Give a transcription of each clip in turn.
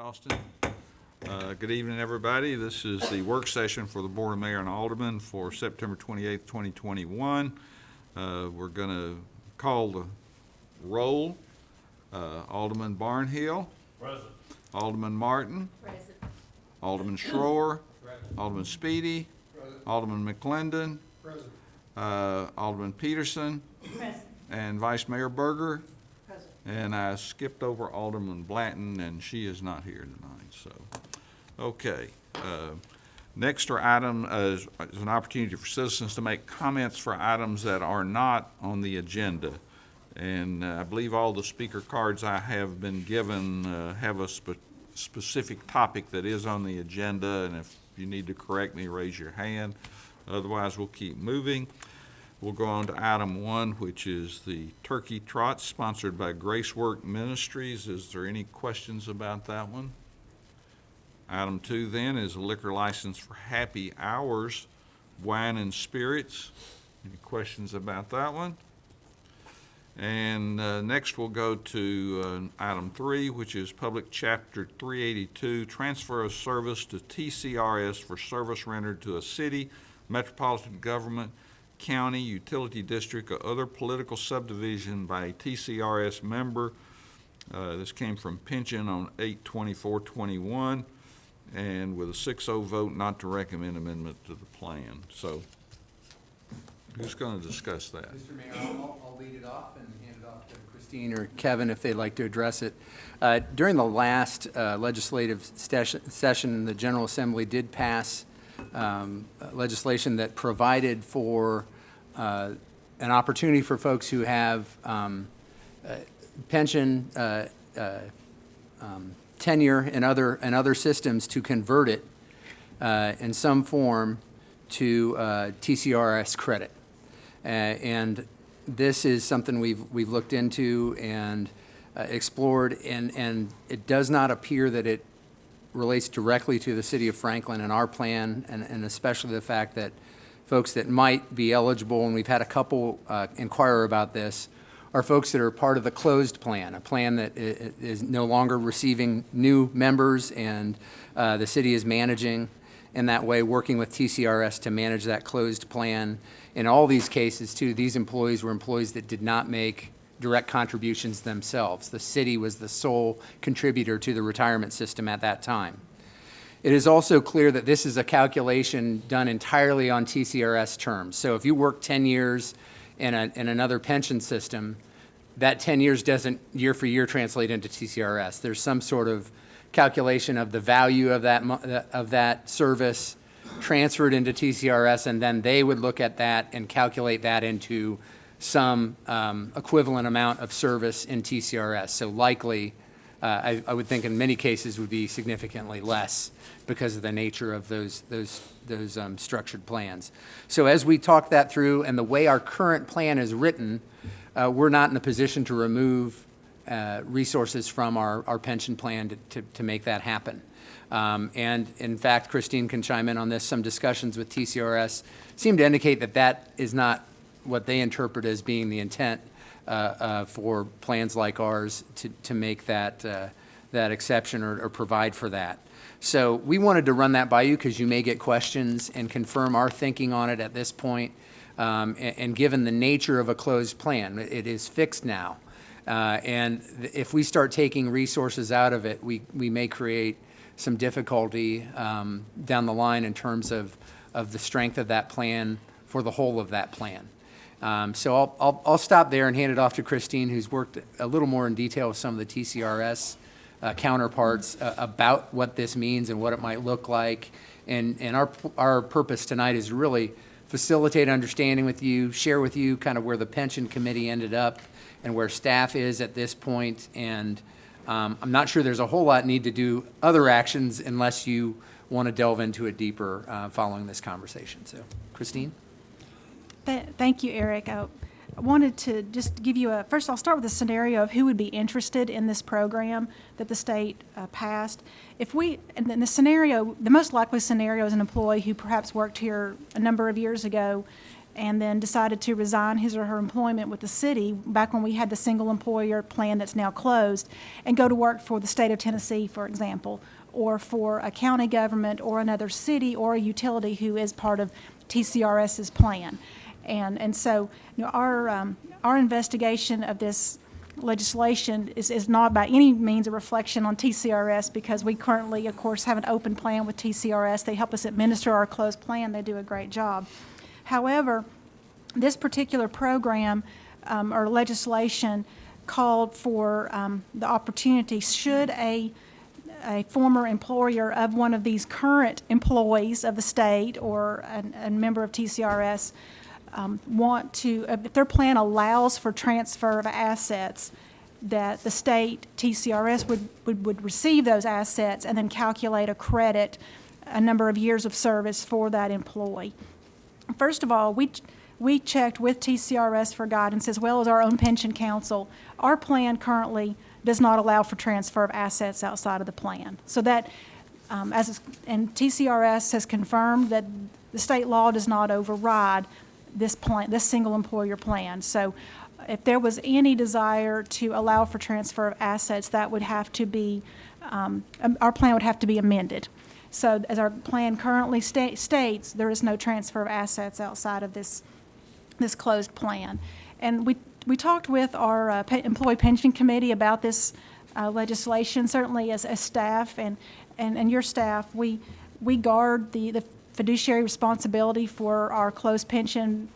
Austin. Good evening, everybody. This is the work session for the Board of Mayor and Aldermen for September 28th, 2021. We're going to call the roll. Alderman Barnhill. Present. Alderman Martin. Present. Alderman Schroer. Present. Alderman Speedy. Present. Alderman McClendon. Present. Alderman Peterson. Present. And Vice Mayor Berger. Present. And I skipped over Alderman Blanton, and she is not here tonight. So, okay. Next item is an opportunity for citizens to make comments for items that are not on the agenda. And I believe all the speaker cards I have been given have a specific topic that is on the agenda, and if you need to correct me, raise your hand. Otherwise, we'll keep moving. We'll go on to item 1, which is the Turkey Trot, sponsored by Gracework Ministries. Is there any questions about that one? Item 2 then is a liquor license for Happy Hours Wine and Spirits. Any questions about that one? And next we'll go to item 3, which is Public Chapter 382, Transfer of Service to TCRS for service rendered to a city, metropolitan government, county, utility district, or other political subdivision by a TCRS member. This came from Pension on 8/24/21, and with a 6-0 vote not to recommend amendment to the plan. So, who's going to discuss that? Mr. Mayor, I'll lead it off and hand it off to Christine or Kevin if they'd like to address it. During the last legislative session, the General Assembly did pass legislation that provided for an opportunity for folks who have pension, tenure, and other systems to convert it in some form to TCRS credit. And this is something we've looked into and explored, and it does not appear that it relates directly to the city of Franklin and our plan, and especially the fact that folks that might be eligible, and we've had a couple inquire about this, are folks that are part of the closed plan, a plan that is no longer receiving new members, and the city is managing in that way, working with TCRS to manage that closed plan. In all these cases, too, these employees were employees that did not make direct contributions themselves. The city was the sole contributor to the retirement system at that time. It is also clear that this is a calculation done entirely on TCRS terms. So if you work 10 years in another pension system, that 10 years doesn't year for year translate into TCRS. There's some sort of calculation of the value of that service transferred into TCRS, and then they would look at that and calculate that into some equivalent amount of service in TCRS. So likely, I would think in many cases would be significantly less because of the nature of those structured plans. So as we talk that through, and the way our current plan is written, we're not in a position to remove resources from our pension plan to make that happen. And in fact, Christine can chime in on this. Some discussions with TCRS seem to indicate that that is not what they interpret as being the intent for plans like ours to make that exception or provide for that. So we wanted to run that by you because you may get questions and confirm our thinking on it at this point. And given the nature of a closed plan, it is fixed now. And if we start taking resources out of it, we may create some difficulty down the line in terms of the strength of that plan for the whole of that plan. So I'll stop there and hand it off to Christine, who's worked a little more in detail with some of the TCRS counterparts about what this means and what it might look like. And our purpose tonight is really facilitate understanding with you, share with you kind of where the pension committee ended up and where staff is at this point. And I'm not sure there's a whole lot need to do other actions unless you want to delve into it deeper following this conversation. So, Christine? Thank you, Eric. I wanted to just give you first I'll start with a scenario of who would be interested in this program that the state passed. And then the most likely scenario is an employee who perhaps worked here a number of years ago and then decided to resign his or her employment with the city back when we had the single employer plan that's now closed, and go to work for the state of Tennessee, for example, or for a county government or another city or a utility who is part of TCRS's plan. And so, our investigation of this legislation is not by any means a reflection on TCRS, because we currently, of course, have an open plan with TCRS. They help us administer our closed plan. They do a great job. However, this particular program or legislation called for the opportunity, should a former employer of one of these current employees of the state or a member of TCRS want to, if their plan allows for transfer of assets, that the state TCRS would receive those assets and then calculate a credit, a number of years of service for that employee. First of all, we checked with TCRS for guidance, as well as our own pension counsel. Our plan currently does not allow for transfer of assets outside of the plan. So that, and TCRS has confirmed that the state law does not override this plan, this single employer plan. So if there was any desire to allow for transfer of assets, that would have to be, our plan would have to be amended. So as our plan currently states, there is no transfer of assets outside of this closed plan. And we talked with our employee pension committee about this legislation. Certainly as staff and your staff, we guard the fiduciary responsibility for our closed pension.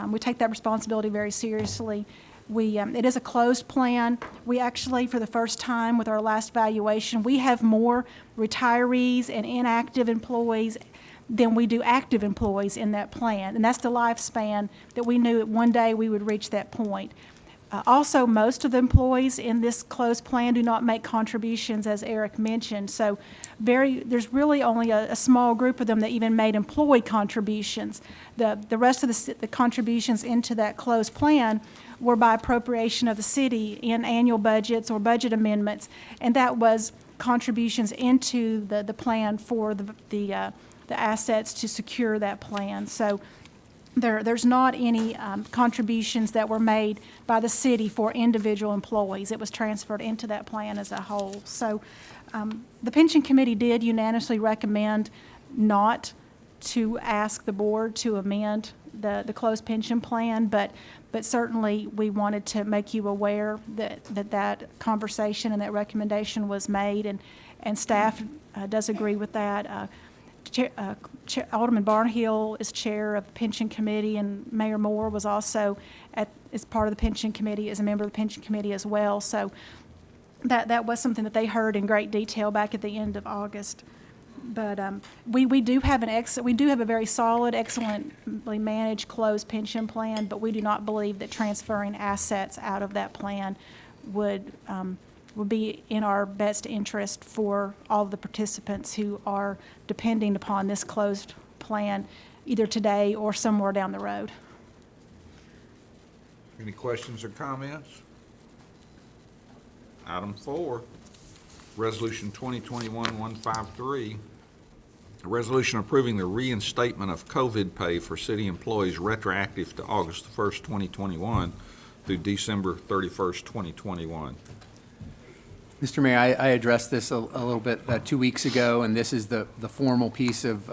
We take that responsibility very seriously. It is a closed plan. We actually, for the first time with our last valuation, we have more retirees and inactive employees than we do active employees in that plan. And that's the lifespan that we knew that one day we would reach that point. Also, most of the employees in this closed plan do not make contributions, as Eric mentioned. So there's really only a small group of them that even made employee contributions. The rest of the contributions into that closed plan were by appropriation of the city in annual budgets or budget amendments, and that was contributions into the plan for the assets to secure that plan. So there's not any contributions that were made by the city for individual employees. It was transferred into that plan as a whole. So the pension committee did unanimously recommend not to ask the board to amend the closed pension plan, but certainly we wanted to make you aware that conversation and that recommendation was made, and staff does agree with that. Alderman Barnhill is chair of the pension committee, and Mayor Moore was also as part of the pension committee, as a member of the pension committee as well. So that was something that they heard in great detail back at the end of August. But we do have a very solid, excellently managed closed pension plan, but we do not believe that transferring assets out of that plan would be in our best interest for all of the participants who are depending upon this closed plan, either today or somewhere down the road. Any questions or comments? Item 4, Resolution 2021-153, a resolution approving the reinstatement of COVID pay for city employees retroactive to August 1st, 2021 through December 31st, 2021. Mr. Mayor, I addressed this a little bit 2 weeks ago, and this is the formal piece of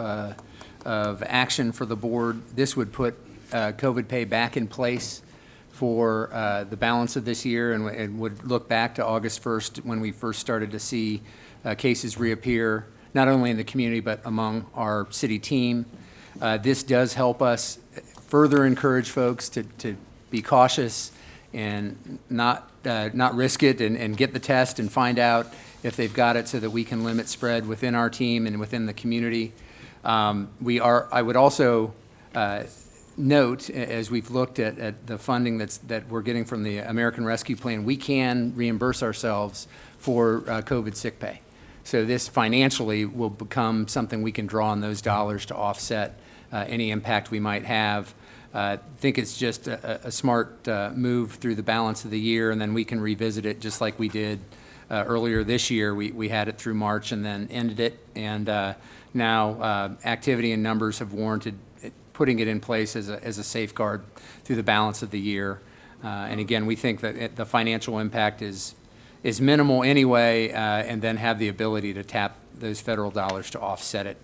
action for the board. This would put COVID pay back in place for the balance of this year, and would look back to August 1st when we first started to see cases reappear, not only in the community but among our city team. This does help us further encourage folks to be cautious and not risk it, and get the test and find out if they've got it, so that we can limit spread within our team and within the community. I would also note, as we've looked at the funding that we're getting from the American Rescue Plan, we can reimburse ourselves for COVID sick pay. So this financially will become something we can draw on those dollars to offset any impact we might have. I think it's just a smart move through the balance of the year, and then we can revisit it just like we did earlier this year. We had it through March and then ended it, and now activity and numbers have warranted putting it in place as a safeguard through the balance of the year. And again, we think that the financial impact is minimal anyway, and then have the ability to tap those federal dollars to offset it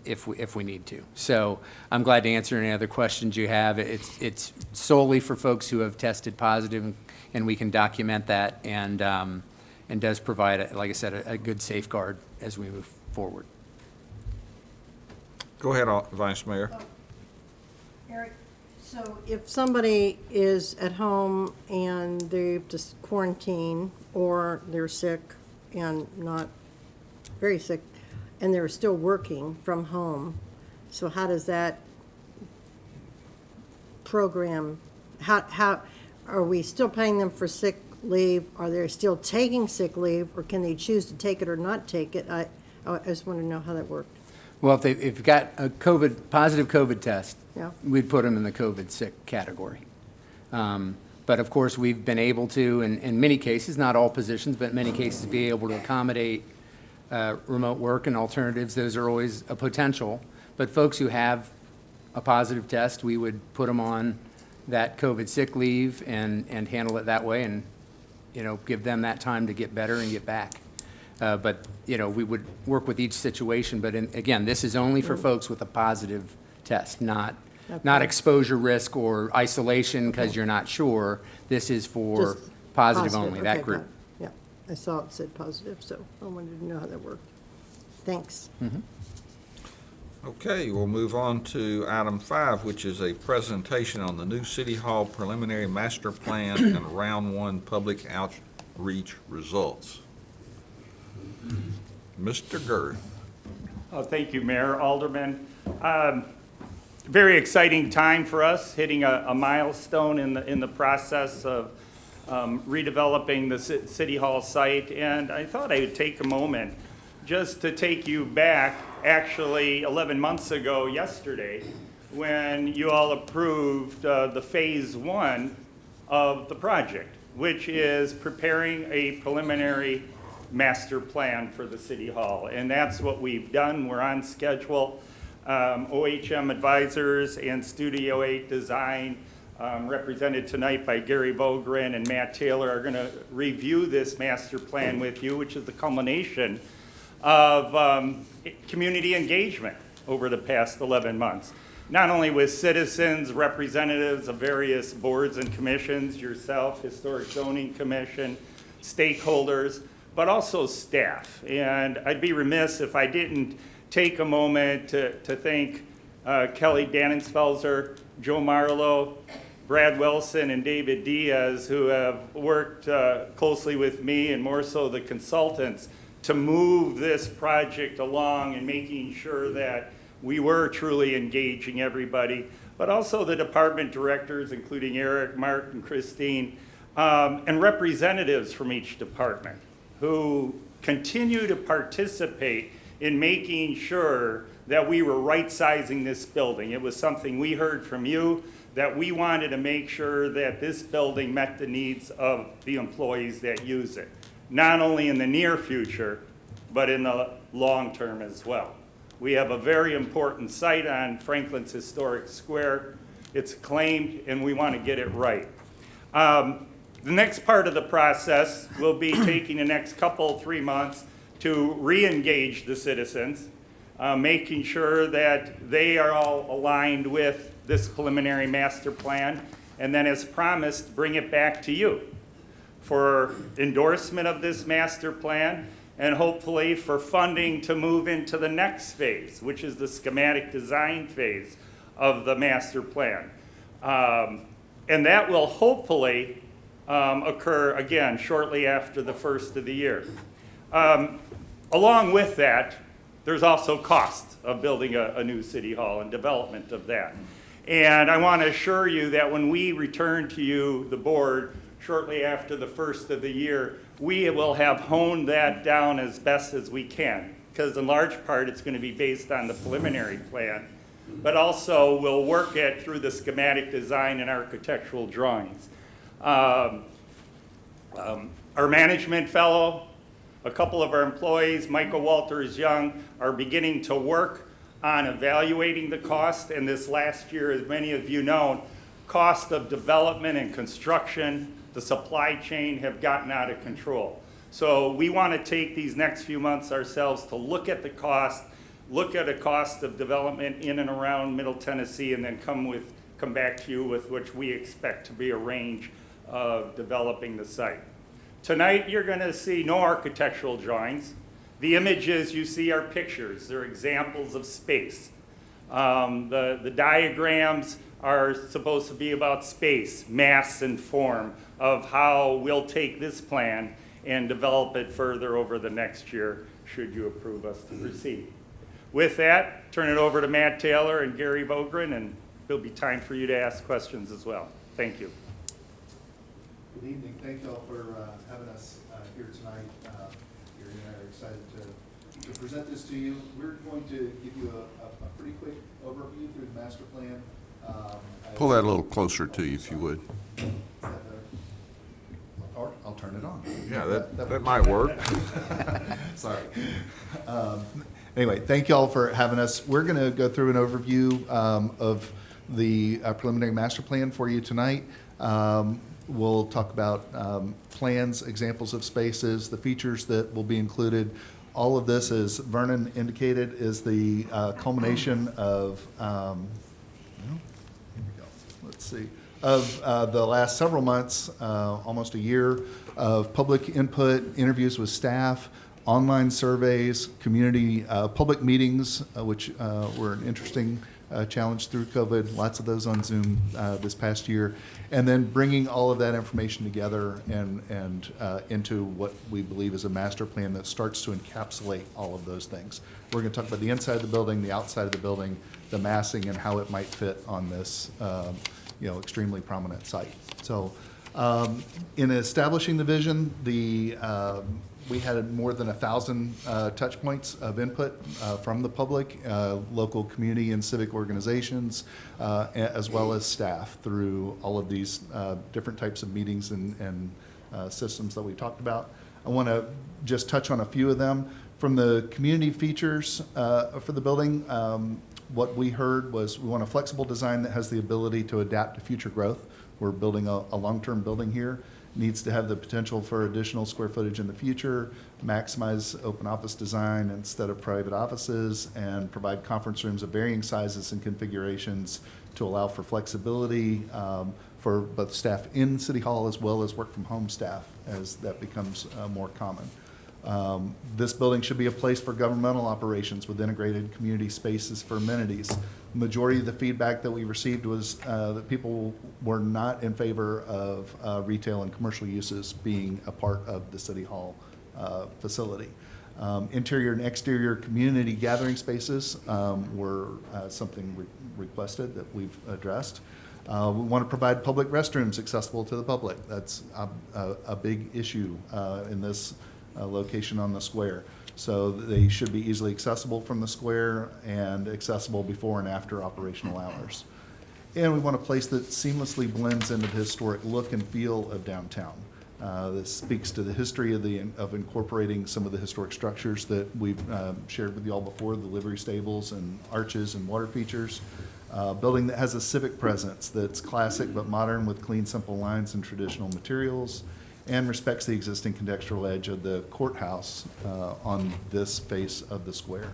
if we need to. So I'm glad to answer any other questions you have. It's solely for folks who have tested positive, and we can document that, and does provide, like I said, a good safeguard as we move forward. Go ahead, Vice Mayor. Eric, so if somebody is at home and they've just quarantined, or they're sick and not very sick, and they're still working from home, so how does that program, how, are we still paying them for sick leave? Are they still taking sick leave, or can they choose to take it or not take it? I just want to know how that worked. Well, if they've got a positive COVID test, Yeah. we'd put them in the COVID sick category. But of course, we've been able to, in many cases, not all positions, but in many cases, be able to accommodate remote work and alternatives. Those are always a potential. But folks who have a positive test, we would put them on that COVID sick leave and handle it that way, and, give them that time to get better and get back. But, we would work with each situation. But again, this is only for folks with a positive test, not exposure risk or isolation because you're not sure. This is for Just positive only, Okay, that got group. it. Yeah, I saw it said positive, so I wanted to know how that worked. Thanks. Okay, we'll move on to item 5, which is a presentation on the new City Hall preliminary master plan and round 1 public outreach results. Mr. Girth. Oh, thank you, Mayor, Alderman. Very exciting time for us, hitting a milestone in the process of redeveloping the City Hall site. And I thought I would take a moment just to take you back, actually 11 months ago yesterday, when you all approved the phase 1 of the project, which is preparing a preliminary master plan for the City Hall. And that's what we've done. We're on schedule. OHM Advisors and Studio 8 Design, represented tonight by Gary Vogren and Matt Taylor, are going to review this master plan with you, which is the culmination of community engagement over the past 11 months. Not only with citizens, representatives of various boards and commissions, yourself, Historic Zoning Commission, stakeholders, but also staff. And I'd be remiss if I didn't take a moment to thank Kelly Dannensfelser, Joe Marlowe, Brad Wilson, and David Diaz, who have worked closely with me, and more so the consultants, to move this project along and making sure that we were truly engaging everybody, but also the department directors, including Eric, Mark, and Christine, and representatives from each department who continue to participate in making sure that we were right-sizing this building. It was something we heard from you, that we wanted to make sure that this building met the needs of the employees that use it, not only in the near future, but in the long term as well. We have a very important site on Franklin's Historic Square. It's claimed, and we want to get it right. The next part of the process will be taking the next 3 months to re-engage the citizens, making sure that they are all aligned with this preliminary master plan, and then as promised, bring it back to you for endorsement of this master plan, and hopefully for funding to move into the next phase, which is the schematic design phase of the master plan. And that will hopefully occur again shortly after the first of the year. Along with that, there's also cost of building a new city hall and development of that. And I want to assure you that when we return to you, the board, shortly after the first of the year, we will have honed that down as best as we can, because in large part it's going to be based on the preliminary plan, but also we'll work it through the schematic design and architectural drawings. Our management fellow, a couple of our employees, Michael Walters Young, are beginning to work on evaluating the cost, and this last year, as many of you know, cost of development and construction, the supply chain have gotten out of control. So we want to take these next few months ourselves to look at the cost, look at a cost of development in and around Middle Tennessee, and then come back to you with which we expect to be a range of developing the site. Tonight, you're going to see no architectural drawings. The images you see are pictures. They're examples of space. The diagrams are supposed to be about space, mass, and form of how we'll take this plan and develop it further over the next year, should you approve us to proceed. With that, turn it over to Matt Taylor and Gary Vogren, and there'll be time for you to ask questions as well. Thank you. Good evening. Thank you all for having us here tonight. Gary and I are excited to present this to you. We're going to give you a pretty quick overview through the master plan. Pull that a little closer to you if you would. Is that better? Or I'll turn it on. Yeah, that might work. Sorry. Anyway, thank you all for having us. We're going to go through an overview of the preliminary master plan for you tonight. We'll talk about plans, examples of spaces, the features that will be included. All of this, as Vernon indicated, is the culmination of, here we go. Let's see, of the last several months, almost a year, of public input, interviews with staff, online surveys, community public meetings, which were an interesting challenge through COVID, lots of those on Zoom this past year, and then bringing all of that information together and into what we believe is a master plan that starts to encapsulate all of those things. We're going to talk about the inside of the building, the outside of the building, the massing, and how it might fit on this extremely prominent site. So in establishing the vision, we had more than 1,000 touch points of input from the public, local community and civic organizations, as well as staff through all of these different types of meetings and systems that we talked about. I want to just touch on a few of them. From the community features for the building, what we heard was we want a flexible design that has the ability to adapt to future growth. We're building a long-term building here. Needs to have the potential for additional square footage in the future, maximize open office design instead of private offices, and provide conference rooms of varying sizes and configurations to allow for flexibility for both staff in City Hall as well as work from home staff as that becomes more common. This building should be a place for governmental operations with integrated community spaces for amenities. Majority of the feedback that we received was that people were not in favor of retail and commercial uses being a part of the City Hall facility. Interior and exterior community gathering spaces were something requested that we've addressed. We want to provide public restrooms accessible to the public. That's a big issue in this location on the square. So they should be easily accessible from the square and accessible before and after operational hours. And we want a place that seamlessly blends into the historic look and feel of downtown. This speaks to the history of incorporating some of the historic structures that we've shared with you all before, the livery stables and arches and water features. Building that has a civic presence that's classic but modern with clean, simple lines and traditional materials, and respects the existing contextual edge of the courthouse on this face of the square.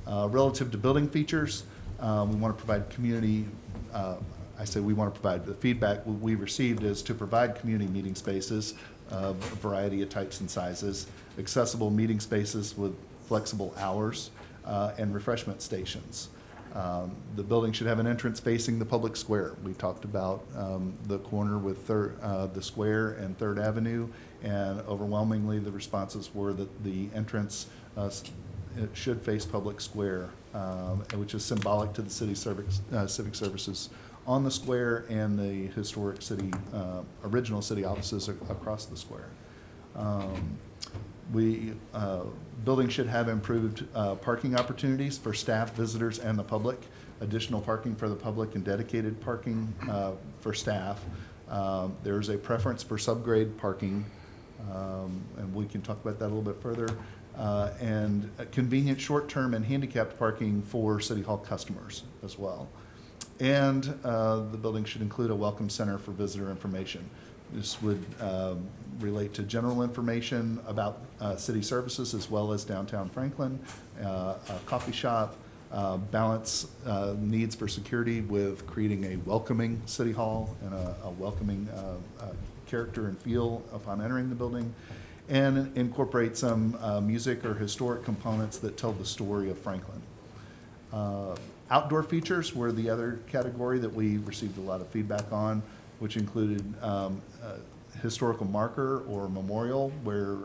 Relative to building features, we want to provide community, the feedback we received is to provide community meeting spaces of a variety of types and sizes, accessible meeting spaces with flexible hours, and refreshment stations. The building should have an entrance facing the public square. We talked about the corner with the square and Third Avenue, and overwhelmingly the responses were that the entrance it should face public square, which is symbolic to the civic services on the square and the historic city, original city offices across the square. Building should have improved parking opportunities for staff, visitors, and the public. Additional parking for the public and dedicated parking for staff. There's a preference for subgrade parking, and we can talk about that a little bit further. and convenient short-term and handicapped parking for City Hall customers as well. And the building should include a welcome center for visitor information. This would relate to general information about city services as well as downtown Franklin, a coffee shop, balance needs for security with creating a welcoming City Hall and a welcoming character and feel upon entering the building, and incorporate some music or historic components that tell the story of Franklin. Outdoor features were the other category that we received a lot of feedback on, which included a historical marker or memorial where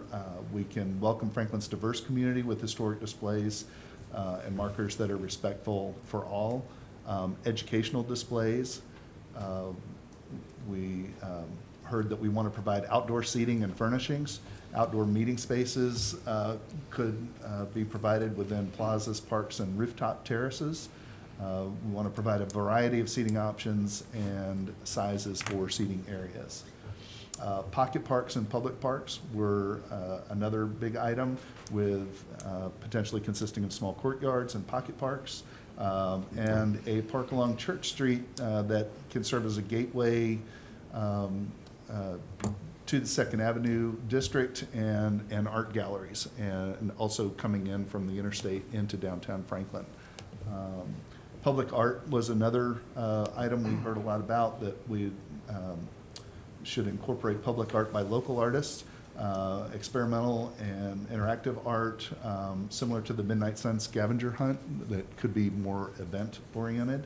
we can welcome Franklin's diverse community with historic displays and markers that are respectful for all. Educational displays. We heard that we want to provide outdoor seating and furnishings. Outdoor meeting spaces could be provided within plazas, parks, and rooftop terraces. We want to provide a variety of seating options and sizes for seating areas. Pocket parks and public parks were another big item, with potentially consisting of small courtyards and pocket parks, and a park along Church Street that can serve as a gateway to the Second Avenue district and art galleries, and also coming in from the interstate into downtown Franklin. Public art was another item we heard a lot about, that we should incorporate public art by local artists, experimental and interactive art, similar to the Midnight Sun scavenger hunt that could be more event oriented,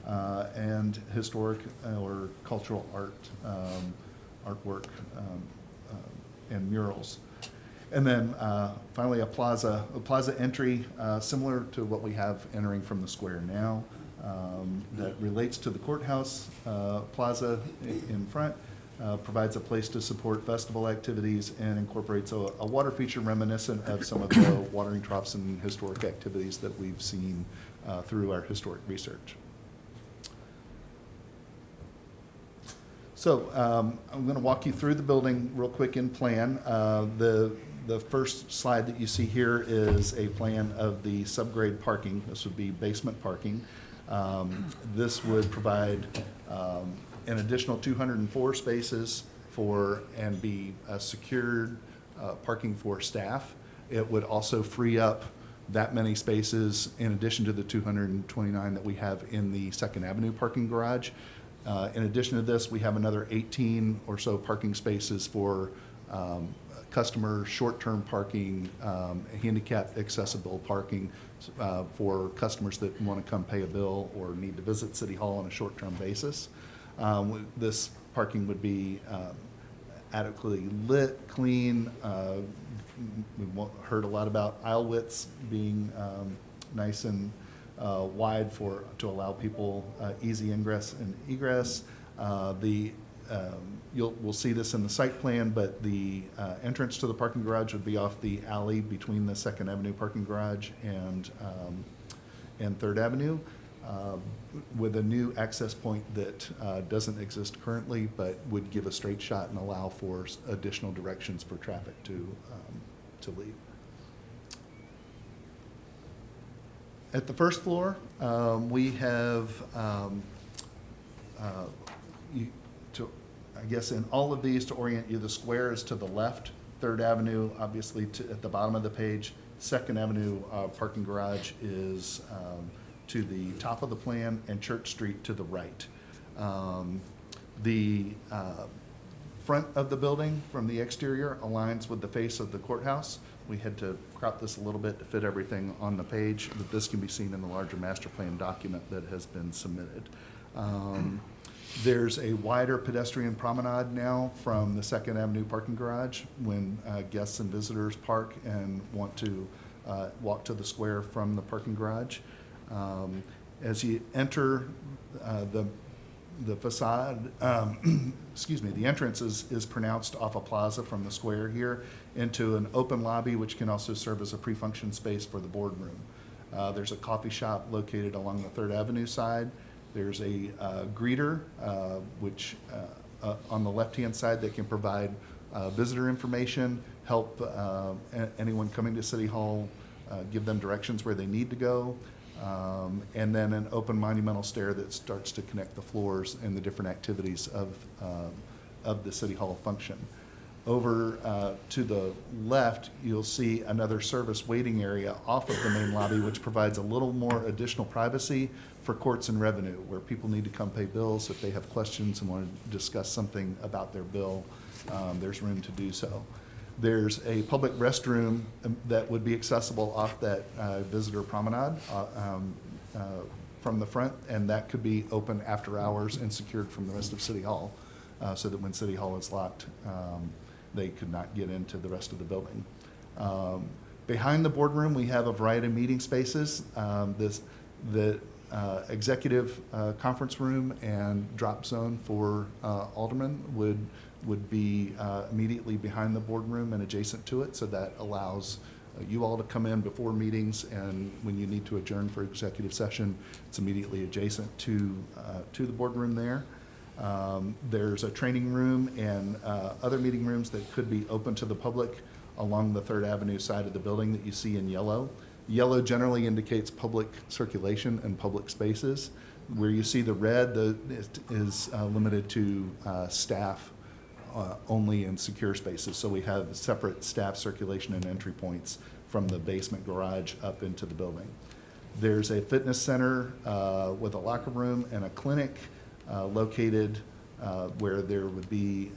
and historic or cultural art, artwork, and murals. And then finally, a plaza entry, similar to what we have entering from the square now, that relates to the courthouse plaza in front, provides a place to support festival activities, and incorporates a water feature reminiscent of some of the watering troughs and historic activities that we've seen through our historic research. So I'm going to walk you through the building real quick in plan. The first slide that you see here is a plan of the subgrade parking. This would be basement parking. This would provide an additional 204 spaces and be secured parking for staff. It would also free up that many spaces in addition to the 229 that we have in the Second Avenue parking garage. In addition to this, we have another 18 or so parking spaces for customer short-term parking, handicapped accessible parking for customers that want to come pay a bill or need to visit City Hall on a short-term basis. This parking would be adequately lit, clean. We heard a lot about aisle widths being nice and wide to allow people easy ingress and egress. We'll see this in the site plan, but the entrance to the parking garage would be off the alley between the Second Avenue parking garage and Third Avenue, with a new access point that doesn't exist currently, but would give a straight shot and allow for additional directions for traffic to leave. At the first floor, we have, I guess in all of these, to orient you, the square is to the left, Third Avenue, obviously at the bottom of the page. Second Avenue parking garage is to the top of the plan, and Church Street to the right. The front of the building from the exterior aligns with the face of the courthouse. We had to crop this a little bit to fit everything on the page, but this can be seen in the larger master plan document that has been submitted. There's a wider pedestrian promenade now from the Second Avenue parking garage when guests and visitors park and want to walk to the square from the parking garage. As you enter the facade, excuse me, the entrance is pronounced off a plaza from the square here into an open lobby, which can also serve as a pre-function space for the boardroom. There's a coffee shop located along the Third Avenue side. There's a greeter, which on the left-hand side that can provide visitor information, help anyone coming to City Hall, give them directions where they need to go, and then an open monumental stair that starts to connect the floors and the different activities of the City Hall function. Over to the left, you'll see another service waiting area off of the main lobby, which provides a little more additional privacy for courts and revenue, where people need to come pay bills. If they have questions and want to discuss something about their bill, there's room to do so. There's a public restroom that would be accessible off that visitor promenade from the front, and that could be open after hours and secured from the rest of City Hall, so that when City Hall is locked, they could not get into the rest of the building. Behind the boardroom, we have a variety of meeting spaces. The executive conference room and drop zone for aldermen would be immediately behind the boardroom and adjacent to it, so that allows you all to come in before meetings, and when you need to adjourn for executive session, it's immediately adjacent to the boardroom there. There's a training room and other meeting rooms that could be open to the public along the 3rd Avenue side of the building that you see in yellow. Yellow generally indicates public circulation and public spaces. Where you see the red, is limited to staff only in secure spaces. So we have separate staff circulation and entry points from the basement garage up into the building. There's a fitness center with a locker room and a clinic located where there would be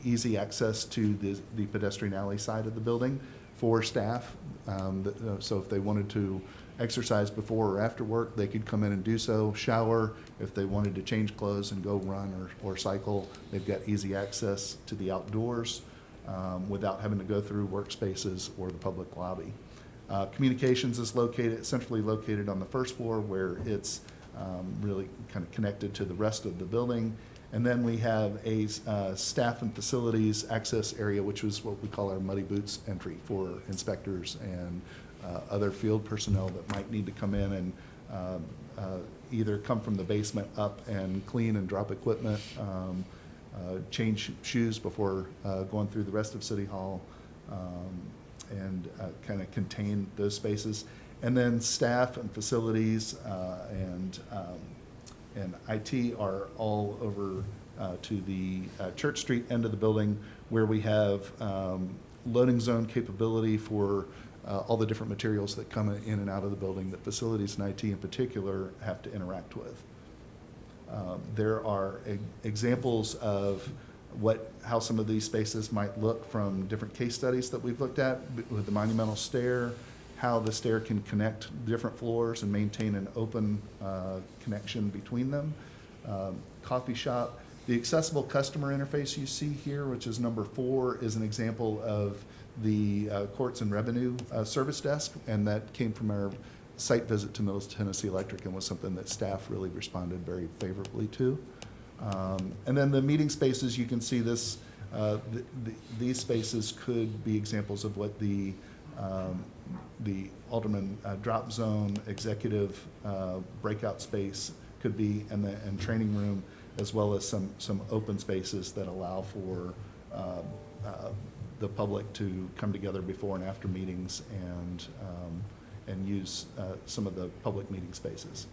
easy access to the pedestrian alley side of the building for staff. So if they wanted to exercise before or after work, they could come in and do so, shower. If they wanted to change clothes and go run or cycle, they've got easy access to the outdoors without having to go through workspaces or the public lobby. Communications is centrally located on the 1st floor, where it's really kind of connected to the rest of the building. And then we have a staff and facilities access area, which is what we call our muddy boots entry for inspectors and other field personnel that might need to come in and either come from the basement up and clean and drop equipment, change shoes before going through the rest of City Hall, and kind of contain those spaces. And then staff and facilities and IT are all over to the Church Street end of the building, where we have loading zone capability for all the different materials that come in and out of the building that facilities and IT in particular have to interact with. There are examples of how some of these spaces might look from different case studies that we've looked at with the monumental stair, how the stair can connect different floors and maintain an open connection between them. Coffee shop. The accessible customer interface you see here, which is number 4, is an example of the Courts and Revenue Service Desk, and that came from our site visit to Middle Tennessee Electric and was something that staff really responded very favorably to. And then the meeting spaces, you can see this. These spaces could be examples of what the Alderman drop zone, executive breakout space could be, and training room, as well as some open spaces that allow for the public to come together before and after meetings and use some of the public meeting spaces.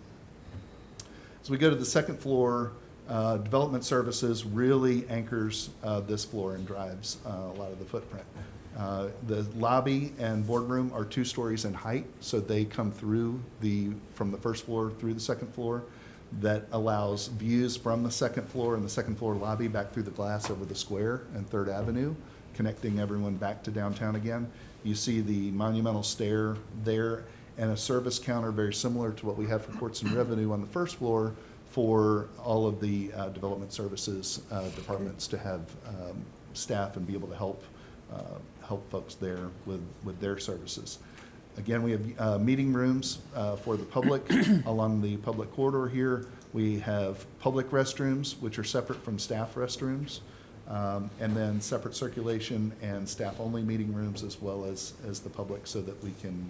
So we go to the 2nd floor. Development services really anchors this floor and drives a lot of the footprint. The lobby and boardroom are 2 stories in height, so they come through from the 1st floor through the 2nd floor. That allows views from the 2nd floor and the 2nd floor lobby back through the glass over the square and 3rd Avenue, connecting everyone back to downtown again. You see the monumental stair there and a service counter very similar to what we have for Courts and Revenue on the 1st floor for all of the development services departments to have staff and be able to help folks there with their services. Again, we have meeting rooms for the public along the public corridor here. We have public restrooms, which are separate from staff restrooms, and then separate circulation and staff-only meeting rooms, as well as the public, so that we can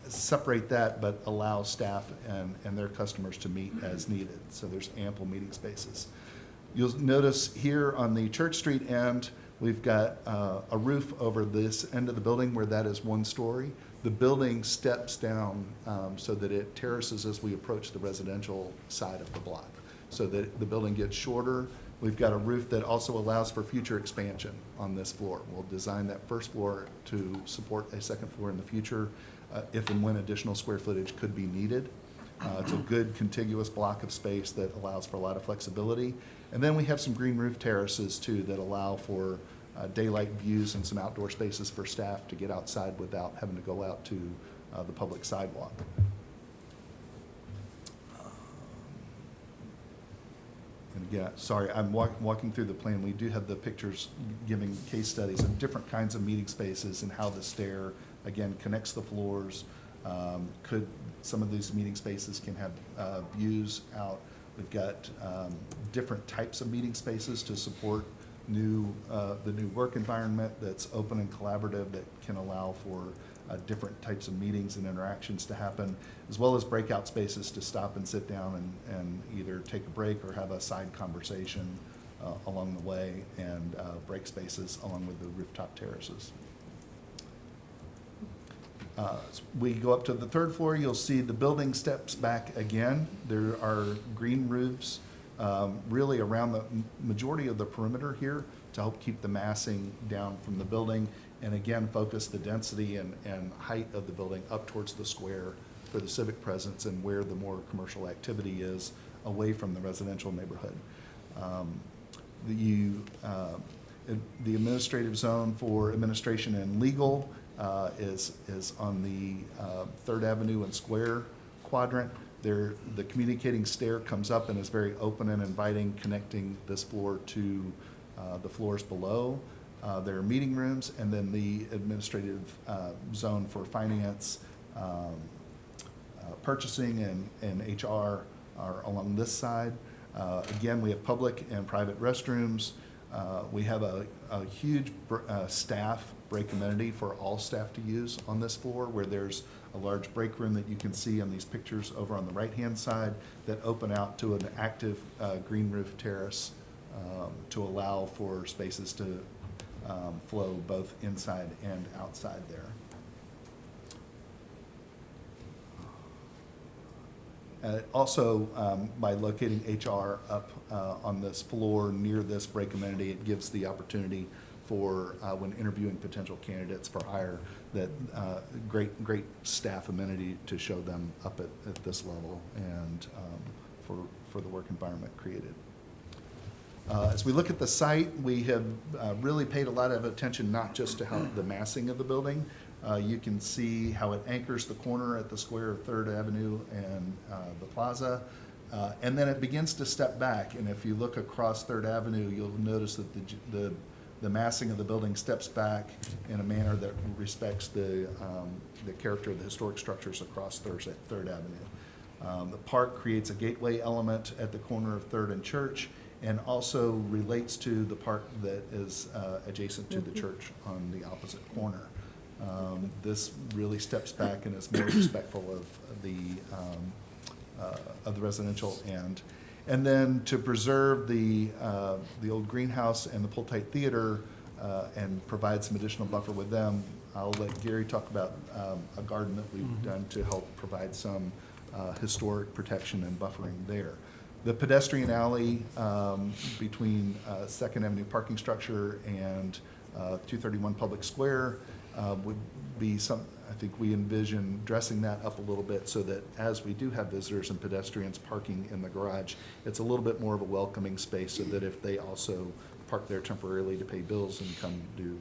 separate that, but allow staff and their customers to meet as needed. So there's ample meeting spaces. You'll notice here on the Church Street end, we've got a roof over this end of the building where that is 1 story. The building steps down so that it terraces as we approach the residential side of the block, so that the building gets shorter. We've got a roof that also allows for future expansion on this floor. We'll design that first floor to support a second floor in the future if and when additional square footage could be needed. It's a good contiguous block of space that allows for a lot of flexibility. And then we have some green roof terraces too that allow for daylight views and some outdoor spaces for staff to get outside without having to go out to the public sidewalk. And again, sorry, I'm walking through the plan. We do have the pictures giving case studies of different kinds of meeting spaces and how the stair, again, connects the floors. Some of these meeting spaces can have views out. We've got different types of meeting spaces to support the new work environment that's open and collaborative, that can allow for different types of meetings and interactions to happen, as well as breakout spaces to stop and sit down and either take a break or have a side conversation along the way, and break spaces along with the rooftop terraces. We go up to the 3rd floor, you'll see the building steps back again. There are green roofs really around the majority of the perimeter here to help keep the massing down from the building, and again, focus the density and height of the building up towards the square for the civic presence and where the more commercial activity is, away from the residential neighborhood. The administrative zone for administration and legal is on the 3rd Avenue and Square quadrant. The communicating stair comes up and is very open and inviting, connecting this floor to the floors below. There are meeting rooms, and then the administrative zone for finance, purchasing, and HR are along this side. Again, we have public and private restrooms. We have a huge staff break amenity for all staff to use on this floor, where there's a large break room that you can see on these pictures over on the right-hand side that open out to an active green roof terrace to allow for spaces to flow both inside and outside there. Also, by locating HR up on this floor near this break amenity, it gives the opportunity for when interviewing potential candidates for hire, that great staff amenity to show them up at this level, and for the work environment created. As we look at the site, we have really paid a lot of attention not just to how the massing of the building. You can see how it anchors the corner at the square of 3rd Avenue and the plaza. And then it begins to step back. And if you look across 3rd Avenue, you'll notice that the massing of the building steps back in a manner that respects the character of the historic structures across 3rd Avenue. The park creates a gateway element at the corner of 3rd and Church, and also relates to the park that is adjacent to the church on the opposite corner. This really steps back and is more respectful of the residential end. And then to preserve the old greenhouse and the Pull-Tight Theater and provide some additional buffer with them, I'll let Gary talk about a garden that we've done to help provide some historic protection and buffering there. The pedestrian alley between 2nd Avenue parking structure and 231 Public Square would be I think we envision dressing that up a little bit so that as we do have visitors and pedestrians parking in the garage, it's a little bit more of a welcoming space, so that if they also park there temporarily to pay bills and come do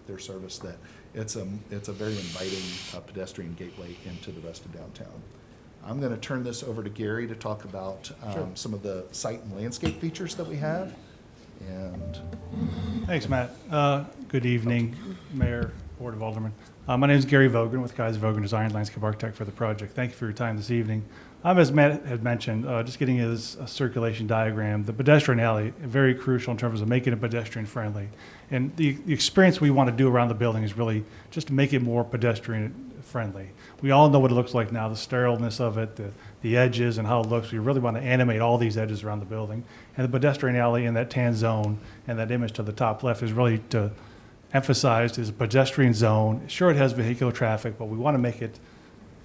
their service, that it's a very inviting pedestrian gateway into the rest of downtown. I'm going to turn this over to Gary to talk about some of the site and landscape features that we have. And Thanks, Matt. Good evening, Mayor, Board of Aldermen. My name is Gary Vogan with Kaiser Vogan Design, Landscape Architect for the project. Thank you for your time this evening. As Matt had mentioned, just getting his circulation diagram, the pedestrian alley, very crucial in terms of making it pedestrian friendly. And the experience we want to do around the building is really just to make it more pedestrian friendly. We all know what it looks like now, the sterileness of it, the edges and how it looks. We really want to animate all these edges around the building. And the pedestrian alley in that tan zone and that image to the top left is really to emphasize is a pedestrian zone. Sure, it has vehicular traffic, but we want to make it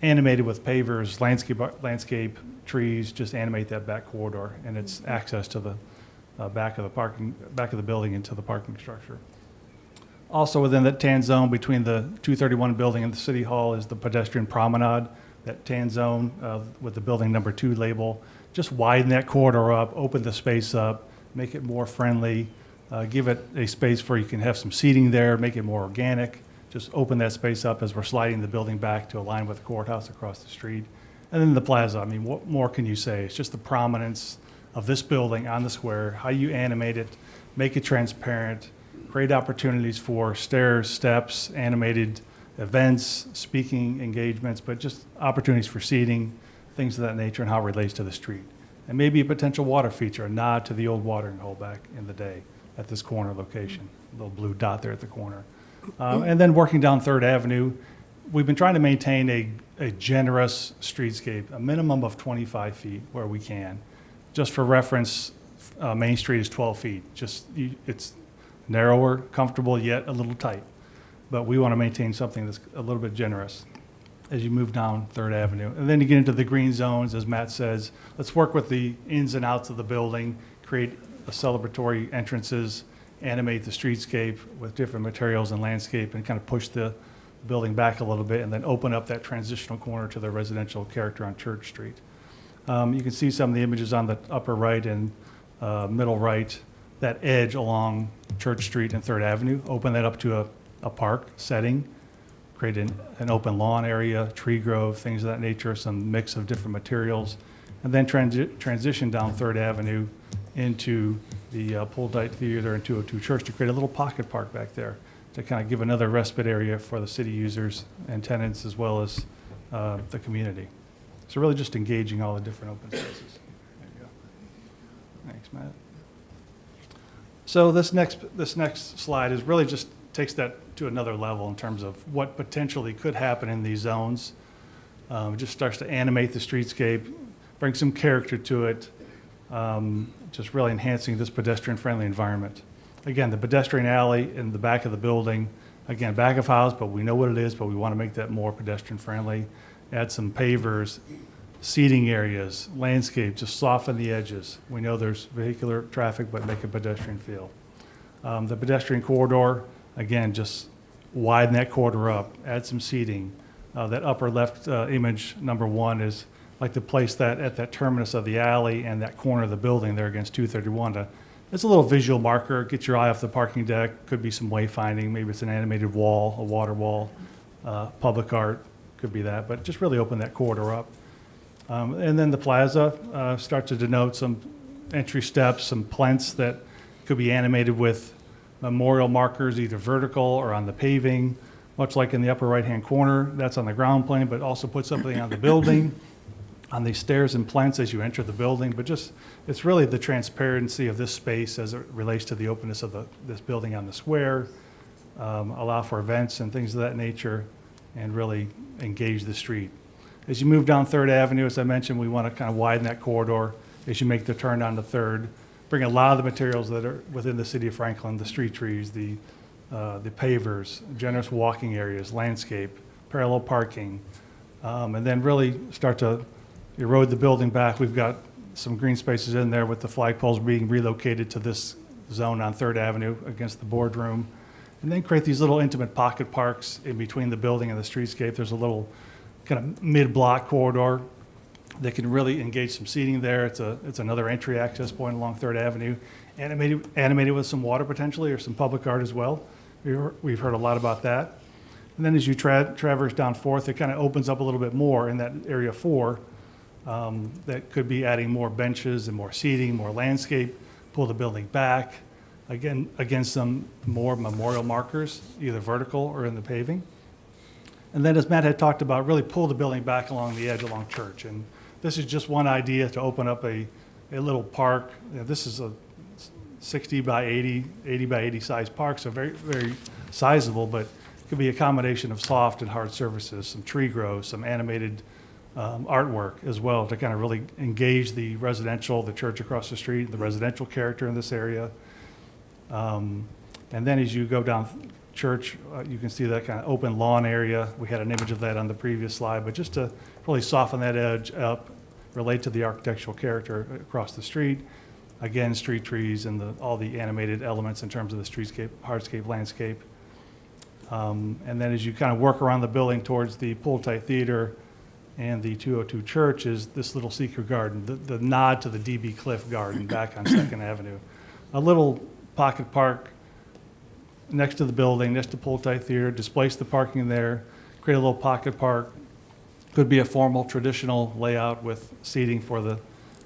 animated with pavers, landscape, trees, just animate that back corridor and its access to the back of the building into the parking structure. Also within that tan zone between the 231 building and the City Hall is the pedestrian promenade, that tan zone with the building number 2 label. Just widen that corridor up, open the space up, make it more friendly, give it a space where you can have some seating there, make it more organic. Just open that space up as we're sliding the building back to align with the courthouse across the street. And then the plaza, I mean, what more can you say? It's just the prominence of this building on the square, how you animate it, make it transparent, create opportunities for stairs, steps, animated events, speaking engagements, but just opportunities for seating, things of that nature, and how it relates to the street. And maybe a potential water feature, a nod to the old watering hole back in the day at this corner location, a little blue dot there at the corner. And then working down 3rd Avenue, we've been trying to maintain a generous streetscape, a minimum of 25 feet where we can. Just for reference, Main Street is 12 feet. It's narrower, comfortable, yet a little tight. But we want to maintain something that's a little bit generous as you move down 3rd Avenue. And then you get into the green zones, as Matt says, let's work with the ins and outs of the building, create a celebratory entrances, animate the streetscape with different materials and landscape, and kind of push the building back a little bit, and then open up that transitional corner to the residential character on Church Street. You can see some of the images on the upper right and middle right, that edge along Church Street and 3rd Avenue, open that up to a park setting, create an open lawn area, tree grove, things of that nature, some mix of different materials, and then transition down 3rd Avenue into the Poldyke Theater and 202 Church to create a little pocket park back there to kind of give another respite area for the city users and tenants as well as the community. So really just engaging all the different open spaces. There you go. Thanks, Matt. So this next slide is really just takes that to another level in terms of what potentially could happen in these zones. It just starts to animate the streetscape, bring some character to it, just really enhancing this pedestrian-friendly environment. Again, the pedestrian alley in the back of the building, again, back of house, but we know what it is, but we want to make that more pedestrian-friendly. Add some pavers, seating areas, landscape, just soften the edges. We know there's vehicular traffic, but make a pedestrian feel. The pedestrian corridor, again, just widen that corridor up, add some seating. That upper left image, number 1, is like to place that at that terminus of the alley and that corner of the building there against 231. It's a little visual marker, get your eye off the parking deck, could be some wayfinding, maybe it's an animated wall, a water wall, public art, could be that, but just really open that corridor up. And then the plaza start to denote some entry steps, some plants that could be animated with memorial markers, either vertical or on the paving, much like in the upper right-hand corner, that's on the ground plane, but also put something on the building, on these stairs and plants as you enter the building, but just, it's really the transparency of this space as it relates to the openness of this building on the square, allow for events and things of that nature, and really engage the street. As you move down 3rd Avenue, as I mentioned, we want to kind of widen that corridor as you make the turn onto 3rd, bring a lot of the materials that are within the city of Franklin, the street trees, the pavers, generous walking areas, landscape, parallel parking, and then really start to erode the building back. We've got some green spaces in there with the flagpoles being relocated to this zone on 3rd Avenue against the boardroom. And then create these little intimate pocket parks in between the building and the streetscape. There's a little kind of mid-block corridor that can really engage some seating there. It's another entry access point along 3rd Avenue, animated with some water potentially or some public art as well. We've heard a lot about that. And then as you traverse down 4th, it kind of opens up a little bit more in that area 4. That could be adding more benches and more seating, more landscape, pull the building back. Again, some more memorial markers, either vertical or in the paving. And then as Matt had talked about, really pull the building back along the edge along Church. And this is just one idea to open up a little park. You know, this is a 60 by 80, 80 by 80 size park, so very, very sizable, but it could be a combination of soft and hard surfaces, some tree growth, some animated artwork as well to kind of really engage the residential, the church across the street, the residential character in this area. And then as you go down Church, you can see that kind of open lawn area. We had an image of that on the previous slide, but just to really soften that edge up, relate to the architectural character across the street. Again, street trees and all the animated elements in terms of the streetscape, hardscape, landscape. And then as you kind of work around the building towards the Pull-Tight Theater and the 202 Church is this little secret garden, the nod to the D.B. Cliff Garden back on 2nd Avenue. A little pocket park next to the building, next to Pull-Tight Theater, displace the parking there, create a little pocket park. Could be a formal, traditional layout with seating for the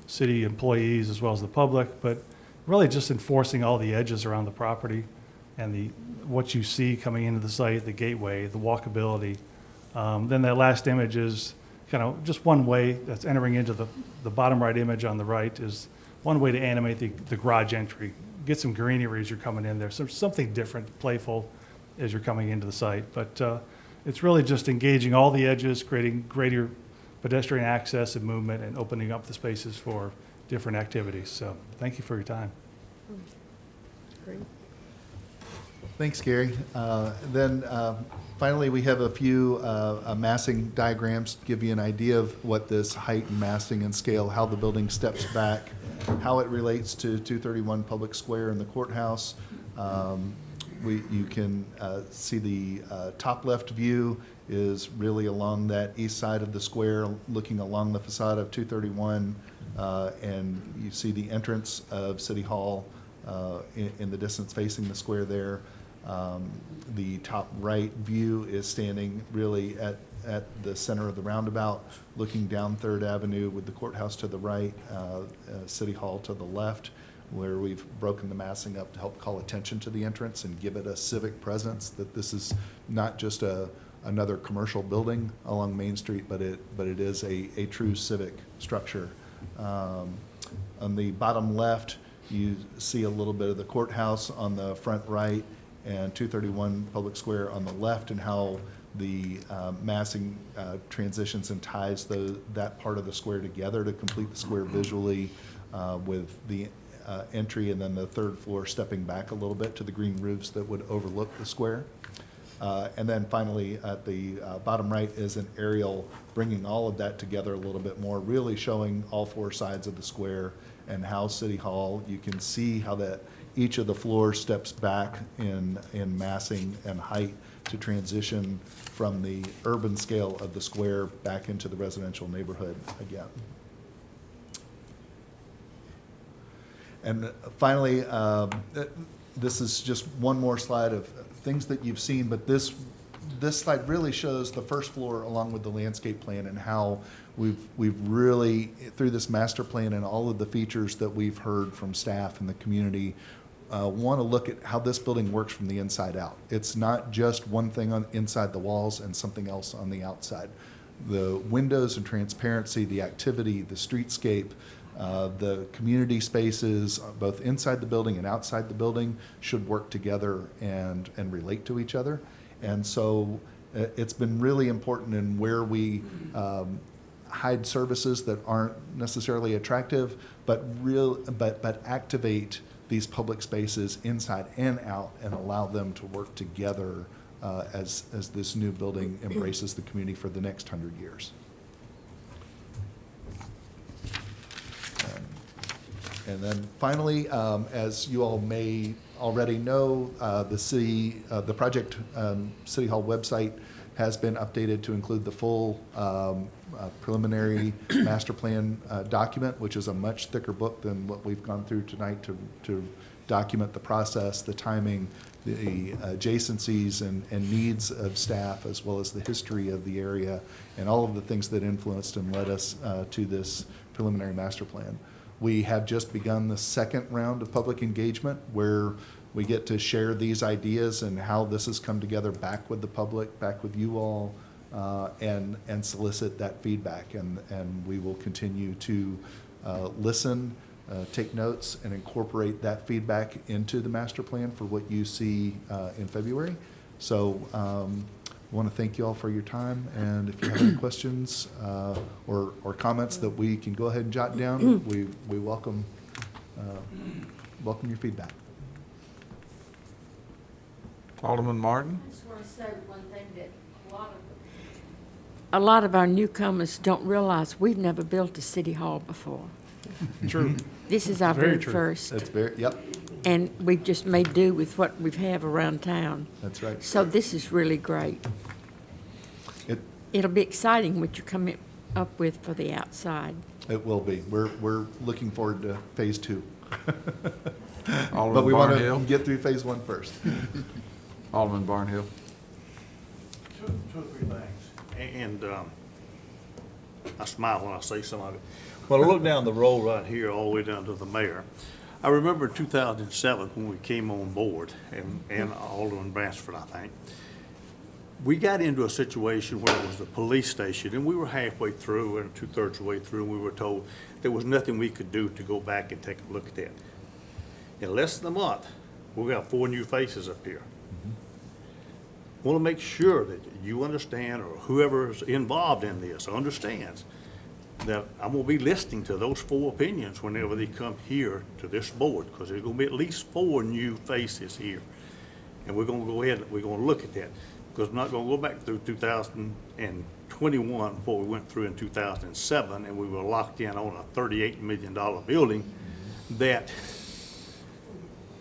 city employees as well as the public, but really just enforcing all the edges around the property and what you see coming into the site, the gateway, the walkability. Then that last image is kind of just one way that's entering into the bottom right image on the right is one way to animate the garage entry. Get some greenery as you're coming in there, so something different, playful as you're coming into the site. But it's really just engaging all the edges, creating greater pedestrian access and movement, and opening up the spaces for different activities. So thank you for your time. Great. Thanks, Gary. Then finally, we have a few massing diagrams to give you an idea of what this height and massing and scale, how the building steps back, how it relates to 231 Public Square and the courthouse. You can see the top left view is really along that east side of the square, looking along the facade of 231, and you see the entrance of City Hall in the distance facing the square there. The top right view is standing really at the center of the roundabout, looking down 3rd Avenue with the courthouse to the right, City Hall to the left, where we've broken the massing up to help call attention to the entrance and give it a civic presence, that this is not just another commercial building along Main Street, but it is a true civic structure. On the bottom left, you see a little bit of the courthouse on the front right and 231 Public Square on the left, and how the massing transitions and ties that part of the square together to complete the square visually, with the entry and then the 3rd floor stepping back a little bit to the green roofs that would overlook the square. And then finally, at the bottom right is an aerial bringing all of that together a little bit more, really showing all 4 sides of the square and how City Hall, you can see how that each of the floors steps back in massing and height to transition from the urban scale of the square back into the residential neighborhood again. And finally, this is just one more slide of things that you've seen, but this slide really shows the first floor along with the landscape plan and how we've really, through this master plan and all of the features that we've heard from staff and the community, want to look at how this building works from the inside out. It's not just one thing inside the walls and something else on the outside. The windows and transparency, the activity, the streetscape, the community spaces, both inside the building and outside the building, should work together and relate to each other. And so it's been really important in where we hide services that aren't necessarily attractive, but activate these public spaces inside and out and allow them to work together as this new building embraces the community for the next 100 years. And then finally, as you all may already know, the project City Hall website has been updated to include the full preliminary master plan document, which is a much thicker book than what we've gone through tonight to document the process, the timing, the adjacencies and needs of staff, as well as the history of the area and all of the things that influenced and led us to this preliminary master plan. We have just begun the 2nd round of public engagement, where we get to share these ideas and how this has come together back with the public, back with you all, and solicit that feedback. And we will continue to listen, take notes, and incorporate that feedback into the master plan for what you see in February. So want to thank you all for your time, and if you have any questions or comments that we can go ahead and jot down, we welcome your feedback. Alderman Martin? I just want to say one thing that a lot of our newcomers don't realize we've never built a city hall before. True. This is our Very very true. first. That's very, yep, And we've just made do with what we have around town. that's right. So this is really great. It'll be exciting what you come up with for the outside. It will be. We're looking forward to phase 2. But Alderman we want to Barnhill? get through phase 1 first. Alderman Barnhill? Two or three things. And I smile when I say some of it. When I look down the road right here, all the way down to the mayor, I remember 2007 when we came on board, and Alderman Bransford, I think. We got into a situation where it was the police station, and we were halfway through and 2/3 of the way through, and we were told there was nothing we could do to go back and take a look at that. In less than a month, we got 4 new faces up here. Want to make sure that you understand, or whoever's involved in this understands, that I'm going to be listening to those 4 opinions whenever they come here to this board, because there's going to be at least 4 new faces here. And we're going to go ahead and we're going to look at that, because I'm not going to go back through 2021 before we went through in 2007, and we were locked in on a $38 million building that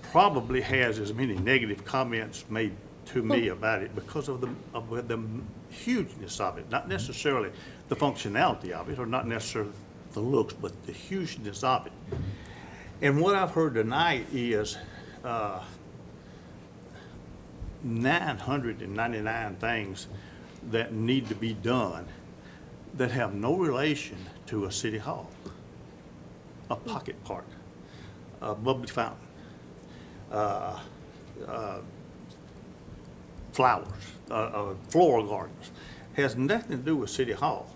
probably has as many negative comments made to me about it because of the hugeness of it, not necessarily the functionality of it, or not necessarily the looks, but the hugeness of it. And what I've heard tonight is 999 things that need to be done that have no relation to a city hall, a pocket park, a bubbly fountain, flowers, floral gardens, has nothing to do with City Hall.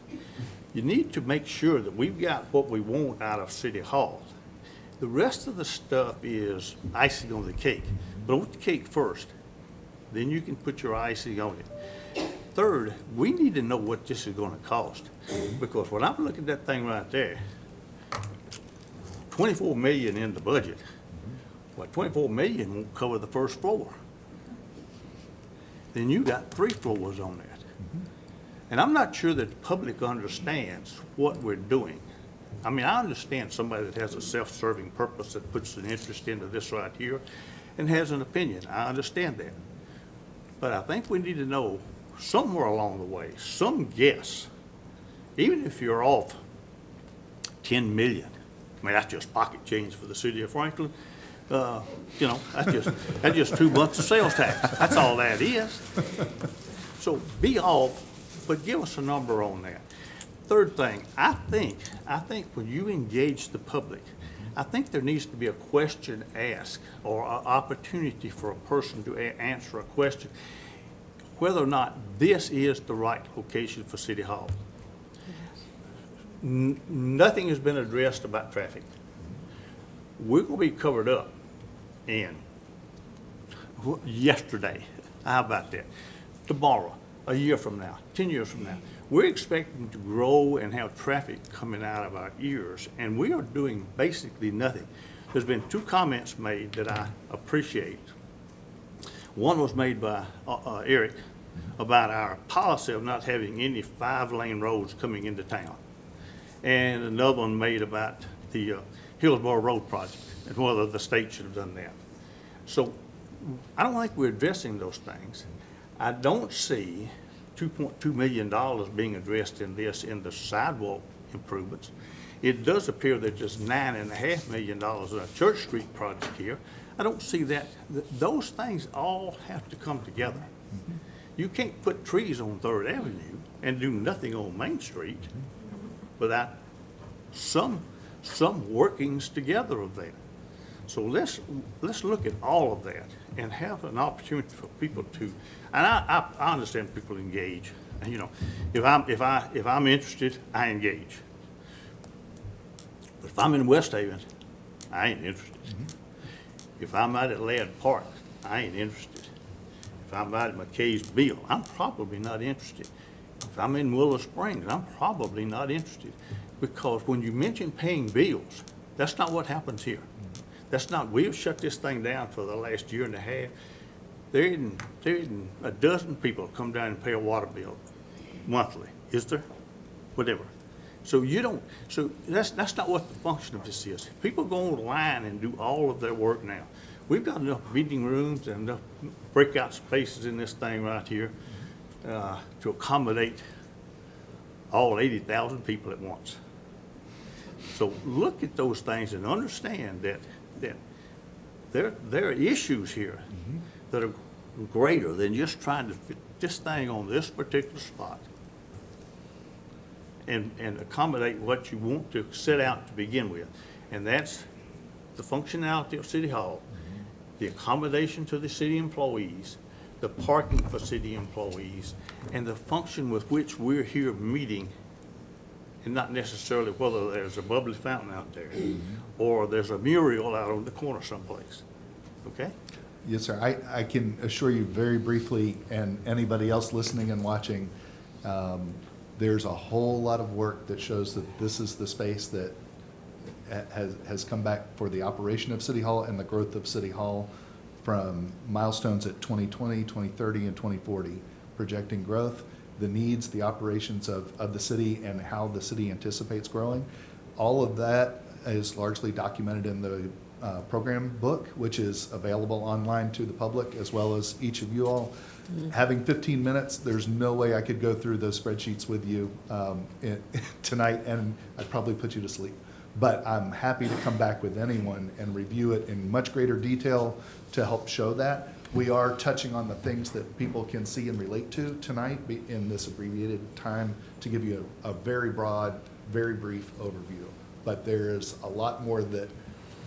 You need to make sure that we've got what we want out of City Hall. The rest of the stuff is icing on the cake. But I want the cake first, then you can put your icing on it. Third, we need to know what this is gonna cost, because when I'm looking at that thing right there, 24 million in the budget, well, 24 million won't cover the first floor. Then you got 3 floors on that. And I'm not sure that the public understands what we're doing. I mean, I understand somebody that has a self-serving purpose that puts an interest into this right here and has an opinion. I understand that. But I think we need to know somewhere along the way, some guess, even if you're off 10 million, I mean, that's just pocket change for the city of Franklin. You know, that's just 2 months of sales tax. That's all that is. So be off, but give us a number on that. Third thing, I think when you engage the public, I think there needs to be a question asked, or an opportunity for a person to answer a question, whether or not this is the right location for City Hall. Nothing has been addressed about traffic. We're going to be covered up in yesterday. How about that? Tomorrow, a year from now, 10 years from now. We're expecting to grow and have traffic coming out of our ears, and we are doing basically nothing. There's been 2 comments made that I appreciate. One was made by Eric about our policy of not having any 5-lane roads coming into town. And another one made about the Hillsborough Road project and whether the state should have done that. So I don't think we're addressing those things. I don't see $2.2 million being addressed in this in the sidewalk improvements. It does appear that there's $9.5 million in a Church Street project here. I don't see that. Those things all have to come together. You can't put trees on 3rd Avenue and do nothing on Main Street without some workings together of that. So let's look at all of that and have an opportunity for people to, and I understand people engage. And, you know, if I'm interested, I engage. But if I'm in West Haven, I ain't interested. If I'm out at Ladd Park, I ain't interested. If If I'm out at McKay's Bill, I'm probably not interested. If I'm in Willow Springs, I'm probably not interested. Because when you mention paying bills, that's not what happens here. That's not, we've shut this thing down for the last year and a half. There isn't a dozen people come down and pay a water bill monthly, is there? Whatever. So that's not what the function of this is. People go online and do all of their work now. We've got enough meeting rooms and enough breakout spaces in this thing right here to accommodate all 80,000 people at once. So look at those things and understand that there are issues here that are greater than just trying to fit this thing on this particular spot and accommodate what you want to set out to begin with. And that's the functionality of City Hall, the accommodation to the city employees, the parking for city employees, and the function with which we're here meeting, and not necessarily whether there's a bubbly fountain out there or there's a mural out on the corner someplace. Okay? Yes, sir. I can assure you very briefly, and anybody else listening and watching, there's a whole lot of work that shows that this is the space that has come back for the operation of City Hall and the growth of City Hall from milestones at 2020, 2030, and 2040, projecting growth, the needs, the operations of the city, and how the city anticipates growing. All of that is largely documented in the program book, which is available online to the public, as well as each of you all. Having 15 minutes, there's no way I could go through those spreadsheets with you tonight, and I'd probably put you to sleep. But I'm happy to come back with anyone and review it in much greater detail to help show that. We are touching on the things that people can see and relate to tonight in this abbreviated time to give you a very broad, very brief overview. But there is a lot more that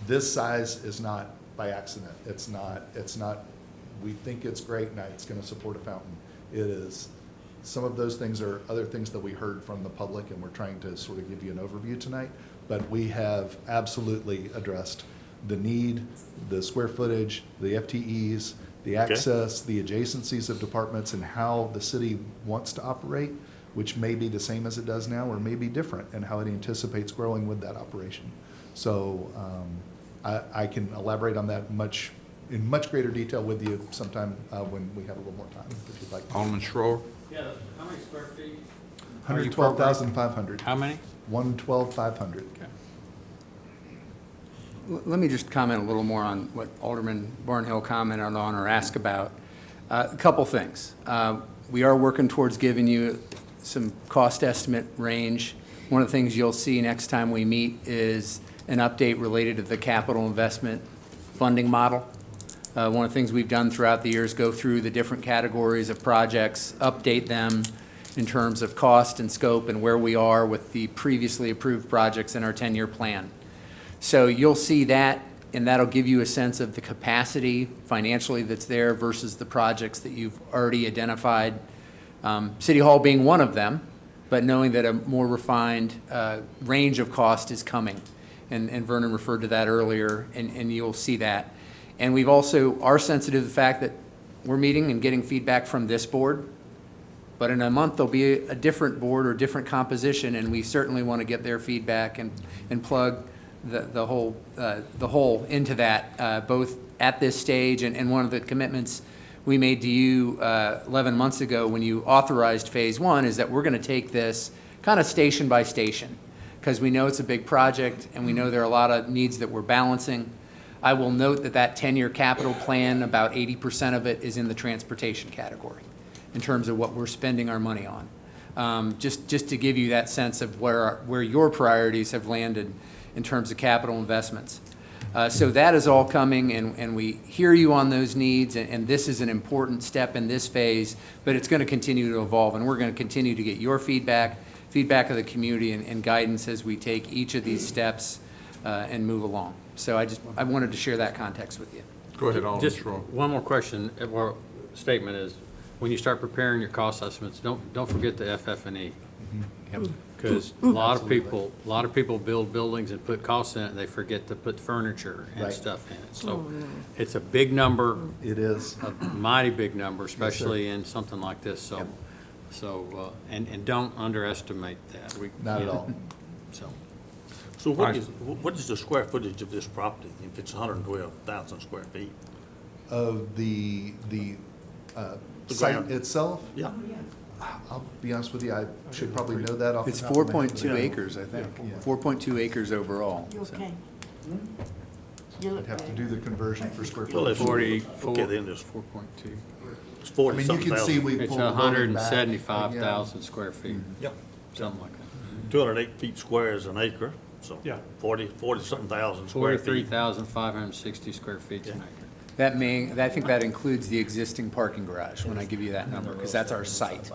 this size is not by accident. It's not, we think it's great and it's going to support a fountain. It is, some of those things are other things that we heard from the public, and we're trying to sort of give you an overview tonight. But we have absolutely addressed the need, the square footage, the FTEs, the access, the adjacencies of departments, and how the city wants to operate, which may be the same as it does now or may be different, and how it anticipates growing with that operation. So I can elaborate on that in much greater detail with you sometime when we have a little more time, if you'd like. Alderman Schroer? Yeah, how many square feet? 112,500. How many? 112,500. Let me just comment a little more on what Alderman Barnhill commented on or asked about. A couple things. We are working towards giving you some cost estimate range. One of the things you'll see next time we meet is an update related to the capital investment funding model. One of the things we've done throughout the years, go through the different categories of projects, update them in terms of cost and scope and where we are with the previously approved projects in our 10-year plan. So you'll see that, and that'll give you a sense of the capacity financially that's there versus the projects that you've already identified. City Hall being one of them, but knowing that a more refined range of cost is coming. And Vernon referred to that earlier, and you'll see that. And we've also are sensitive to the fact that we're meeting and getting feedback from this board, but in a month there'll be a different board or different composition, and we certainly want to get their feedback and plug the whole into that, both at this stage and one of the commitments we made to you 11 months ago when you authorized phase one is that we're going to take this kind of station by station, because we know it's a big project and we know there are a lot of needs that we're balancing. I will note that 10-year capital plan, about 80% of it is in the transportation category in terms of what we're spending our money on. Just to give you that sense of where your priorities have landed in terms of capital investments. So that is all coming, and we hear you on those needs, and this is an important step in this phase, but it's going to continue to evolve, and we're going to continue to get your feedback of the community, and guidance as we take each of these steps and move along. So I wanted to share that context with you. Go ahead, Alderman Just Schroer. one more question, or statement is, when you start preparing your cost estimates, don't forget the FF&E. Because a lot of people build buildings and put costs in it, and they forget to put furniture and Right. stuff in it. So it's a big number, It is. a mighty big number, especially in something like this, and don't underestimate that. Not at all. So, So what is the square footage of this property if it's 112,000 square feet? Of the The site ground. itself, Yeah. I'll be honest with you, I should probably know that off the It's top of my head. 4.2 acres, I think. Yeah. 4.2 acres overall. You so. okay? You look I'd have to good. do the conversion for square Well, footage. it's 44. Okay, then it's 4.2. it's I 40 mean, you something can see thousand. we It's pulled the building back. 175,000 square feet, Yeah. something like that. 208 feet square is an acre, so Yeah. 40 something thousand square feet. 43,560 square feet an acre. I think that includes the existing parking garage when I give you that number, because that's our site.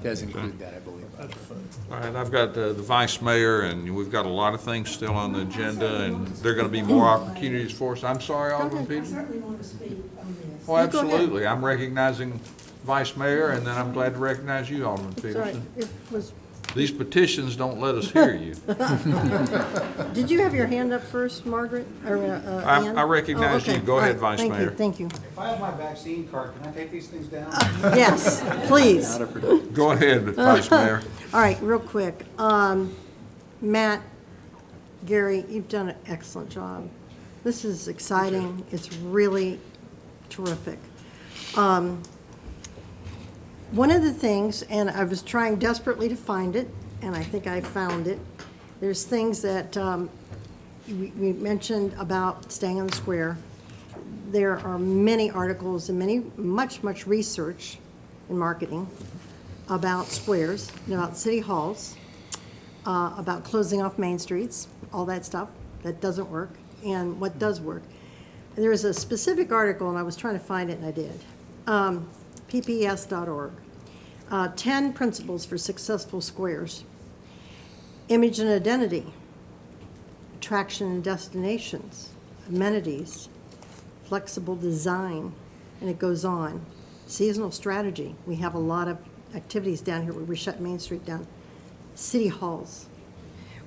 Does include that, I believe. All right, I've got the vice mayor, and we've got a lot of things still on the agenda, and there are going to be more opportunities for us. I'm sorry, Alderman Peters? certainly want to speak on this. Oh, absolutely. I'm recognizing vice mayor, and then I'm glad to recognize you, Alderman It's all right. Peterson. It was, These petitions don't let us hear you. did you have your hand up first, Margaret, or Ann? I recognize Oh, you. okay. Go All ahead, right. Vice Mayor. Thank you, If I have my vaccine card, can I take these things down? Yes, please. Go ahead, Vice Mayor. All right, real quick. Matt, Gary, you've done an excellent job. This is exciting. It's really terrific. One of the things, and I was trying desperately to find it, and I think I found it, there's things that we mentioned about staying on the square. There are many articles and much research in marketing about squares, about city halls, about closing off main streets, all that stuff that doesn't work, and what does work. There was a specific article, and I was trying to find it, and I did. PPS.org. 10 principles for successful squares. Image and identity. Attraction and destinations. Amenities. Flexible design. And it goes on. Seasonal strategy. We have a lot of activities down here where we shut Main Street down. City halls.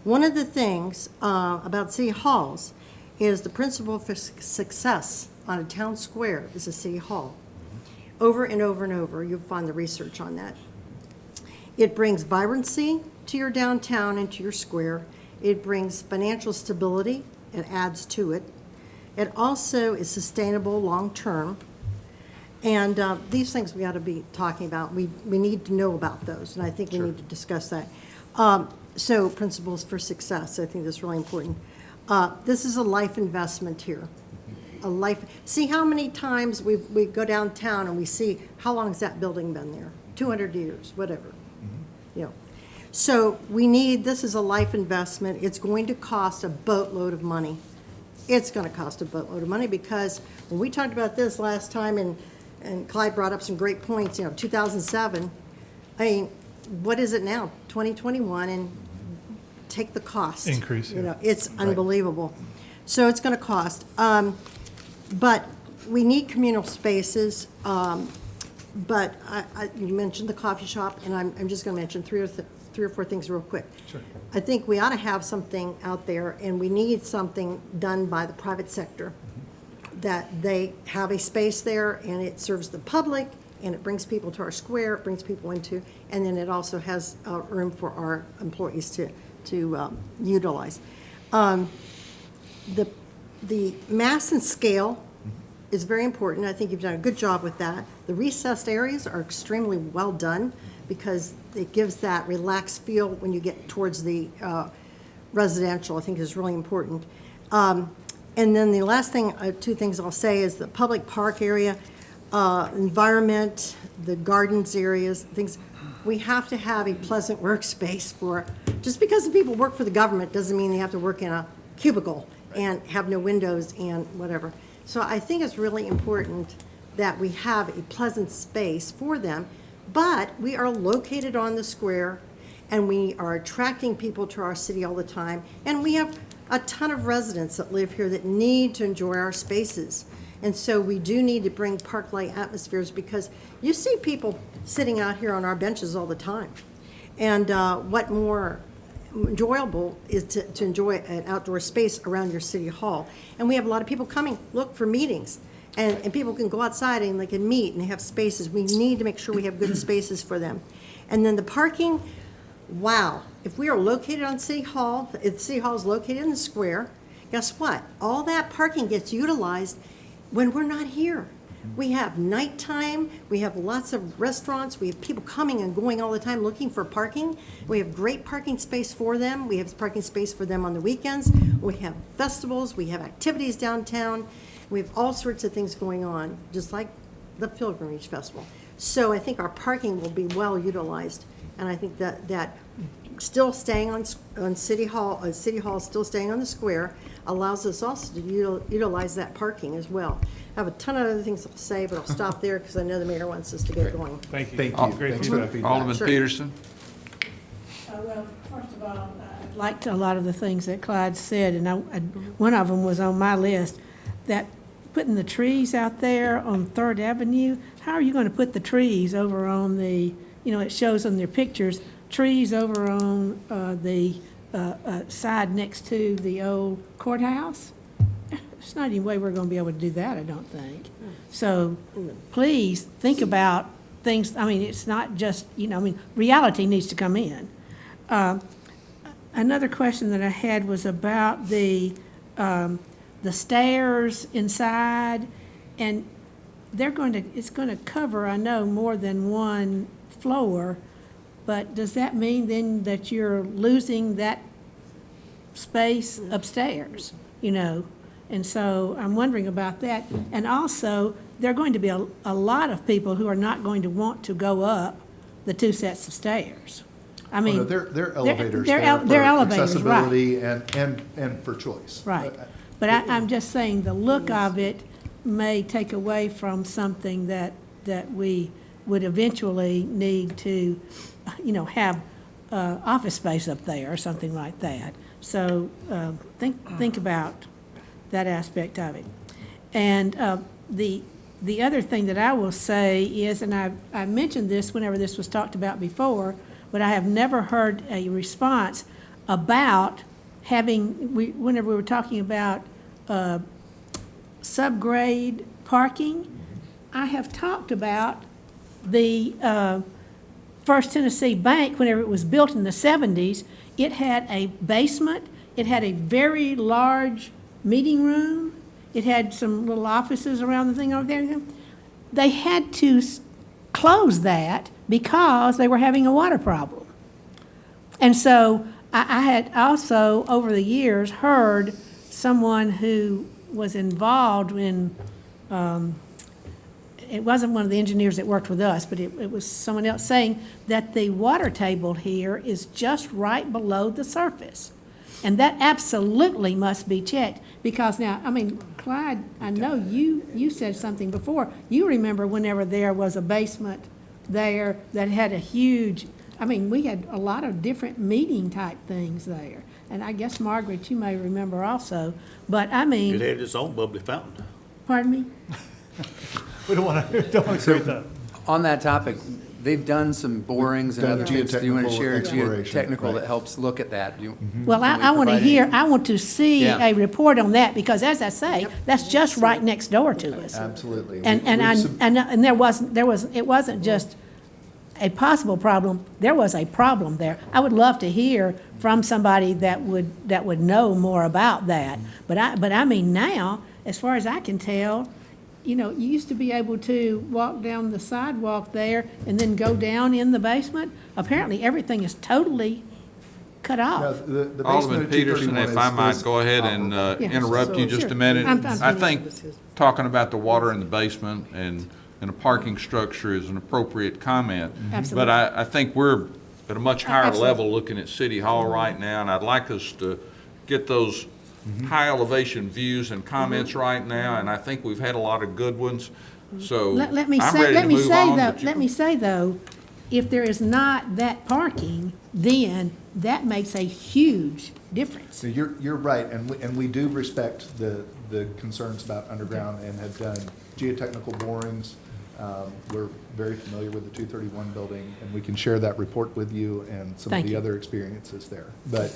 One of the things about city halls is the principle for success on a town square is a city hall. Over and over and over, you'll find the research on that. It brings vibrancy to your downtown and to your square. It brings financial stability. It adds to it. It also is sustainable long-term. And these things we ought to be talking about. We need to know about those, and I think we need to discuss that. So principles for success, I think that's really important. This is a life investment here. A life. See how many times we go downtown and we see how long has that building been there? 200 years, whatever. You know. So this is a life investment. It's going to cost a boatload of money. It's going to cost a boatload of money because when we talked about this last time, and Clyde brought up some great points, 2007, I mean, what is it now? 2021, and take the cost. Increase, yeah. It's unbelievable. So it's going to cost. But we need communal spaces. But you mentioned the coffee shop, and I'm just going to mention three or four things real quick. Sure. I think we ought to have something out there, and we need something done by the private sector, that they have a space there, and it serves the public, and it brings people to our square, it brings people into, and then it also has room for our employees to utilize. The mass and scale is very important. I think you've done a good job with that. The recessed areas are extremely well done because it gives that relaxed feel when you get towards the residential, I think is really important. And then the last thing, two things I'll say is the public park area, environment, the gardens areas, things. We have to have a pleasant workspace for, just because the people work for the government doesn't mean they have to work in a cubicle and have no windows and whatever. So I think it's really important that we have a pleasant space for them, but we are located on the square and we are attracting people to our city all the time. And we have a ton of residents that live here that need to enjoy our spaces. And so we do need to bring park-like atmospheres because you see people sitting out here on our benches all the time. And what more enjoyable is to enjoy an outdoor space around your city hall. And we have a lot of people coming, look for meetings. And people can go outside and they can meet and they have spaces. We need to make sure we have good spaces for them. And then the parking, wow. If we are located on City Hall, if City Hall is located in the square, guess what? All that parking gets utilized when we're not here. We have nighttime, we have lots of restaurants, we have people coming and going all the time looking for parking. We have great parking space for them. We have parking space for them on the weekends. We have festivals, we have activities downtown. We have all sorts of things going on, just like the Pilgrimage Festival. So I think our parking will be well utilized. And I think that still staying on City Hall, City Hall still staying on the square allows us also to utilize that parking as well. I have a ton of other things to say, but I'll stop there because I know the mayor wants us to get going. Thank you. Thank you. Great Thanks for that feedback. feedback. Alderman Sure. Peterson? Well, first of all, I liked a lot of the things that Clyde said, and one of them was on my list, that putting the trees out there on Third Avenue, how are you going to put the trees over on the, it shows on their pictures, trees over on the side next to the old courthouse? There's not any way we're going to be able to do that, I don't think. So please think about things, it's not just, reality needs to come in. Another question that I had was about the stairs inside, and it's going to cover, I know, more than one floor, but does that mean then that you're losing that space upstairs, And so I'm wondering about that. And also, there are going to be a lot of people who are not going to want to go up the 2 sets of stairs. Oh, no, they're elevators. They're for elevators, right. accessibility and for choice. Right. But I'm just saying the look of it may take away from something that we would eventually need to, have office space up there or something like that. So think about that aspect of it. And the other thing that I will say is, and I mentioned this whenever this was talked about before, but I have never heard a response about whenever we were talking about subgrade parking, I have talked about the First Tennessee Bank, whenever it was built in the 70s, it had a basement, it had a very large meeting room, it had some little offices around the thing over there. They had to close that because they were having a water problem. And so I had also, over the years, heard someone who was involved in, it wasn't one of the engineers that worked with us, but it was someone else saying that the water table here is just right below the surface. And that absolutely must be checked, because now, Clyde, I know you said something before. You remember whenever there was a basement there that had a huge, we had a lot of different meeting type things there. And I guess, Margaret, you may remember also, but It had its own bubbly fountain. Pardon me? We don't want to create that. On that topic, they've done some borings and Done other things. Do you want to geotechnical share exploration, geotechnical right. that helps look at that? Well, I want to hear, I want to see Yeah. a report on that, because as I say, that's just right next door to us. Absolutely. And there wasn't, it wasn't just a possible problem, there was a problem there. I would love to hear from somebody that would know more about that. But now, as far as I can tell, you used to be able to walk down the sidewalk there and then go down in the basement. Apparently, everything is totally cut No, off. the basement Alderman of Peterson, 231 if I is might go ahead and interrupt you just Sure. a minute. I'm I finished. think talking about the water in the basement and a parking structure is an appropriate comment. Absolutely. But I think we're at a much higher Absolutely. level looking at City Hall right now, and I'd like us to get those high elevation views and comments right now, and I think we've had a lot of good ones. So Let me I'm say, ready to move on. but you- let me say though, if there is not that parking, then that makes a huge difference. So you're right, and we do respect the concerns about underground and have done geotechnical borings We're very familiar with the 231 building, and we can share that report with you and some of Thank the you. other experiences there. But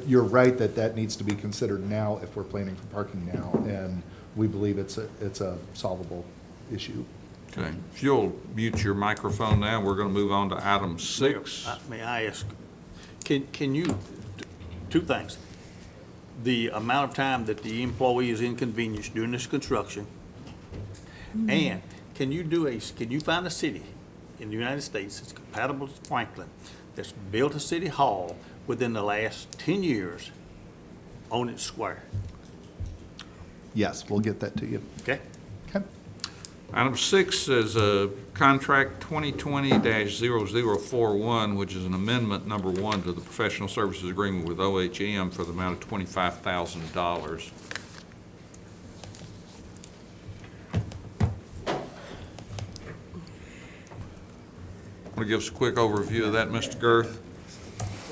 you're right that that needs to be considered now if we're planning for parking now, and we believe it's a solvable issue. Okay, if you'll mute your microphone now, we're going to move on to item 6. May I ask, can you, two things. The amount of time that the employee is inconvenienced during this construction, and can you find a city in the United States that's compatible to Franklin that's built a city hall within the last 10 years on its square? Yes, we'll get that to you. Okay? Okay. Item 6 is a contract 2020-0041, which is an amendment number 1 to the professional services agreement with OHM for the amount of $25,000. Want to give us a quick overview of that, Mr. Girth?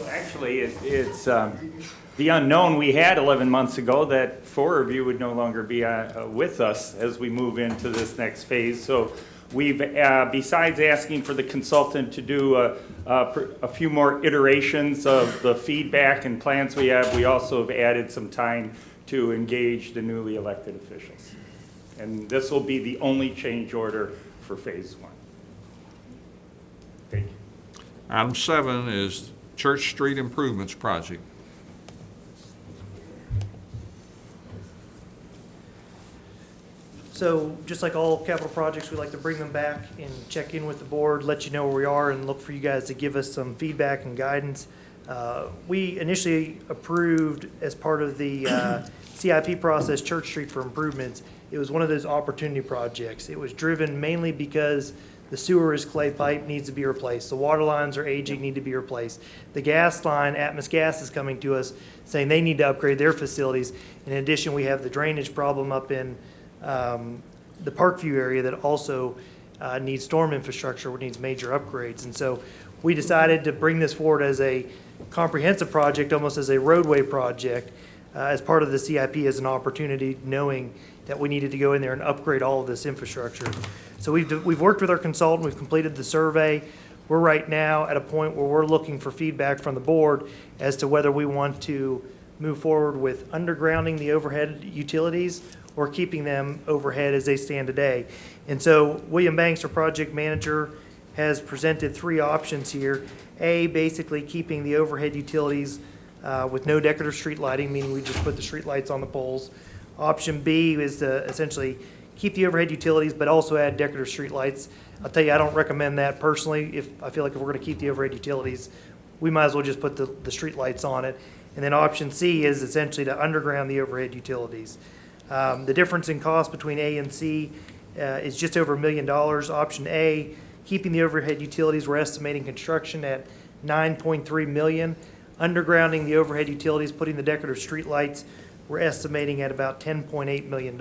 Well, actually, it's the unknown we had 11 months ago that 4 of you would no longer be with us as we move into this next phase. So we've, besides asking for the consultant to do a few more iterations of the feedback and plans we have, we also have added some time to engage the newly elected officials. And this will be the only change order for phase 1. Thank you. Item 7 is Church Street Improvements Project. So just like all capital projects, we like to bring them back and check in with the board, let you know where we are, and look for you guys to give us some feedback and guidance. We initially approved, as part of the CIP process, Church Street for improvements. It was one of those opportunity projects. It was driven mainly because the sewer is clay pipe, needs to be replaced. The water lines are aging, need to be replaced. The gas line, Atmos Gas is coming to us saying they need to upgrade their facilities. In addition, we have the drainage problem up in the Parkview area that also needs storm infrastructure, which needs major upgrades. And so we decided to bring this forward as a comprehensive project, almost as a roadway project, as part of the CIP as an opportunity, knowing that we needed to go in there and upgrade all of this infrastructure. So we've worked with our consultant, we've completed the survey. We're right now at a point where we're looking for feedback from the board as to whether we want to move forward with undergrounding the overhead utilities or keeping them overhead as they stand today. And so William Banks, our project manager, has presented 3 options here. A, basically keeping the overhead utilities with no decorative street lighting, meaning we just put the street lights on the poles. Option B is to essentially keep the overhead utilities, but also add decorative street lights. I'll tell you, I don't recommend that personally. I feel like if we're gonna keep the overhead utilities, we might as well just put the street lights on it. And then option C is essentially to underground the overhead utilities. The difference in cost between A and C is just over $1 million. Option A, keeping the overhead utilities, we're estimating construction at $9.3 million. Undergrounding the overhead utilities, putting the decorative street lights, we're estimating at about $10.8 million.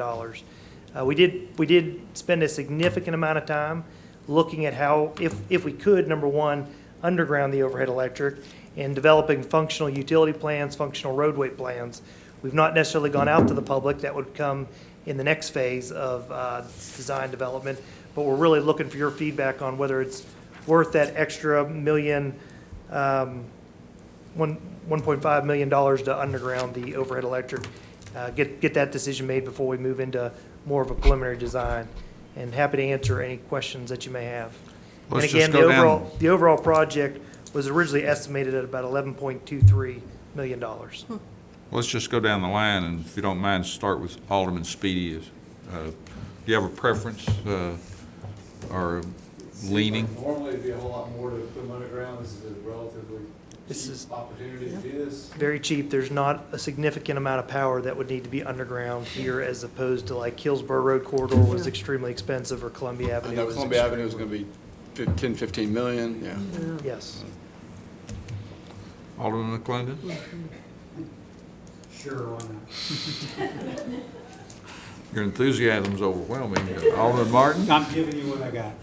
We did spend a significant amount of time looking at how, if we could, number one, underground the overhead electric and developing functional utility plans, functional roadway plans. We've not necessarily gone out to the public. That would come in the next phase of design development. But we're really looking for your feedback on whether it's worth that extra $1.5 million to underground the overhead electric. Get that decision made before we move into more of a preliminary design. And happy to answer any questions that you may have. And Let's again, just go down. the overall project was originally estimated at about $11.23 million. Let's just go down the line, and if you don't mind, start with Alderman Speedy. Do you have a preference or leaning? Normally, it'd be a whole lot more to put them underground. This is a relatively cheap opportunity to do this. Very cheap. There's not a significant amount of power that would need to be underground here as opposed to like Hillsborough Road corridor was extremely expensive or Columbia I Avenue. know was Columbia Avenue is going to be 10, 15 million, yeah. Yes. Alderman McClendon? Sure, why not? Your enthusiasm's overwhelming. Alderman Martin? I'm giving you what I got.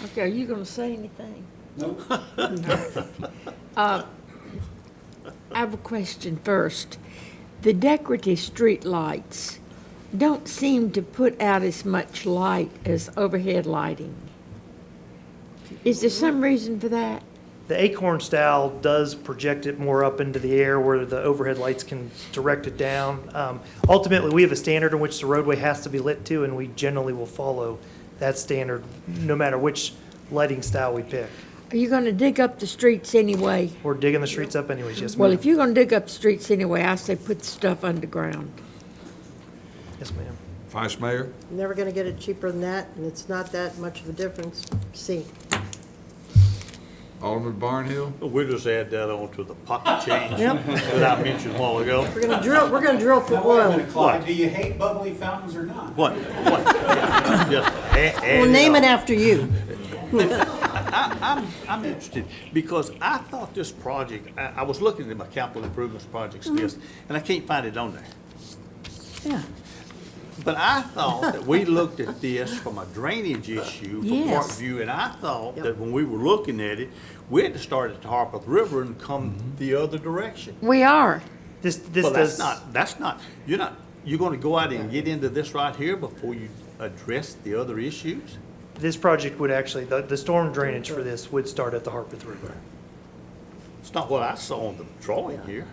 Okay, are you gonna say anything? Nope. I have a question first. The decorative street lights, don't seem to put out as much light as overhead lighting. Is there some reason for that? The Acorn style does project it more up into the air where the overhead lights can direct it down. Ultimately, we have a standard in which the roadway has to be lit to, and we generally will follow that standard no matter which lighting style we pick. Are you going to dig up the streets anyway? We're digging the streets up anyways, yes, Well, ma'am. if you're going to dig up the streets anyway, I say put the stuff underground. Yes, ma'am. Vice Mayor? Never gonna get it cheaper than that, and it's not that much of a difference. See, Alderman Barnhill? We'll just add that on to the pocket change that I mentioned a while ago. we're gonna drill for oil. What? Do you hate bubbly fountains or not? What? Just add We'll name it on. after you. I'm interested, because I thought this project, I was looking at my capital improvements projects list, and I can't find it on there. Yeah. But I thought that we looked at this from a drainage issue for Yes. Parkview, and I thought that when we were looking at it, we had to start at the Harpeth River and come the other direction. We are. This Well, does. that's not, you're gonna go out and get into this right here before you address the other issues? This project would actually, the storm drainage for this would start at the Harpeth River. It's not what I saw on the drawing here.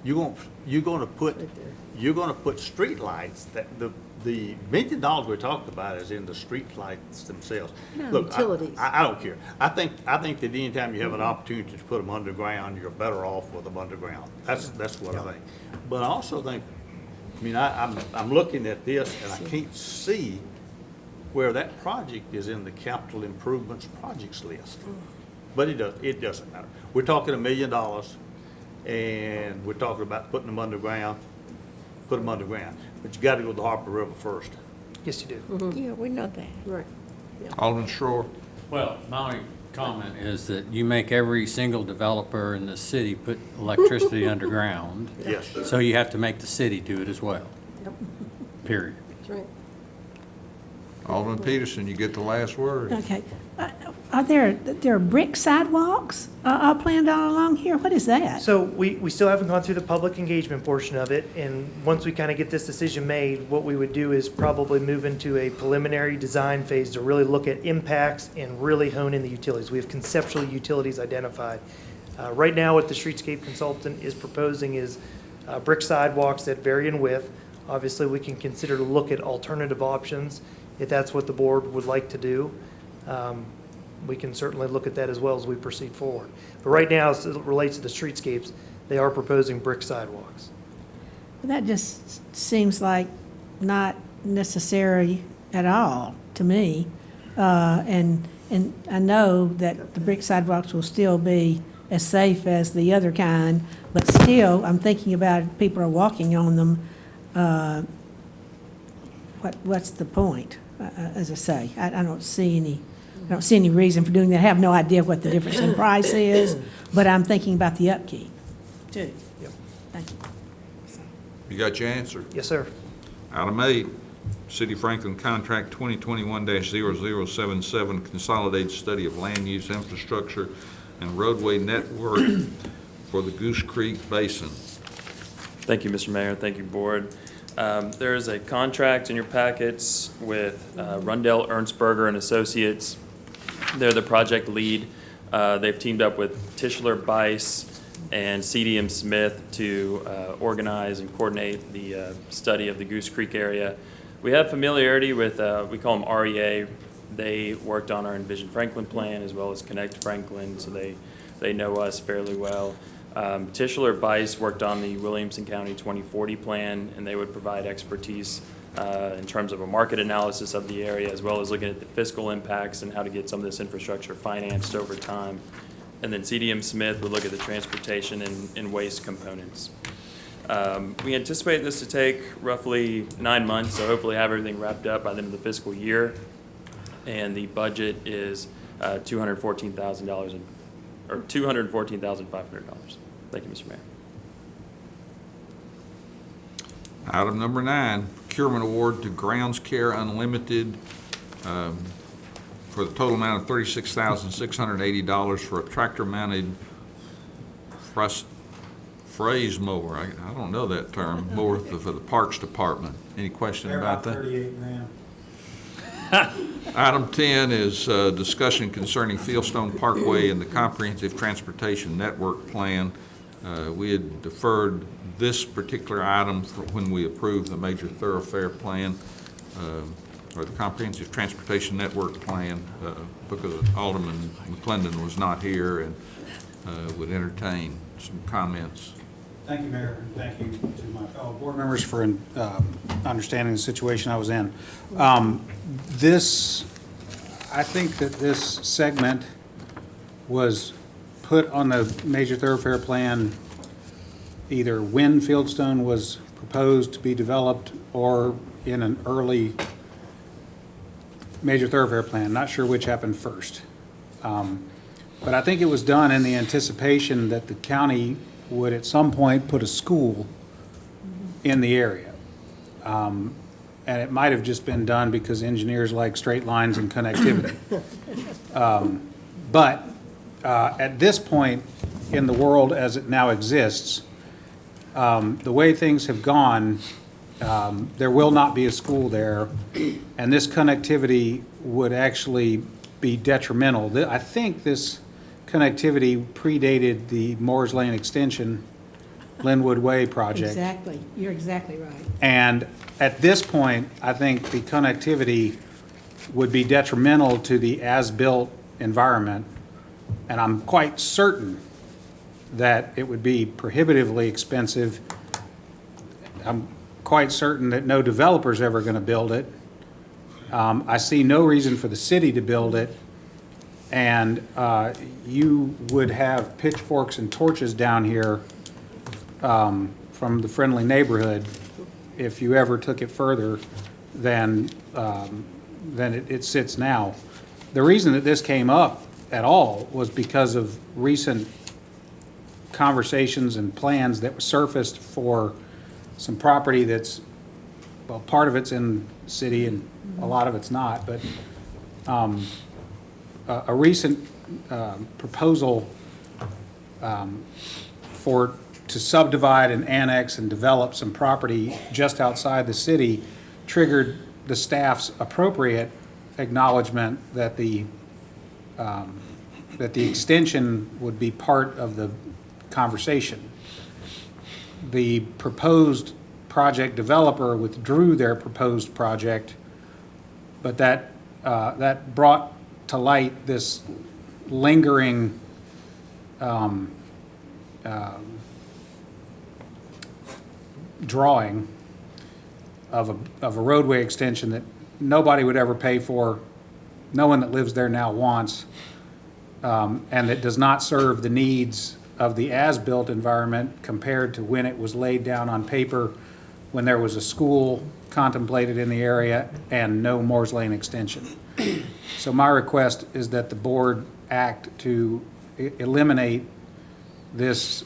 You're gonna put streetlights, that the $1 million we're talking about is in the streetlights themselves. Look, Utilities. I don't care. I think that anytime you have an opportunity to put them underground, you're better off with them underground. That's what I think. But I also think, I'm looking at this and I can't see where that project is in the capital improvements projects list. But it doesn't matter. We're talking $1 million, and we're talking about putting them underground, put them underground. But you gotta go to the Harper River first. Yes, you do. Yeah, we know that. Right. Alderman Shore? Well, my only comment is that you make every single developer in the city put electricity underground. Yes. So you have to make the city do it as well. Period. That's right. Alderman Peterson, you get the last word. Okay. Are there brick sidewalks all planned all along here? What is that? So we still haven't gone through the public engagement portion of it, and once we kind of get this decision made, what we would do is probably move into a preliminary design phase to really look at impacts and really hone in the utilities. We have conceptual utilities identified. Right now, what the streetscape consultant is proposing is brick sidewalks that vary in width. Obviously, we can consider to look at alternative options if that's what the board would like to do. We can certainly look at that as well as we proceed forward. But right now, as it relates to the streetscapes, they are proposing brick sidewalks. That just seems like not necessary at all to me. And I know that the brick sidewalks will still be as safe as the other kind, but still, I'm thinking about if people are walking on them, what's the point? As I say, I don't see any reason for doing that. I have no idea what the difference in price is, but I'm thinking about the upkeep, too. Yep. Thank you. You got your answer? Yes, sir. Item 8, City of Franklin Contract 2021-0077, Consolidated Study of Land Use Infrastructure and Roadway Network for the Goose Creek Basin. Thank you, Mr. Mayor. Thank you, Board. There is a contract in your packets with Rundell Ernstberger and Associates. They're the project lead. They've teamed up with Tischler Bice and CDM Smith to organize and coordinate the study of the Goose Creek area. We have familiarity with, we call them REA. They worked on our Envision Franklin plan as well as Connect Franklin, so they know us fairly well. Tischler Bice worked on the Williamson County 2040 plan, and they would provide expertise in terms of a market analysis of the area, as well as looking at the fiscal impacts and how to get some of this infrastructure financed over time. And then CDM Smith would look at the transportation and waste components. We anticipate this to take roughly 9 months, so hopefully have everything wrapped up by the end of the fiscal year. And the budget is $214,000 or $214,500. Thank you, Mr. Mayor. Item number 9, procurement award to Grounds Care Unlimited for the total amount of $36,680 for a tractor-mounted phrase mower. I don't know that term, mower for the Parks Department. Any question about that? 38 grand. Item 10 is discussion concerning Fieldstone Parkway and the Comprehensive Transportation Network Plan. We had deferred this particular item for when we approved the major thoroughfare plan, or the Comprehensive Transportation Network Plan, because Alderman McClendon was not here and would entertain some comments. Thank you, Mayor, and thank you to my fellow board members for understanding the situation I was in. I think that this segment was put on the major thoroughfare plan either when Fieldstone was proposed to be developed or in an early major thoroughfare plan. Not sure which happened first. But I think it was done in the anticipation that the county would at some point put a school in the area. And it might have just been done because engineers like straight lines and connectivity. But at this point in the world as it now exists, the way things have gone, there will not be a school there, and this connectivity would actually be detrimental. I think this connectivity predated the Moores Lane Extension, Linwood Way project. Exactly. You're exactly right. And at this point, I think the connectivity would be detrimental to the as-built environment. And I'm quite certain that it would be prohibitively expensive. I'm quite certain that no developer's ever going to build it. I see no reason for the city to build it. And you would have pitchforks and torches down here from the friendly neighborhood if you ever took it further than it sits now. The reason that this came up at all was because of recent conversations and plans that were surfaced for some property that's, well, part of it's in the city and a lot of it's not, but a recent proposal to subdivide and annex and develop some property just outside the city triggered the staff's appropriate acknowledgement that the extension would be part of the conversation. The proposed project developer withdrew their proposed project, but that brought to light this lingering drawing of a roadway extension that nobody would ever pay for, no one that lives there now wants, and that does not serve the needs of the as-built environment compared to when it was laid down on paper, when there was a school contemplated in the area and no Moores Lane extension. So my request is that the board act to eliminate this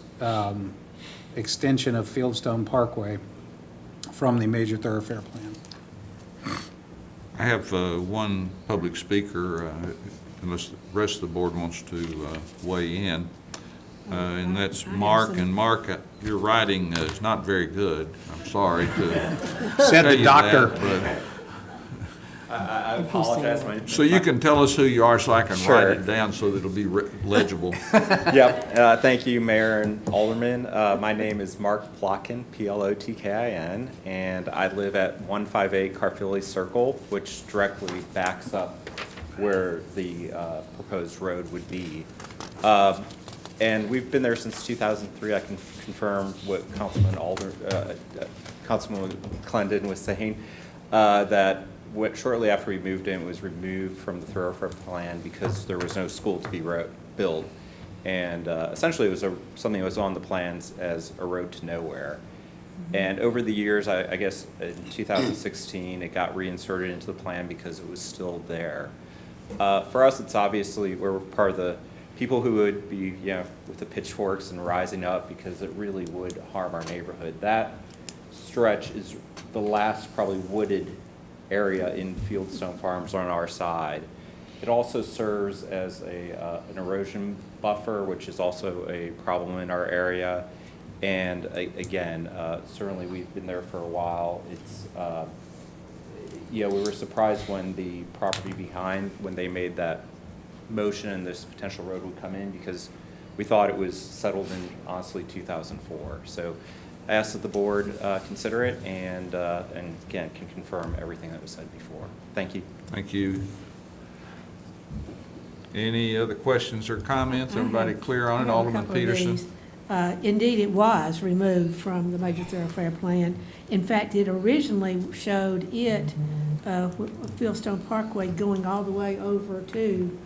extension of Fieldstone Parkway from the major thoroughfare plan. I have one public speaker, unless the rest of the board wants to weigh in, and that's Mark. And Mark, your writing is not very good. I'm sorry to Said tell the you doctor. that, but I apologize. so you can tell us who you are so I can Sure. write it down so that it'll be legible. Yep. Thank you, Mayor and Alderman. My name is Mark Plotkin, Plotkin, and I live at 158 Carfilly Circle, which directly backs up where the proposed road would be. And we've been there since 2003. I can confirm what Councilman Clendon was saying, that shortly after we moved in, it was removed from the thoroughfare plan because there was no school to be built. And essentially, it was something that was on the plans as a road to nowhere. And over the years, I guess in 2016, it got reinserted into the plan because it was still there. For us, it's obviously, we're part of the people who would be, with the pitchforks and rising up because it really would harm our neighborhood. That stretch is the last probably wooded area in Fieldstone Farms on our side. It also serves as an erosion buffer, which is also a problem in our area. And again, certainly we've been there for a while. It's, we were surprised when the property behind, when they made that motion and this potential road would come in, because we thought it was settled in, honestly, 2004. So I asked that the board consider it and again, can confirm everything that was said before. Thank you. Thank you. Any other questions or comments? Everybody clear on it? Alderman Peterson? Indeed, it was removed from the major thoroughfare plan. In fact, it originally showed it, Fieldstone Parkway, going all the way over to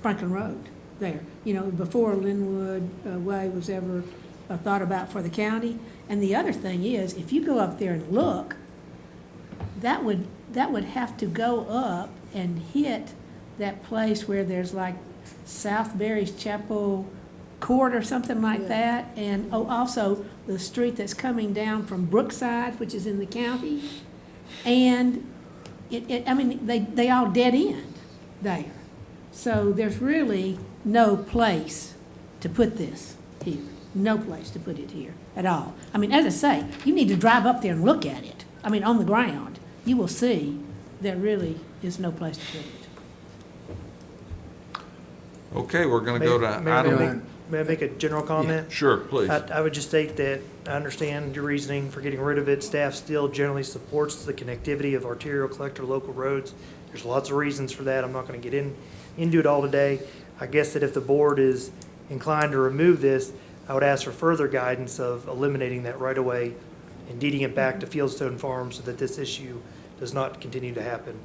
Franklin Road there. Before Linwood Way was ever thought about for the county. And the other thing is, if you go up there and look, that would have to go up and hit that place where there's like South Berry's Chapel Court or something like that. And also the street that's coming down from Brookside, which is in the county. And they all dead end there. So there's really no place to put this here. No place to put it here at all. As I say, you need to drive up there and look at it. On the ground, you will see there really is no place to put it. Okay, we're going to go to item. May I make a general comment? Sure, please. I would just state that I understand your reasoning for getting rid of it. Staff still generally supports the connectivity of arterial collector local roads. There's lots of reasons for that. I'm not going to get into it all today. I guess that if the board is inclined to remove this, I would ask for further guidance of eliminating that right away and deeding it back to Fieldstone Farms so that this issue does not continue to happen.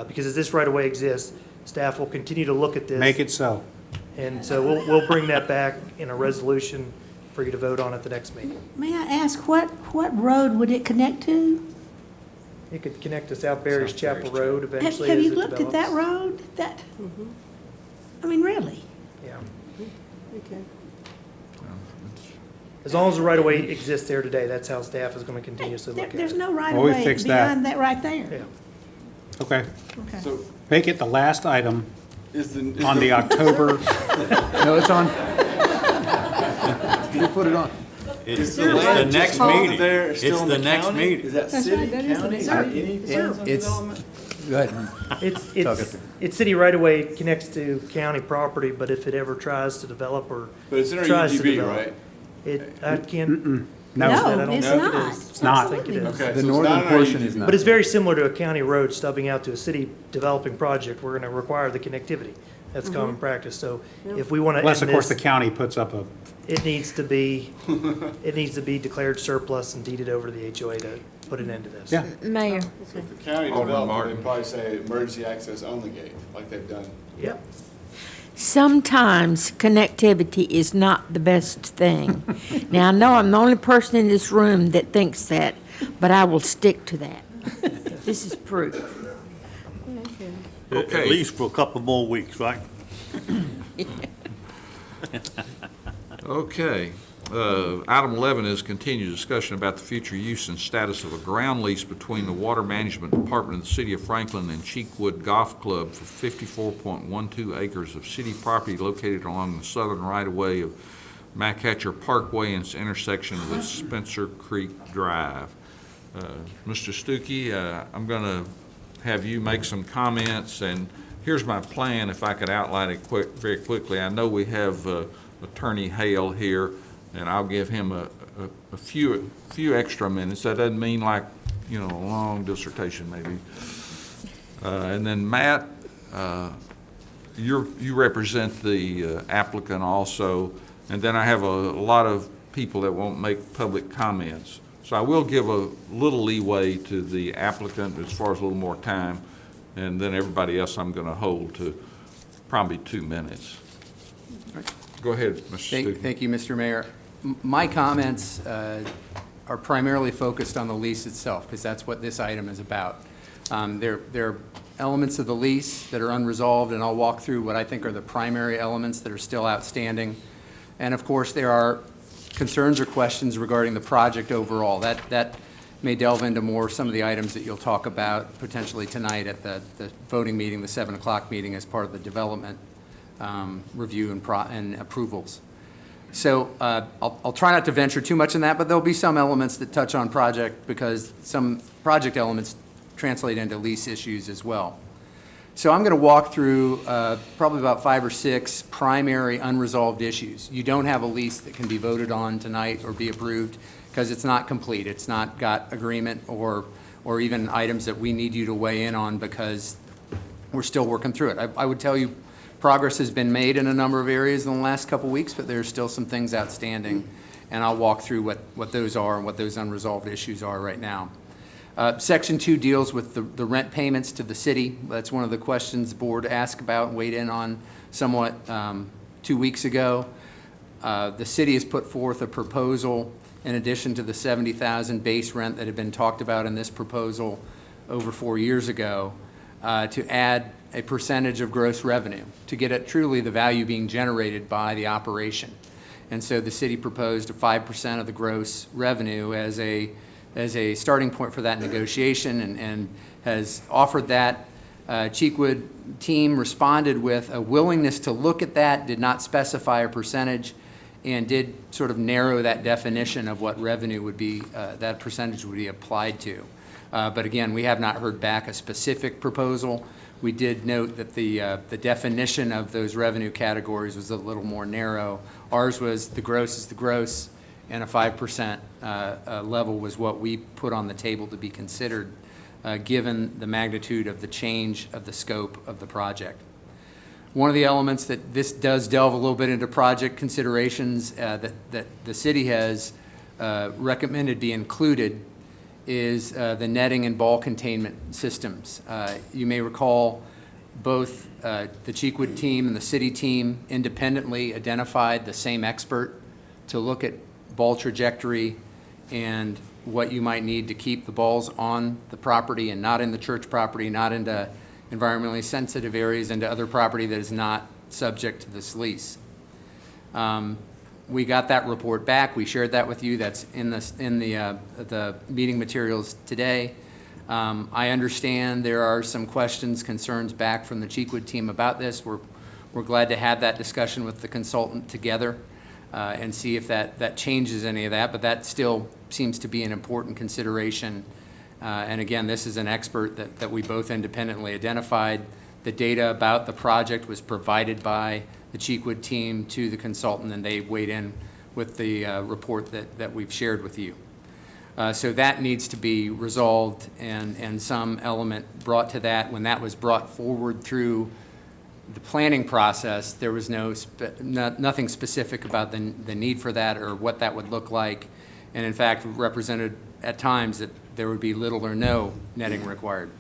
Because as this right away exists, staff will continue to look at this. Make it so. And so we'll bring that back in a resolution for you to vote on at the next meeting. May I ask, what road would it connect to? It could connect to South Berry's Chapel Road eventually. Have as you it looked at that develops. road? Really? Yeah. Okay. As long as the right of way exists there today, that's how staff is going to continuously look at it. There's no right of Well, we way fixed that. beyond that right there. Yeah. Okay. Okay. So Make it the last item is on the October. No, it's on. You put it on. It's the the next meeting. there It's still in the the next county? meeting. Is that That's city, right, that is the county, next or meeting. any plans on It's, development? go ahead. It's city right of way connects to county property, but if it ever tries to develop or But it's in our tries to UGB, develop, right? I can't. No. No, I don't it's think it not. is. It's not. I think it is. Okay, so The it's northern not in our portion UGB. is not. But it's very similar to a county road stubbing out to a city developing project. We're going to require the connectivity. That's common practice. So if we want to Unless, end of course, the this, county puts up a, it needs to be declared surplus and deeded over to the HOA to put an end to this. yeah. Mayor, So if the county Alderman development, Martin. they'd probably say emergency access only gate, like they've done. Yep. sometimes connectivity is not the best thing. Now, I know I'm the only person in this room that thinks that, but I will stick to that. This is proof. Okay. At least for a couple more weeks, right? Okay. Item 11 is continued discussion about the future use and status of a ground lease between the Water Management Department of the City of Franklin and Cheekwood Golf Club for 54.12 acres of city property located along the southern right-of-way of Machatcher Parkway and its intersection with Spencer Creek Drive. Mr. Stuckey, I'm going to have you make some comments, and here's my plan, if I could outline it very quickly. I know we have Attorney Hale here, and I'll give him a few extra minutes. That doesn't mean like, a long dissertation maybe. And then Matt, you represent the applicant also, and then I have a lot of people that won't make public comments. So I will give a little leeway to the applicant as far as a little more time, and then everybody else I'm going to hold to probably 2 minutes. Go ahead, Mr. Stuckey. Thank you, Mr. Mayor. My comments are primarily focused on the lease itself, because that's what this item is about. There are elements of the lease that are unresolved, and I'll walk through what I think are the primary elements that are still outstanding. And of course, there are concerns or questions regarding the project overall. That may delve into some of the items that you'll talk about potentially tonight at the voting meeting, the 7 o'clock meeting, as part of the development review and approvals. So I'll try not to venture too much in that, but there'll be some elements that touch on project because some project elements translate into lease issues as well. So I'm going to walk through probably about 5 or 6 primary unresolved issues. You don't have a lease that can be voted on tonight or be approved because it's not complete. It's not got agreement or even items that we need you to weigh in on because we're still working through it. I would tell you progress has been made in a number of areas in the last couple weeks, but there's still some things outstanding, and I'll walk through what those are and what those unresolved issues are right now. Section 2 deals with the rent payments to the city. That's one of the questions the board asked about and weighed in on somewhat 2 weeks ago. The city has put forth a proposal in addition to the $70,000 base rent that had been talked about in this proposal over 4 years ago to add a percentage of gross revenue to get at truly the value being generated by the operation. And so the city proposed a 5% of the gross revenue as a starting point for that negotiation and has offered that. Cheekwood team responded with a willingness to look at that, did not specify a percentage, and did sort of narrow that definition of what revenue would be, that percentage would be applied to. But again, we have not heard back a specific proposal. We did note that the definition of those revenue categories was a little more narrow. Ours was the gross is the gross, and a 5% level was what we put on the table to be considered, given the magnitude of the change of the scope of the project. One of the elements that this does delve a little bit into project considerations that the city has recommended be included is the netting and ball containment systems. You may recall both the Cheekwood team and the city team independently identified the same expert to look at ball trajectory and what you might need to keep the balls on the property and not in the church property, not into environmentally sensitive areas, into other property that is not subject to this lease. We got that report back. We shared that with you. That's in the meeting materials today. I understand there are some questions, concerns back from the Cheekwood team about this. We're glad to have that discussion with the consultant together and see if that changes any of that, but that still seems to be an important consideration. And again, this is an expert that we both independently identified. The data about the project was provided by the Cheekwood team to the consultant, and they weighed in with the report that we've shared with you. So that needs to be resolved and some element brought to that. When that was brought forward through the planning process, there was nothing specific about the need for that or what that would look like, and in fact represented at times that there would be little or no netting required.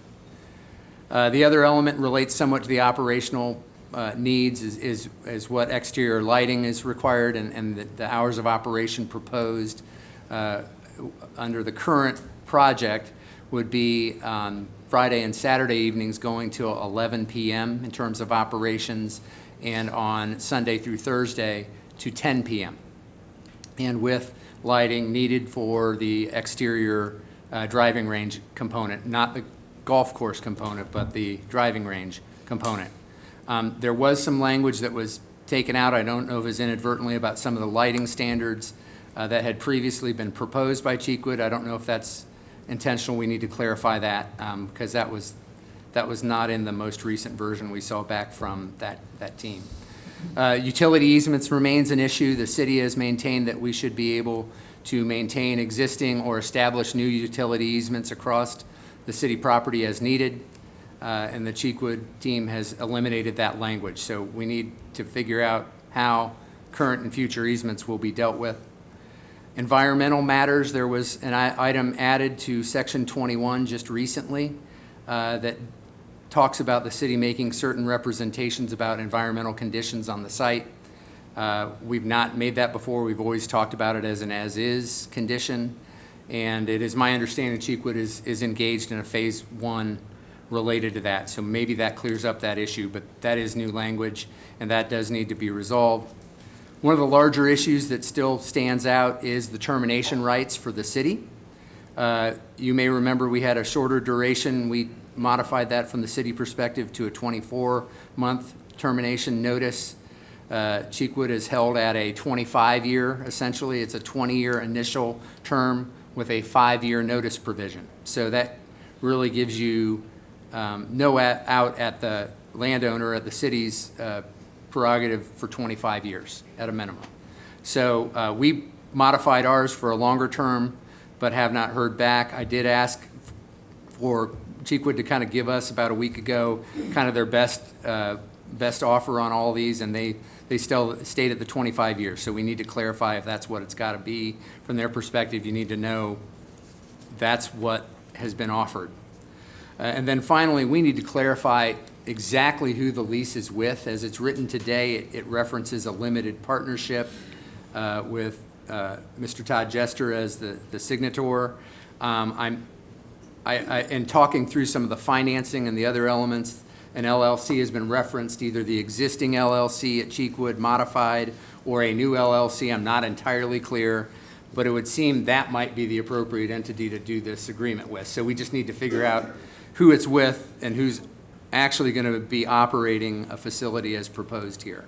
The other element relates somewhat to the operational needs is what exterior lighting is required and the hours of operation proposed under the current project would be Friday and Saturday evenings going till 11 p.m. in terms of operations, and on Sunday through Thursday to 10 p.m. and with lighting needed for the exterior driving range component, not the golf course component, but the driving range component. There was some language that was taken out, I don't know if it was inadvertently, about some of the lighting standards that had previously been proposed by Cheekwood. I don't know if that's intentional. We need to clarify that because that was not in the most recent version we saw back from that team. Utility easements remains an issue. The city has maintained that we should be able to maintain existing or establish new utility easements across the city property as needed, and the Cheekwood team has eliminated that language. So we need to figure out how current and future easements will be dealt with. Environmental matters, there was an item added to Section 21 just recently that talks about the city making certain representations about environmental conditions on the site. We've not made that before. We've always talked about it as an as-is condition, and it is my understanding Cheekwood is engaged in a phase 1 related to that. So maybe that clears up that issue, but that is new language, and that does need to be resolved. One of the larger issues that still stands out is the termination rights for the city. You may remember we had a shorter duration. We modified that from the city perspective to a 24-month termination notice. Cheekwood is held at a 25-year, essentially. It's a 20-year initial term with a 5-year notice provision. So that really gives you no out at the landowner, at the city's prerogative for 25 years at a minimum. So we modified ours for a longer term, but have not heard back. I did ask for Cheekwood to kind of give us about a week ago kind of their best offer on all these, and they still stayed at the 25 years. So we need to clarify if that's what it's got to be. From their perspective, you need to know that's what has been offered. And then finally, we need to clarify exactly who the lease is with. As it's written today, it references a limited partnership with Mr. Todd Jester as the signator. In talking through some of the financing and the other elements, an LLC has been referenced, either the existing LLC at Cheekwood modified or a new LLC. I'm not entirely clear, but it would seem that might be the appropriate entity to do this agreement with. So we just need to figure out who it's with and who's actually going to be operating a facility as proposed here.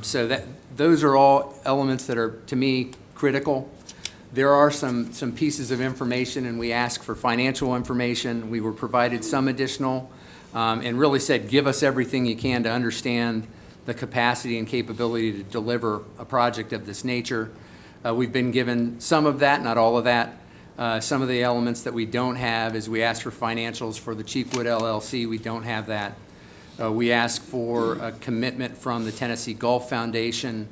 So those are all elements that are, to me, critical. There are some pieces of information, and we asked for financial information. We were provided some additional, and really said, give us everything you can to understand the capacity and capability to deliver a project of this nature. We've been given some of that, not all of that. Some of the elements that we don't have is we asked for financials for the Cheekwood LLC. We don't have that. We asked for a commitment from the Tennessee Gulf Foundation.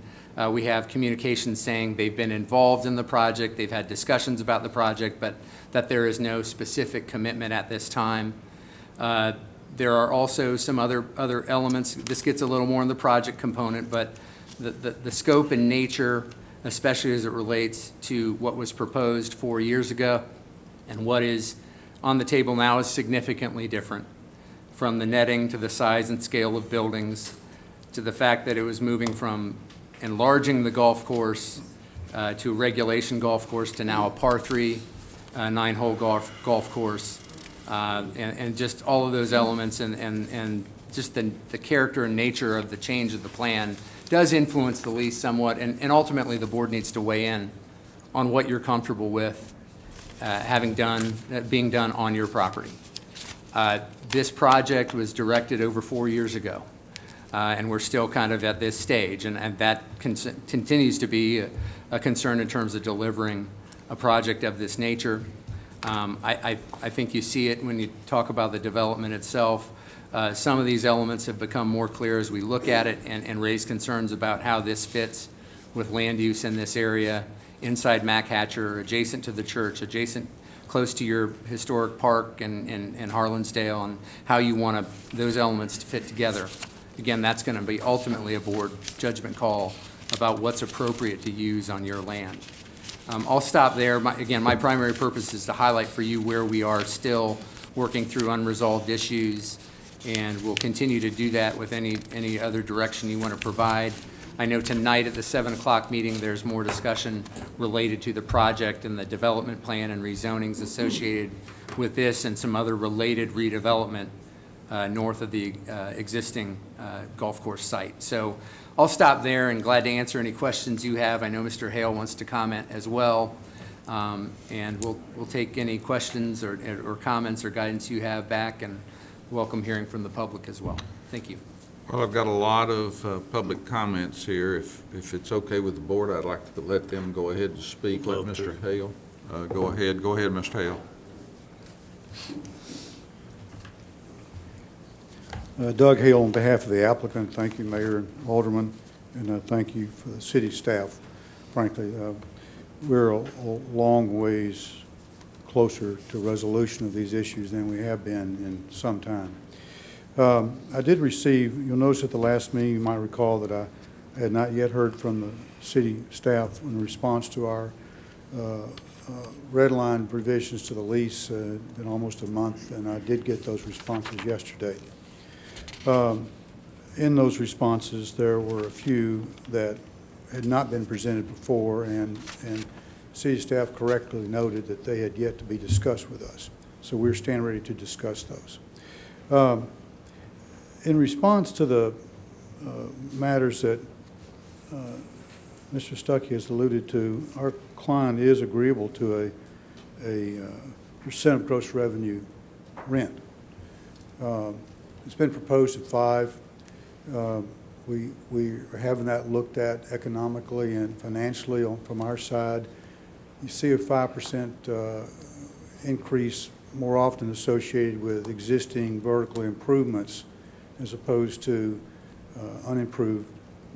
We have communications saying they've been involved in the project, they've had discussions about the project, but that there is no specific commitment at this time. There are also some other elements. This gets a little more in the project component, but the scope and nature, especially as it relates to what was proposed 4 years ago and what is on the table now, is significantly different, from the netting to the size and scale of buildings to the fact that it was moving from enlarging the golf course to a regulation golf course to now a par 3 9-hole golf course, and just all of those elements and just the character and nature of the change of the plan does influence the lease somewhat, and ultimately the board needs to weigh in on what you're comfortable with being done on your property. This project was directed over 4 years ago, and we're still kind of at this stage, and that continues to be a concern in terms of delivering a project of this nature. I think you see it when you talk about the development itself. Some of these elements have become more clear as we look at it and raise concerns about how this fits with land use in this area, inside Mac Hatcher, adjacent to the church, adjacent close to your historic park in Harlansdale, and how you want those elements to fit together. Again, that's going to be ultimately a board judgment call about what's appropriate to use on your land. I'll stop there. Again, my primary purpose is to highlight for you where we are still working through unresolved issues, and we'll continue to do that with any other direction you want to provide. I know tonight at the 7 o'clock meeting, there's more discussion related to the project and the development plan and rezonings associated with this and some other related redevelopment north of the existing golf course site. So I'll stop there and glad to answer any questions you have. I know Mr. Hale wants to comment as well. And we'll take any questions or comments or guidance you have back, and welcome hearing from the public as well. Thank you. Well, I've got a lot of public comments here. If it's okay with the board, I'd like to let them go ahead and speak. Let Mr. Hale go ahead. Go ahead, Mr. Hale. Doug Hale on behalf of the applicant. Thank you, Mayor and Alderman, and thank you for the city staff. Frankly, we're a long ways closer to resolution of these issues than we have been in some time. I did receive, you'll notice at the last meeting, you might recall that I had not yet heard from the city staff in response to our red line revisions to the lease. Been almost a month, and I did get those responses yesterday. In those responses, there were a few that had not been presented before, and city staff correctly noted that they had yet to be discussed with us. So we're standing ready to discuss those. In response to the matters that Mr. Stuckey has alluded to, our client is agreeable to a percent of gross revenue rent. It's been proposed at 5. We are having that looked at economically and financially from our side. You see a 5% increase more often associated with existing vertical improvements as opposed to unimproved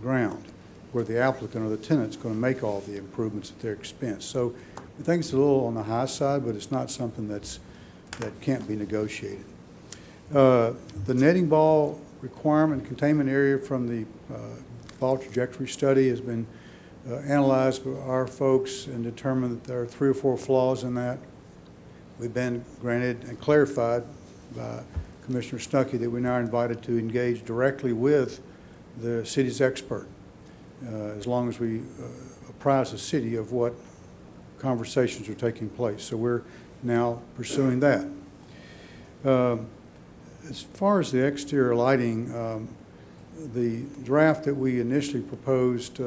ground, where the applicant or the tenant's going to make all the improvements at their expense. So I think it's a little on the high side, but it's not something that can't be negotiated. The netting ball requirement containment area from the ball trajectory study has been analyzed by our folks and determined that there are 3 or 4 flaws in that. We've been granted and clarified by Commissioner Stuckey that we're now invited to engage directly with the city's expert, as long as we apprise the city of what conversations are taking place. So we're now pursuing that. As far as the exterior lighting, the draft that we initially proposed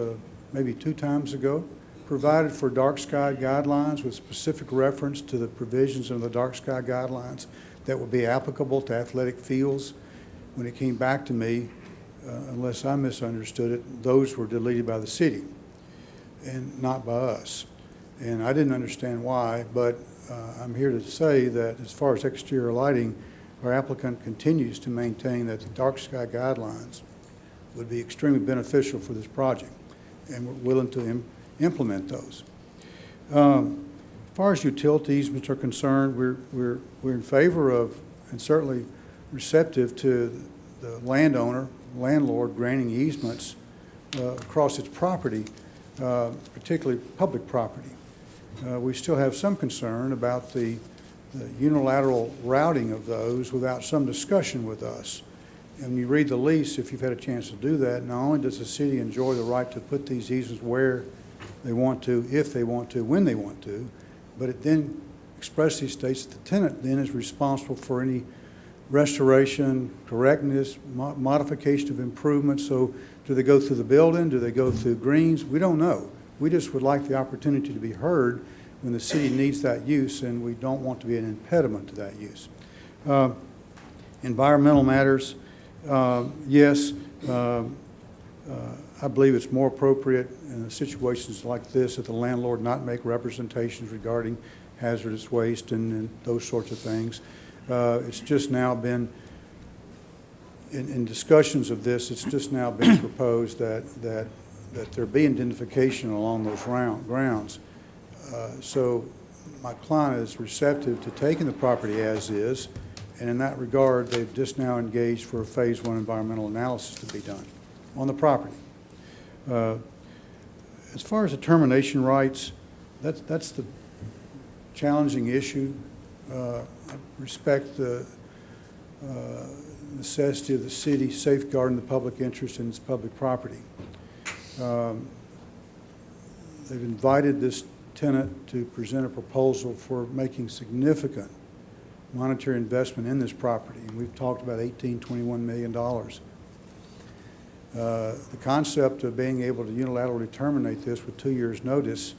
maybe 2 times ago provided for dark sky guidelines with specific reference to the provisions of the dark sky guidelines that would be applicable to athletic fields. When it came back to me, unless I misunderstood it, those were deleted by the city and not by us. And I didn't understand why, but I'm here to say that as far as exterior lighting, our applicant continues to maintain that the dark sky guidelines would be extremely beneficial for this project, and we're willing to implement those. As far as utility easements are concerned, we're in favor of and certainly receptive to the landlord granting easements across its property, particularly public property. We still have some concern about the unilateral routing of those without some discussion with us. And when you read the lease, if you've had a chance to do that, not only does the city enjoy the right to put these easements where they want to, if they want to, when they want to, but it then expressly states that the tenant then is responsible for any restoration, correctness, modification of improvements. So do they go through the building? Do they go through greens? We don't know. We just would like the opportunity to be heard when the city needs that use, and we don't want to be an impediment to that use. Environmental matters, yes, I believe it's more appropriate in situations like this that the landlord not make representations regarding hazardous waste and those sorts of things. It's just now been, in discussions of this, it's just now been proposed that there be identification along those grounds. So my client is receptive to taking the property as is, and in that regard, they've just now engaged for a phase 1 environmental analysis to be done on the property. As far as the termination rights, that's the challenging issue. I respect the necessity of the city safeguarding the public interest in its public property. They've invited this tenant to present a proposal for making significant monetary investment in this property. And we've talked about $18, $21 million. The concept of being able to unilaterally terminate this with 2 years' notice,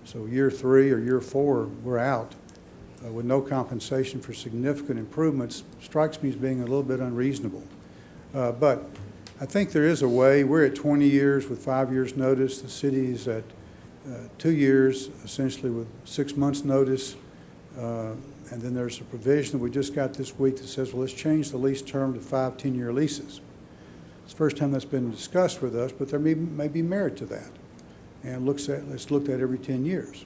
so year 3 or year 4, we're out, with no compensation for significant improvements, strikes me as being a little bit unreasonable. But I think there is a way. We're at 20 years with 5 years' notice. The city is at 2 years, essentially with 6 months' notice. And then there's a provision that we just got this week that says, well, let's change the lease term to 5 10-year leases. It's the first time that's been discussed with us, but there may be merit to that. And it's looked at every 10 years.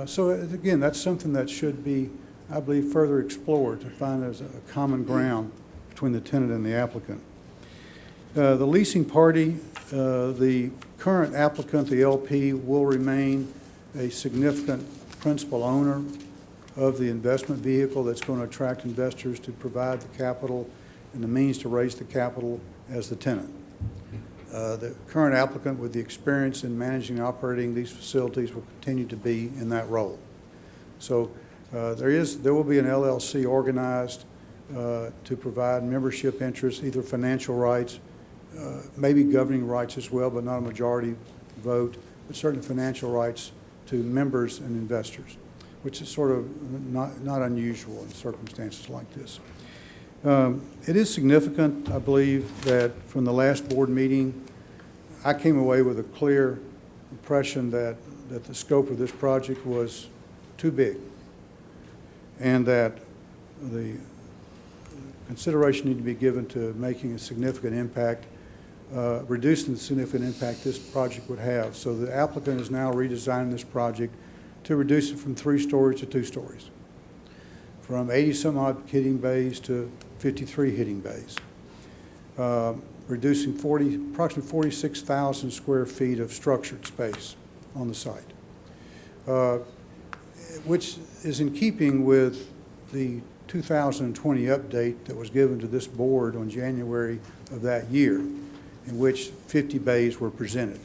So again, that's something that should be, I believe, further explored to find there's a common ground between the tenant and the applicant. The leasing party, the current applicant, the LP, will remain a significant principal owner of the investment vehicle that's going to attract investors to provide the capital and the means to raise the capital as the tenant. The current applicant with the experience in managing and operating these facilities will continue to be in that role. So there will be an LLC organized to provide membership interests, either financial rights, maybe governing rights as well, but not a majority vote, but certain financial rights to members and investors, which is sort of not unusual in circumstances like this. It is significant, I believe, that from the last board meeting, I came away with a clear impression that the scope of this project was too big, and that the consideration need to be given to making a significant impact, reducing the significant impact this project would have. So the applicant is now redesigning this project to reduce it from 3 stories to 2 stories, from 80-some-odd hitting bays to 53 hitting bays, reducing approximately 46,000 square feet of structured space on the site, which is in keeping with the 2020 update that was given to this board on January of that year, in which 50 bays were presented.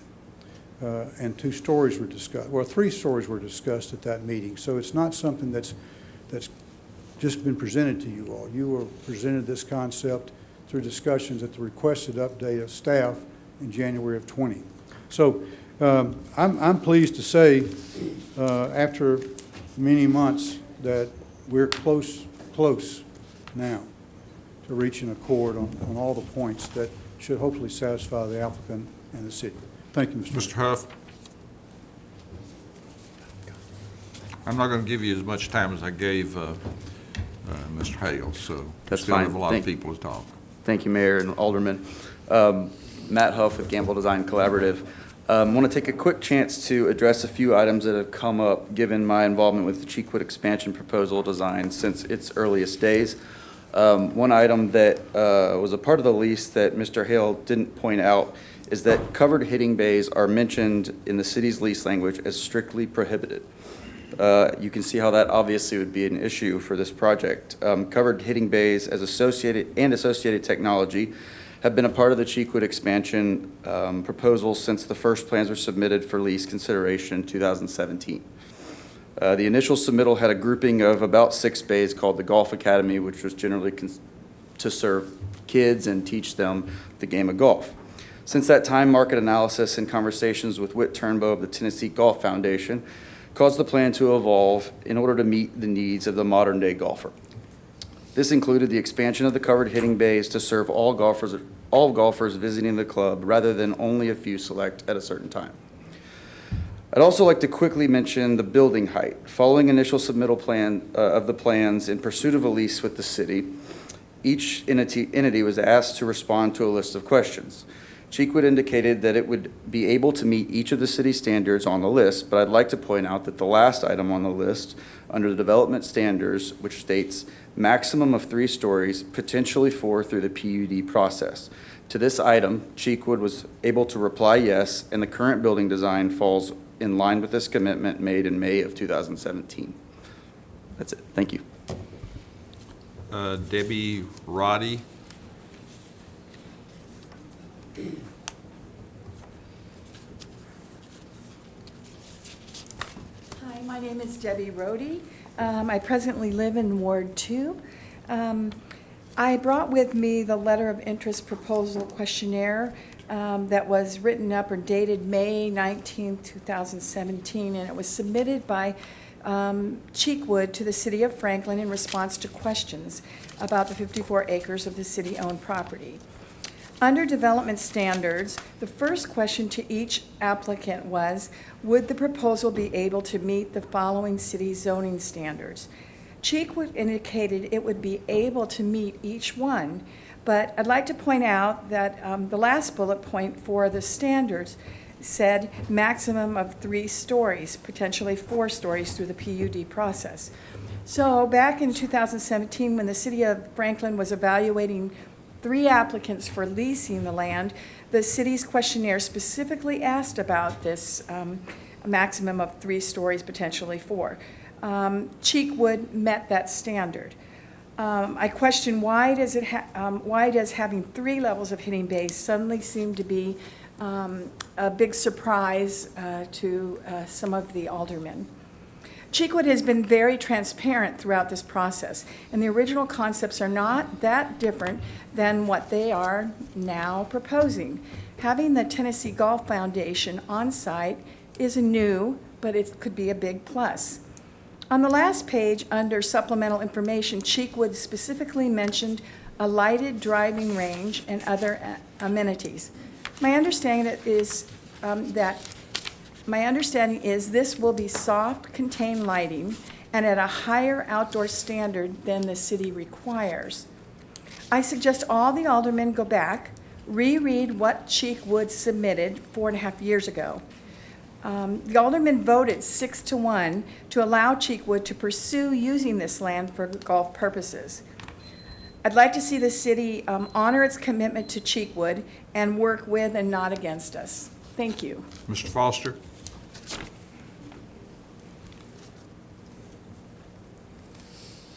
And 2 stories were discussed. Well, 3 stories were discussed at that meeting. So it's not something that's just been presented to you all. You were presented this concept through discussions at the requested update of staff in January of 20. So I'm pleased to say, after many months, that we're close now to reaching accord on all the points that should hopefully satisfy the applicant and the city. Thank you, Mr. Huff? I'm not going to give you as much time as I gave Mr. Hale, so That's still fine. have a lot of people to talk. Thank you, Mayor and Alderman. Matt Huff with Gamble Design Collaborative. I want to take a quick chance to address a few items that have come up given my involvement with the Cheekwood expansion proposal design since its earliest days. One item that was a part of the lease that Mr. Hale didn't point out is that covered hitting bays are mentioned in the city's lease language as strictly prohibited. You can see how that obviously would be an issue for this project. Covered hitting bays as associated technology have been a part of the Cheekwood expansion proposal since the first plans were submitted for lease consideration in 2017. The initial submittal had a grouping of about 6 bays called the Golf Academy, which was generally to serve kids and teach them the game of golf. Since that time, market analysis and conversations with Whit Turnbow of the Tennessee Golf Foundation caused the plan to evolve in order to meet the needs of the modern-day golfer. This included the expansion of the covered hitting bays to serve all golfers visiting the club rather than only a few select at a certain time. I'd also like to quickly mention the building height. Following initial submittal of the plans in pursuit of a lease with the city, each entity was asked to respond to a list of questions. Cheekwood indicated that it would be able to meet each of the city standards on the list, but I'd like to point out that the last item on the list under the development standards, which states maximum of 3 stories, potentially 4 through the PUD process. To this item, Cheekwood was able to reply yes, and the current building design falls in line with this commitment made in May of 2017. That's it. Thank you. Debbie Roddy. Hi, my name is Debbie Rohde. I presently live in Ward 2. I brought with me the letter of interest proposal questionnaire that was written up or dated May 19, 2017, and it was submitted by Cheekwood to the City of Franklin in response to questions about the 54 acres of the city-owned property. Under development standards, the first question to each applicant was, would the proposal be able to meet the following city zoning standards? Cheekwood indicated it would be able to meet each one, but I'd like to point out that the last bullet point for the standards said maximum of 3 stories, potentially 4 stories through the PUD process. So back in 2017, when the City of Franklin was evaluating 3 applicants for leasing the land, the city's questionnaire specifically asked about this maximum of 3 stories, potentially 4. Cheekwood met that standard. I question why does having 3 levels of hitting bays suddenly seem to be a big surprise to some of the aldermen. Cheekwood has been very transparent throughout this process, and the original concepts are not that different than what they are now proposing. Having the Tennessee Golf Foundation on site is new, but it could be a big plus. On the last page, under supplemental information, Cheekwood specifically mentioned a lighted driving range and other amenities. My understanding is this will be soft, contained lighting and at a higher outdoor standard than the city requires. I suggest all the aldermen go back, reread what Cheekwood submitted 4.5 years ago. The aldermen voted 6-1 to allow Cheekwood to pursue using this land for golf purposes. I'd like to see the city honor its commitment to Cheekwood and work with and not against us. Thank you. Mr. Foster?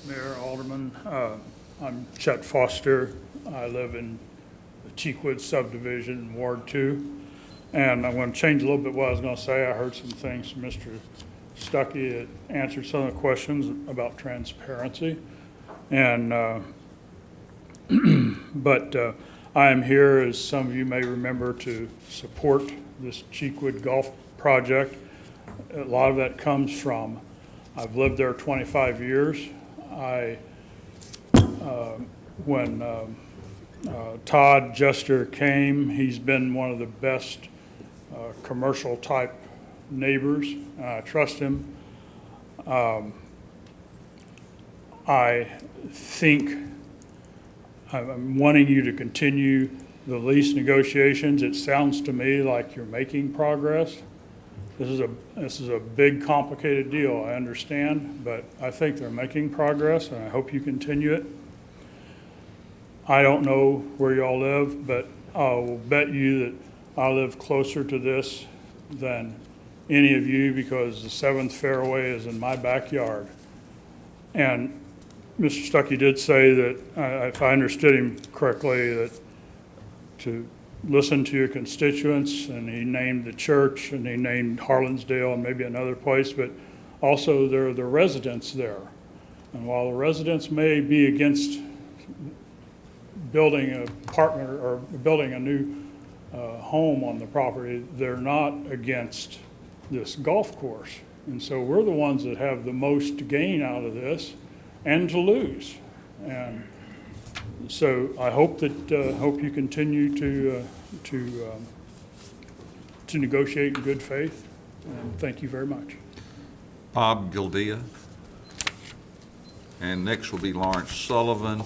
Mayor, Alderman, I'm Chet Foster. I live in the Cheekwood subdivision, Ward 2. And I'm going to change a little bit what I was going to say. I heard some things from Mr. Stuckey that answered some of the questions about transparency. And, but I am here, as some of you may remember, to support this Cheekwood Golf project. A lot of that comes from, I've lived there 25 years. When Todd Jester came, he's been one of the best commercial type neighbors. I trust him. I think I'm wanting you to continue the lease negotiations. It sounds to me like you're making progress. This is a big, complicated deal, I understand, but I think they're making progress, and I hope you continue it. I don't know where y'all live, but I will bet you that I live closer to this than any of you, because the 7th fairway is in my backyard. And Mr. Stuckey did say that, if I understood him correctly, that to listen to your constituents, and he named the church, and he named Harlansdale and maybe another place, but also there are the residents there. And while the residents may be against building an apartment or building a new home on the property, they're not against this golf course. And so we're the ones that have the most to gain out of this and to lose. And so I hope that hope you continue to negotiate in good faith. And thank you very much. Bob Gildea. And next will be Lawrence Sullivan,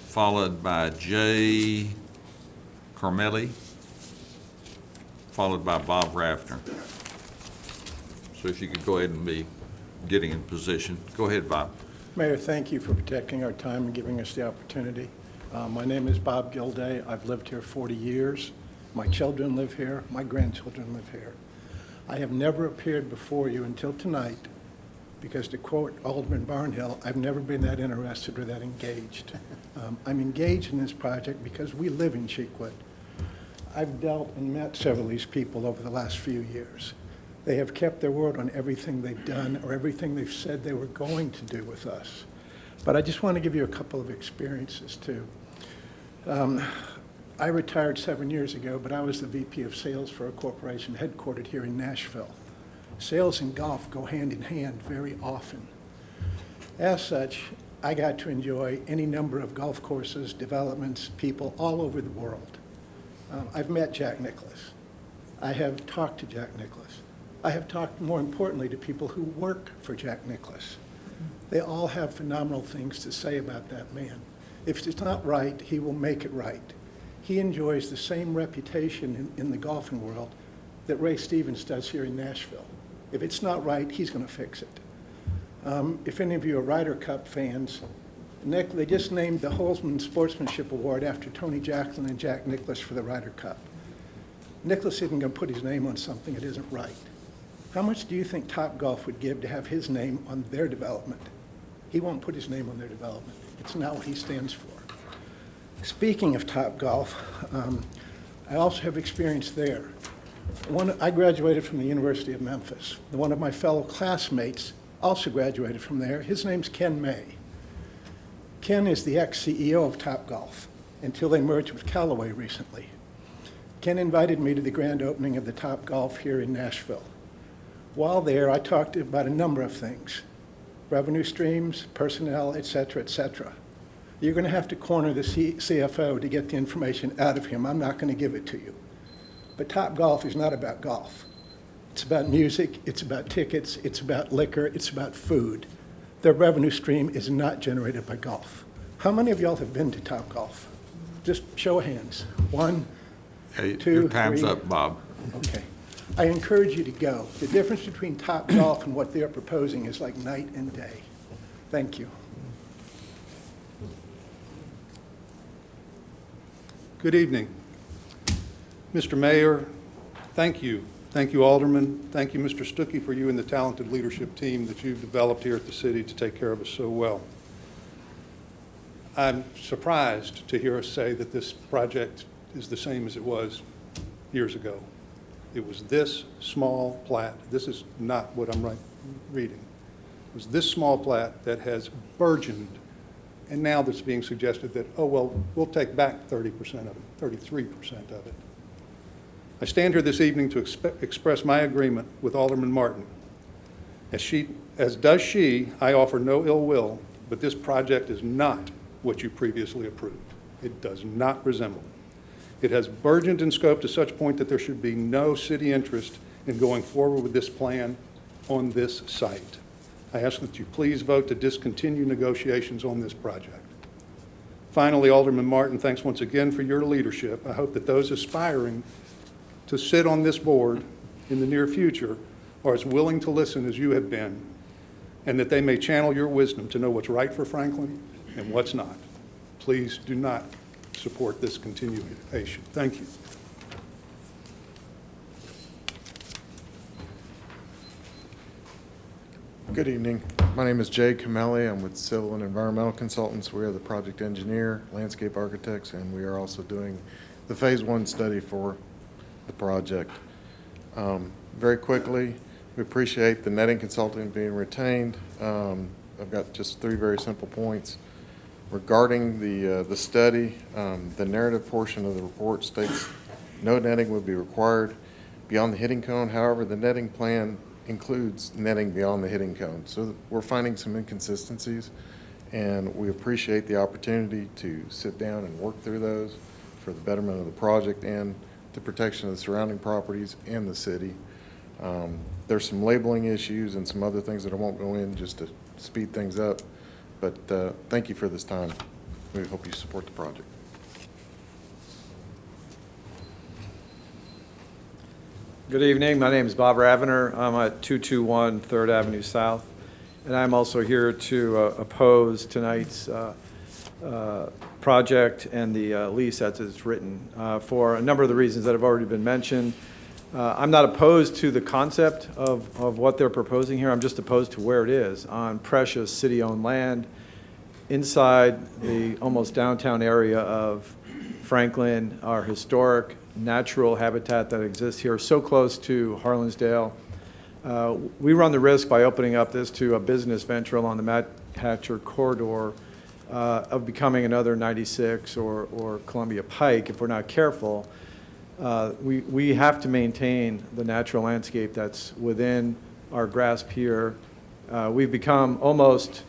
followed by Jay Carmelli, followed by Bob Raffner. So if you could go ahead and be getting in position. Go ahead, Bob. Mayor, thank you for protecting our time and giving us the opportunity. My name is Bob Gilday. I've lived here 40 years. My children live here. My grandchildren live here. I have never appeared before you until tonight because, to quote Alderman Barnhill, I've never been that interested or that engaged. I'm engaged in this project because we live in Cheekwood. I've dealt and met several of these people over the last few years. They have kept their word on everything they've done or everything they've said they were going to do with us. But I just want to give you a couple of experiences, too. I retired 7 years ago, but I was the VP of sales for a corporation headquartered here in Nashville. Sales and golf go hand in hand very often. As such, I got to enjoy any number of golf courses, developments, people all over the world. I've met Jack Nicklaus. I have talked to Jack Nicklaus. I have talked, more importantly, to people who work for Jack Nicklaus. They all have phenomenal things to say about that man. If it's not right, he will make it right. He enjoys the same reputation in the golfing world that Ray Stevens does here in Nashville. If it's not right, he's going to fix it. If any of you are Ryder Cup fans, they just named the Holzman Sportsmanship Award after Tony Jacklin and Jack Nicklaus for the Ryder Cup. Nicklaus isn't going to put his name on something that isn't right. How much do you think Topgolf would give to have his name on their development? He won't put his name on their development. It's not what he stands for. Speaking of Topgolf, I also have experience there. I graduated from the University of Memphis. One of my fellow classmates also graduated from there. His name's Ken May. Ken is the ex-CEO of Topgolf until they merged with Callaway recently. Ken invited me to the grand opening of the Topgolf here in Nashville. While there, I talked about a number of things: revenue streams, personnel, et cetera, et cetera. You're going to have to corner the CFO to get the information out of him. I'm not going to give it to you. But Topgolf is not about golf. It's about music, it's about tickets, it's about liquor, it's about food. Their revenue stream is not generated by golf. How many of y'all have been to Topgolf? Just show of hands. 1, Hey, 2, your time's 3. up, Bob. Okay. I encourage you to go. The difference between Topgolf and what they're proposing is like night and day. Thank you. Good evening. Mr. Mayor, thank you. Thank you, Alderman. Thank you, Mr. Stuckey, for you and the talented leadership team that you've developed here at the city to take care of us so well. I'm surprised to hear us say that this project is the same as it was years ago. It was this small plat. This is not what I'm reading. It was this small plat that has burgeoned, and now that's being suggested that, oh, well, we'll take back 30% of it, 33% of it. I stand here this evening to express my agreement with Alderman Martin. As does she, I offer no ill will, but this project is not what you previously approved. It does not resemble it. It has burgeoned in scope to such point that there should be no city interest in going forward with this plan on this site. I ask that you please vote to discontinue negotiations on this project. Finally, Alderman Martin, thanks once again for your leadership. I hope that those aspiring to sit on this board in the near future are as willing to listen as you have been, and that they may channel your wisdom to know what's right for Franklin and what's not. Please do not support this continuation. Thank you. Good evening. My name is Jay Camelli. I'm with Civil and Environmental Consultants. We are the project engineer, landscape architects, and we are also doing the phase 1 study for the project. Very quickly, we appreciate the netting consultant being retained. I've got just 3 very simple points. Regarding the study, the narrative portion of the report states no netting would be required beyond the hitting cone. However, the netting plan includes netting beyond the hitting cone. So we're finding some inconsistencies, and we appreciate the opportunity to sit down and work through those for the betterment of the project and the protection of the surrounding properties and the city. There's some labeling issues and some other things that I won't go in just to speed things up, but thank you for this time. We hope you support the project. Good evening. My name is Bob Ravener. I'm at 221 3rd Avenue South, and I'm also here to oppose tonight's project and the lease as it's written for a number of the reasons that have already been mentioned. I'm not opposed to the concept of what they're proposing here. I'm just opposed to where it is on precious city-owned land inside the almost downtown area of Franklin, our historic natural habitat that exists here so close to Harlansdale. We run the risk by opening up this to a business venture along the Matt Hatcher corridor of becoming another 96 or Columbia Pike if we're not careful. We have to maintain the natural landscape that's within our grasp here. We've become almost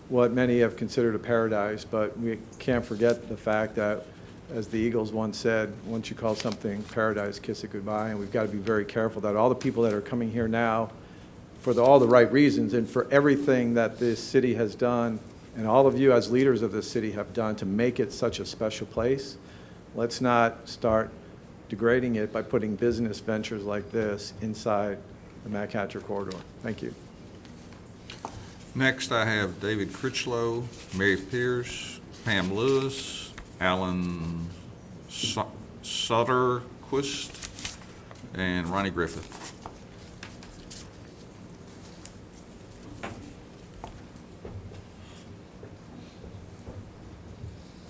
what many have considered a paradise, but we can't forget the fact that, as the Eagles once said, once you call something paradise, kiss it goodbye. And we've got to be very careful that all the people that are coming here now, for all the right reasons and for everything that this city has done, and all of you as leaders of this city have done to make it such a special place, let's not start degrading it by putting business ventures like this inside the Mack Hatcher corridor. Thank you. Next, I have David Critchlow, Mary Pierce, Pam Lewis, Alan Sutterquist, and Ronnie Griffith.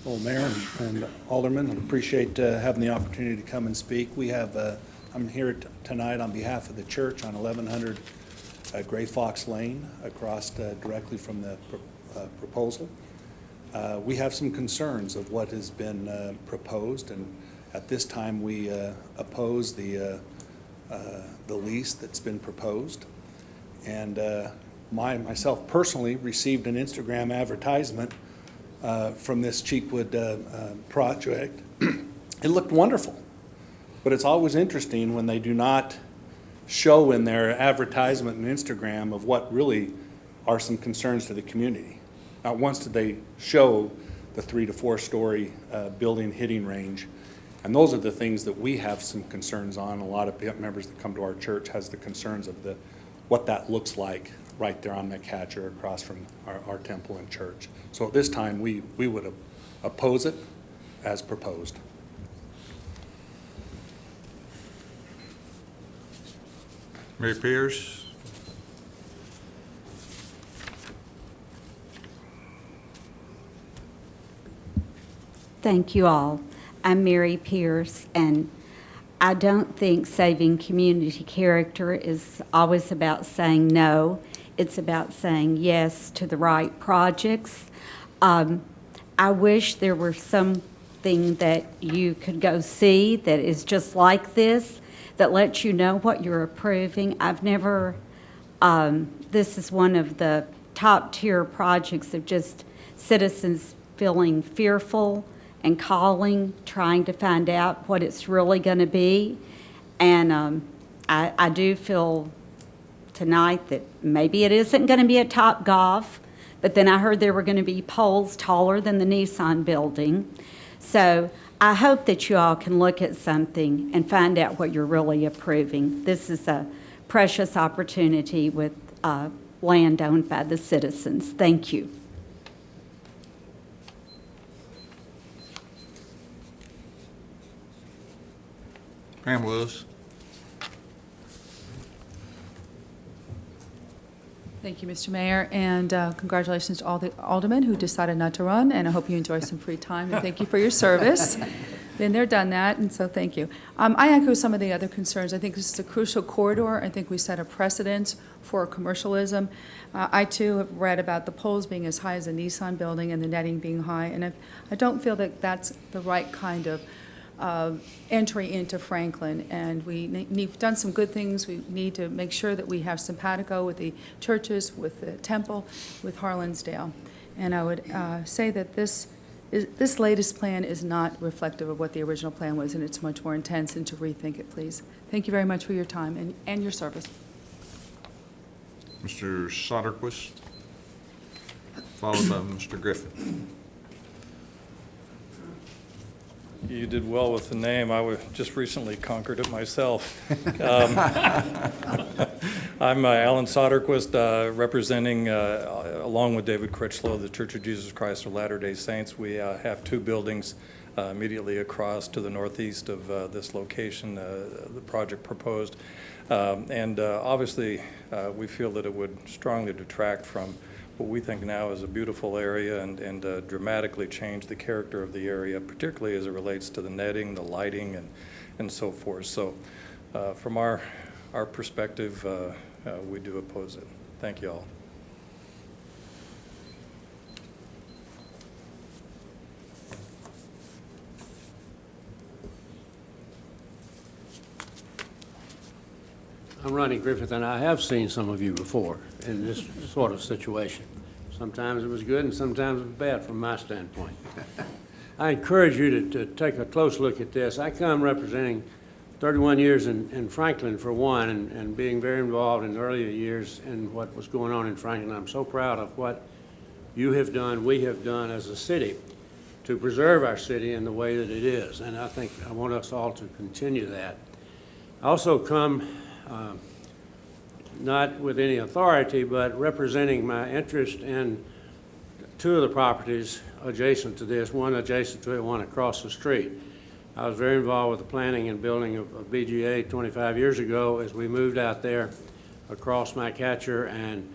Well, Mayor and Alderman, I appreciate having the opportunity to come and speak. We have, I'm here tonight on behalf of the church on 1100 Gray Fox Lane across directly from the proposal. We have some concerns of what has been proposed, and at this time we oppose the lease that's been proposed. And myself personally received an Instagram advertisement from this Cheekwood project. It looked wonderful, but it's always interesting when they do not show in their advertisement and Instagram of what really are some concerns to the community. Not once did they show the 3 to 4 story building hitting range. And those are the things that we have some concerns on. A lot of members that come to our church has the concerns of what that looks like right there on McCatcher across from our temple and church. So at this time, we would oppose it as proposed. Mary Pierce? Thank you all. I'm Mary Pierce, and I don't think saving community character is always about saying no. It's about saying yes to the right projects. I wish there were something that you could go see that is just like this, that lets you know what you're approving. I've never, this is one of the top tier projects of just citizens feeling fearful and calling, trying to find out what it's really going to be. And I do feel tonight that maybe it isn't going to be a Top Golf, but then I heard there were going to be poles taller than the Nissan building. So I hope that you all can look at something and find out what you're really approving. This is a precious opportunity with land owned by the citizens. Thank you. Pam Willis? Thank you, Mr. Mayor, and congratulations to all the aldermen who decided not to run, and I hope you enjoy some free time, and thank you for your service. Been there, done that, and so thank you. I echo some of the other concerns. I think this is a crucial corridor. I think we set a precedent for commercialism. I, too, have read about the poles being as high as a Nissan building and the netting being high, and I don't feel that that's the right kind of entry into Franklin, and we've done some good things. We need to make sure that we have simpatico with the churches, with the temple, with Harlansdale. And I would say that this latest plan is not reflective of what the original plan was, and it's much more intense, and to rethink it, please. Thank you very much for your time and your service. Mr. Soderquist, followed by Mr. Griffin. You did well with the name. I just recently conquered it myself. I'm Alan Soderquist, representing, along with David Critchlow, the Church of Jesus Christ of Latter-day Saints. We have 2 buildings immediately across to the northeast of this location, the project proposed. Obviously, we feel that it would strongly detract from what we think now is a beautiful area and dramatically change the character of the area, particularly as it relates to the netting, the lighting, and so forth. So from our perspective, we do oppose it. Thank you all. I'm Ronnie Griffith, and I have seen some of you before in this sort of situation. Sometimes it was good and sometimes it was bad from my standpoint. I encourage you to take a close look at this. I come representing 31 years in Franklin, for one, and being very involved in earlier years in what was going on in Franklin. I'm so proud of what you have done, we have done as a city to preserve our city in the way that it is. And I think I want us all to continue that. I also come not with any authority, but representing my interest in 2 of the properties adjacent to this, one adjacent to it, one across the street. I was very involved with the planning and building of BGA 25 years ago as we moved out there across McCatcher, and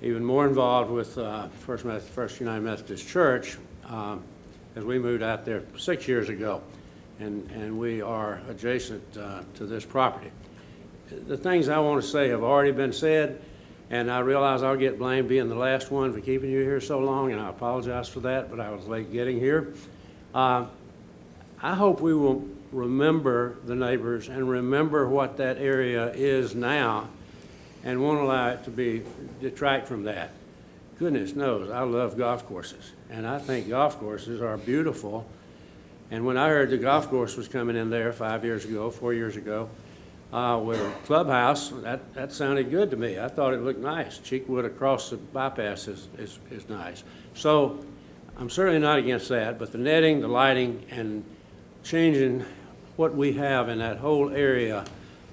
even more involved with First United Methodist Church as we moved out there 6 years ago. And we are adjacent to this property. The things I want to say have already been said. And I realize I'll get blamed being the last one for keeping you here so long, and I apologize for that, but I was late getting here. I hope we will remember the neighbors and remember what that area is now and won't allow it to detract from that. Goodness knows, I love golf courses, and I think golf courses are beautiful. And when I heard the golf course was coming in there 4 years ago, with a clubhouse, that sounded good to me. I thought it looked nice. Cheekwood across the bypass is nice. So I'm certainly not against that, but the netting, the lighting, and changing what we have in that whole area,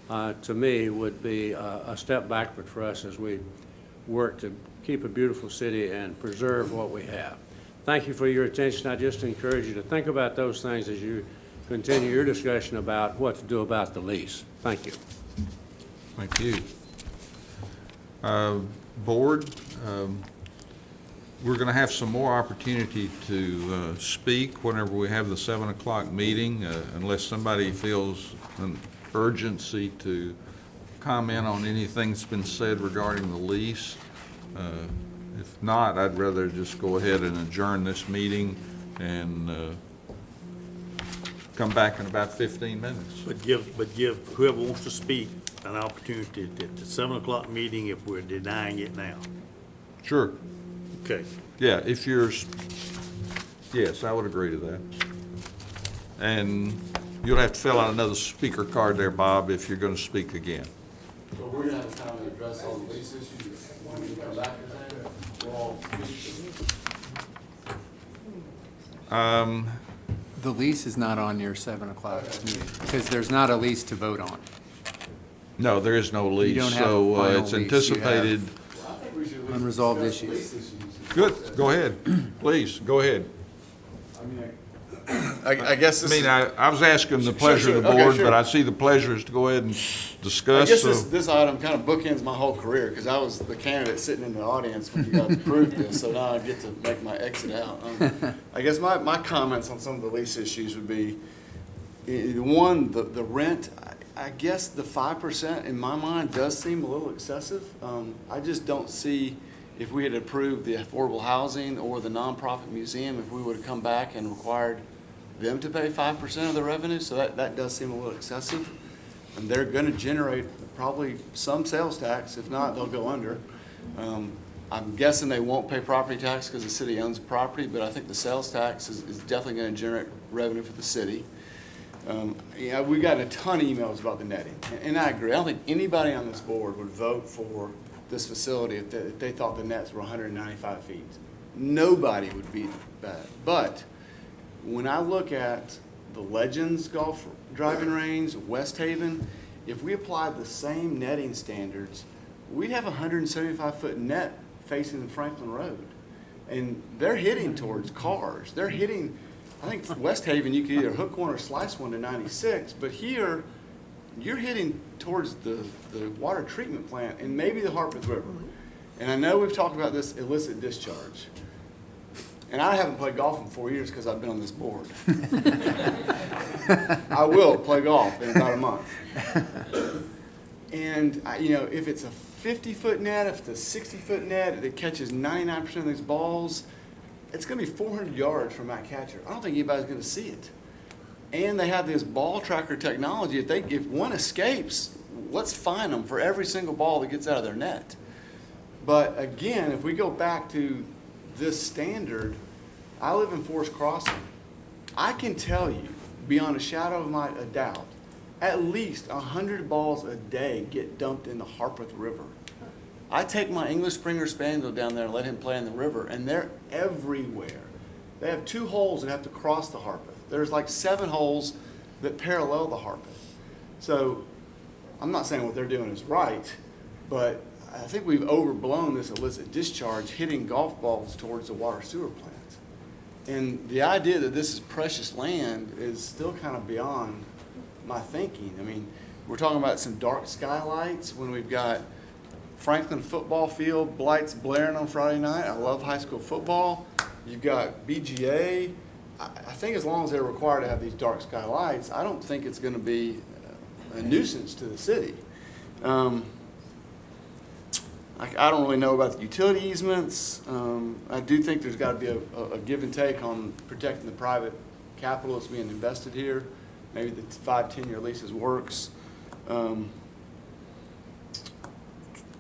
to me, would be a step backward for us as we work to keep a beautiful city and preserve what we have. Thank you for your attention. I just encourage you to think about those things as you continue your discussion about what to do about the lease. Thank you. Thank you. Board, we're going to have some more opportunity to speak whenever we have the 7 o'clock meeting, unless somebody feels an urgency to comment on anything that's been said regarding the lease. If not, I'd rather just go ahead and adjourn this meeting and come back in about 15 minutes. But give whoever wants to speak an opportunity at the 7 o'clock meeting if we're denying it now. Sure. Okay. Yeah, if yes, I would agree to that. And you'll have to fill out another speaker card there, Bob, if you're going to speak again. So we're gonna have time to address all the lease issues when we come back, we're all. The lease is not on your 7 o'clock meeting, because there's not a lease to vote on. No, there is no lease, don't have a so final it's lease. You anticipated. have unresolved issues. Good, go ahead. Please, go ahead. I guess this is. I was asking the pleasure of the Okay, board, sure. but I see the pleasure is to go ahead and I discuss. guess so- this item kind of bookends my whole career, because I was the candidate sitting in the audience when you guys approved this, so now I get to make my exit out. I guess my comments on some of the lease issues would be, one, the rent, I guess the 5% in my mind does seem a little excessive. I just don't see, if we had approved the affordable housing or the nonprofit museum, if we would have come back and required them to pay 5% of the revenue, so that does seem a little excessive. And they're gonna generate probably some sales tax, if not, they'll go under. I'm guessing they won't pay property tax because the city owns the property, but I think the sales tax is definitely gonna generate revenue for the city. Yeah, we got a ton of emails about the netting, and I agree. I don't think anybody on this board would vote for this facility if they thought the nets were 195 feet. Nobody would be that. But when I look at the Legends Golf Driving Range, West Haven, if we applied the same netting standards, we'd have a 175-foot net facing Franklin Road. And they're hitting towards cars. They're hitting, I think West Haven, you could either hook one or slice one to 96, but here, you're hitting towards the water treatment plant and maybe the Harpeth River. And I know we've talked about this illicit discharge. And I haven't played golf in 4 years because I've been on this board. I will play golf in about a month. And, if it's a 50-foot net, if it's a 60-foot net that catches 99% of these balls, it's going to be 400 yards from my catcher. I don't think anybody's going to see it. And they have this ball tracker technology. If one escapes, let's fine them for every single ball that gets out of their net. But again, if we go back to this standard, I live in Forest Crossing. I can tell you, beyond a shadow of a doubt, at least 100 balls a day get dumped in the Harpeth River. I take my English Springer Spaniel down there and let him play in the river, and they're everywhere. They have 2 holes that have to cross the Harpeth. There's like 7 holes that parallel the Harpeth. So I'm not saying what they're doing is right, but I think we've overblown this illicit discharge hitting golf balls towards the water sewer plant. And the idea that this is precious land is still kind of beyond my thinking. I mean, we're talking about some dark skylights when we've got Franklin football field lights blaring on Friday night. I love high school football. You've got BGA. I think as long as they're required to have these dark sky lights, I don't think it's going to be a nuisance to the city. I don't really know about the utility easements. I do think there's got to be a give and take on protecting the private capital that's being invested here. Maybe the 5-10-year leases works.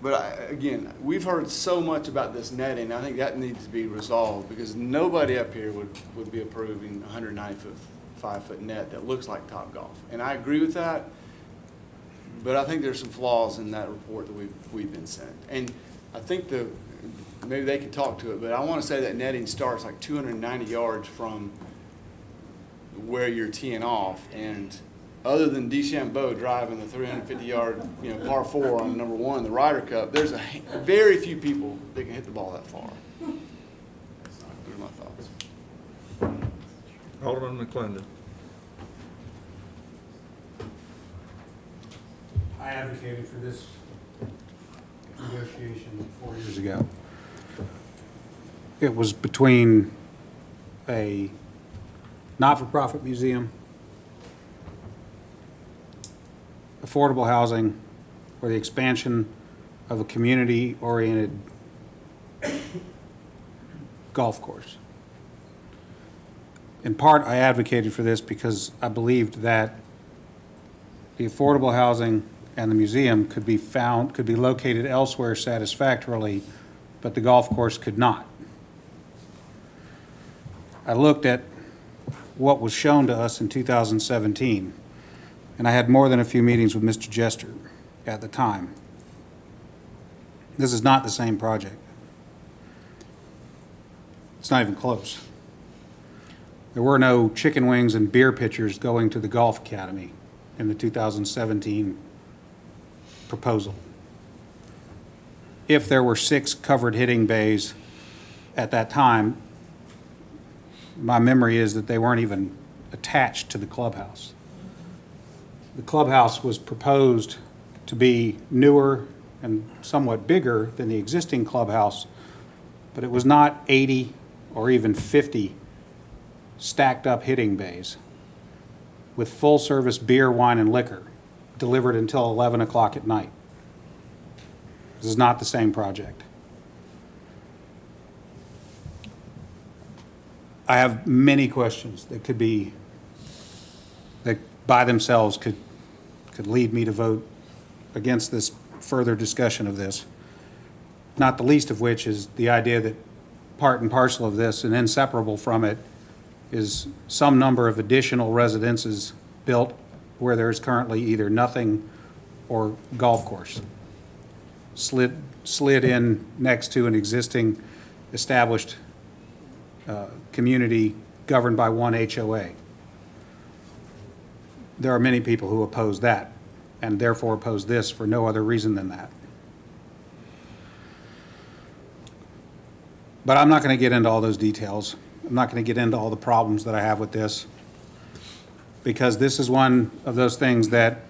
But again, we've heard so much about this netting. I think that needs to be resolved because nobody up here would be approving a 195-foot net that looks like Topgolf. And I agree with that, but I think there's some flaws in that report that we've been sent. And I think maybe they can talk to it, but I want to say that netting starts like 290 yards from where you're teeing off. And other than DeChambeau driving the 350-yard, par 4 on number 1 in the Ryder Cup, there's very few people that can hit the ball that far. Those are my thoughts. Alderman McClendon. I advocated for this negotiation 4 years ago. It was between a not-for-profit museum, affordable housing, or the expansion of a community-oriented golf course. In part, I advocated for this because I believed that the affordable housing and the museum could be located elsewhere satisfactorily, but the golf course could not. I looked at what was shown to us in 2017, and I had more than a few meetings with Mr. Jester at the time. This is not the same project. It's not even close. There were no chicken wings and beer pitchers going to the Golf Academy in the 2017 proposal. If there were 6 covered hitting bays at that time, my memory is that they weren't even attached to the clubhouse. The clubhouse was proposed to be newer and somewhat bigger than the existing clubhouse, but it was not 80 or even 50 stacked up hitting bays with full service beer, wine, and liquor delivered until 11 o'clock at night. This is not the same project. I have many questions that by themselves could lead me to vote against this further discussion of this. Not the least of which is the idea that part and parcel of this and inseparable from it is some number of additional residences built where there is currently either nothing or golf course slid in next to an existing established community governed by one HOA. There are many people who oppose that and therefore oppose this for no other reason than that. But I'm not going to get into all those details. I'm not going to get into all the problems that I have with this, because this is one of those things that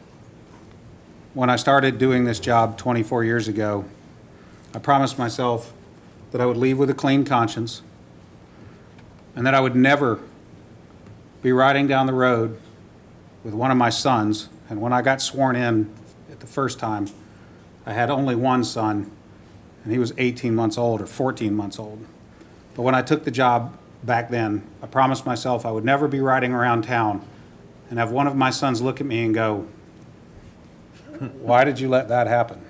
when I started doing this job 24 years ago, I promised myself that I would leave with a clean conscience and that I would never be riding down the road with one of my sons. And when I got sworn in at the first time, I had only one son, and he was 18 months old or 14 months old. But when I took the job back then, I promised myself I would never be riding around town and have one of my sons look at me and go, "Why did you let that happen?"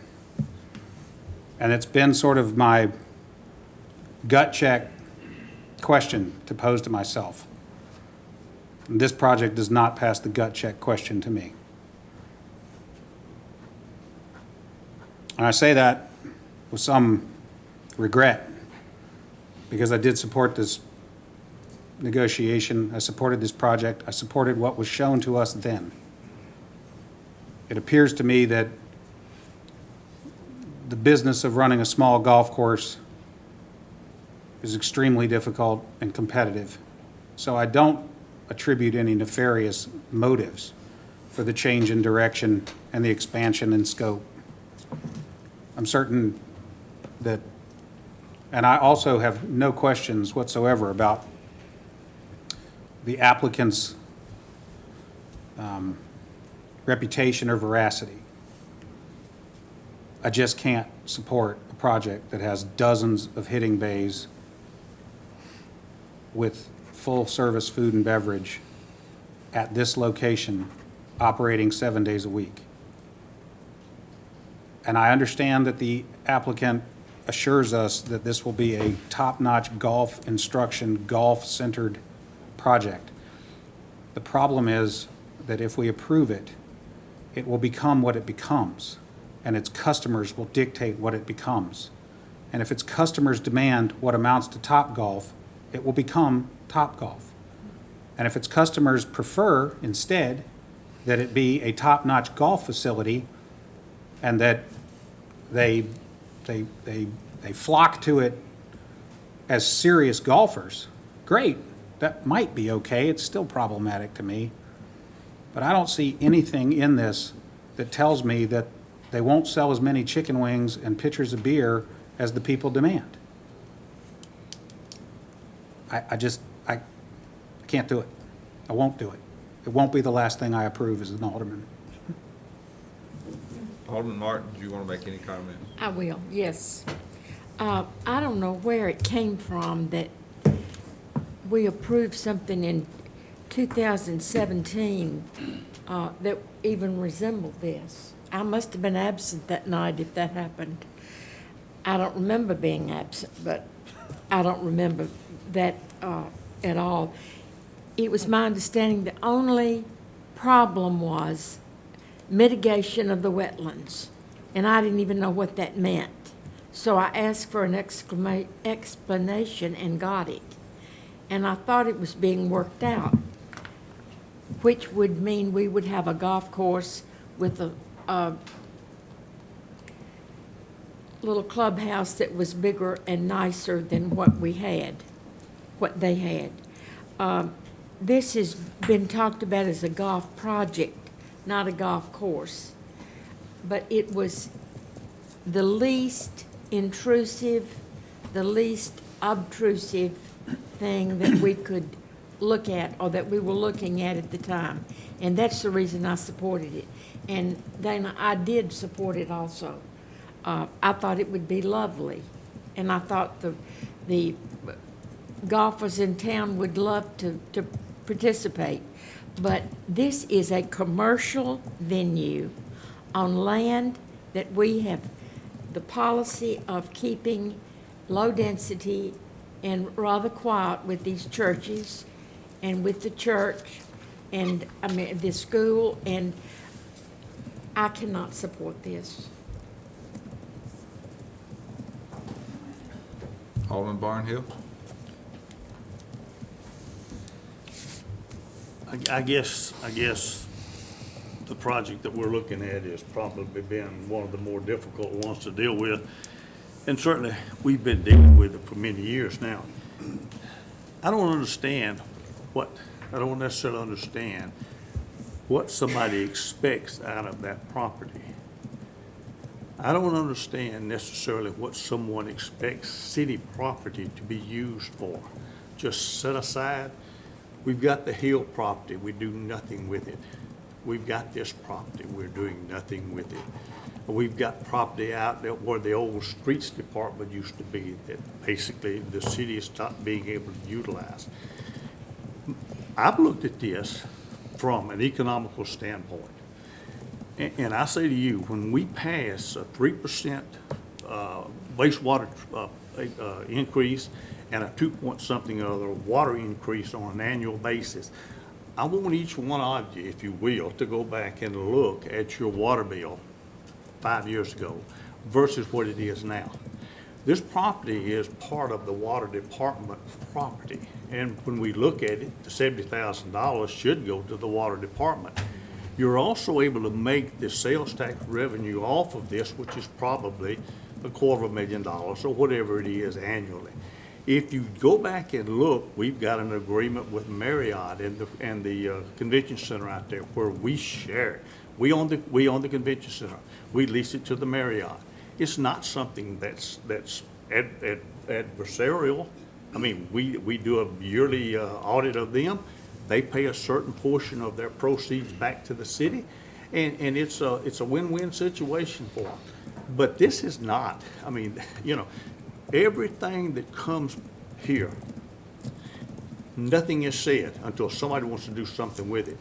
And it's been sort of my gut check question to pose to myself. And this project does not pass the gut check question to me. And I say that with some regret, because I did support this negotiation. I supported this project. I supported what was shown to us then. It appears to me that the business of running a small golf course is extremely difficult and competitive. So I don't attribute any nefarious motives for the change in direction and the expansion in scope. I'm certain that, and I also have no questions whatsoever about the applicant's reputation or veracity. I just can't support a project that has dozens of hitting bays with full-service food and beverage at this location, operating 7 days a week. And I understand that the applicant assures us that this will be a top-notch golf instruction, golf-centered project. The problem is that if we approve it, it will become what it becomes, and its customers will dictate what it becomes. And if its customers demand what amounts to Topgolf, it will become Topgolf. And if its customers prefer instead that it be a top-notch golf facility and that they flock to it as serious golfers, great, that might be okay. It's still problematic to me. But I don't see anything in this that tells me that they won't sell as many chicken wings and pitchers of beer as the people demand. I can't do it. I won't do it. It won't be the last thing I approve as an alderman. Alderman Martin, do you want to make any comment? I will, yes. I don't know where it came from that we approved something in 2017 that even resembled this. I must have been absent that night if that happened. I don't remember being absent, but I don't remember that at all. It was my understanding the only problem was mitigation of the wetlands, and I didn't even know what that meant. So I asked for an explanation and got it. And I thought it was being worked out, which would mean we would have a golf course with a little clubhouse that was bigger and nicer than what we had, what they had. This has been talked about as a golf project, not a golf course. But it was the least intrusive, the least obtrusive thing that we could look at or that we were looking at the time. And that's the reason I supported it. And Dana, I did support it also. I thought it would be lovely. And I thought the golfers in town would love to participate. But this is a commercial venue on land that we have the policy of keeping low density and rather quiet with these churches and with the church and, I mean, the school, and I cannot support this. Alderman Barnhill? I guess the project that we're looking at has probably been one of the more difficult ones to deal with. And certainly, we've been dealing with it for many years now. I don't necessarily understand what somebody expects out of that property. I don't understand necessarily what someone expects city property to be used for. Just set aside. We've got the Hill property, we do nothing with it. We've got this property, we're doing nothing with it. We've got property out there where the old streets department used to be that basically the city has stopped being able to utilize. I've looked at this from an economical standpoint. And I say to you, when we pass a 3% wastewater increase and a 2-point-something other water increase on an annual basis, I want each one of you, if you will, to go back and look at your water bill 5 years ago versus what it is now. This property is part of the water department property. And when we look at it, the $70,000 should go to the water department. You're also able to make the sales tax revenue off of this, which is probably $250,000 or whatever it is annually. If you go back and look, we've got an agreement with Marriott and the convention center out there where we share it. We own the convention center. We lease it to the Marriott. It's not something that's adversarial. I mean, we do a yearly audit of them. They pay a certain portion of their proceeds back to the city, and it's a win-win situation for them. But this is not, I mean, you know, everything that comes here, nothing is said until somebody wants to do something with it.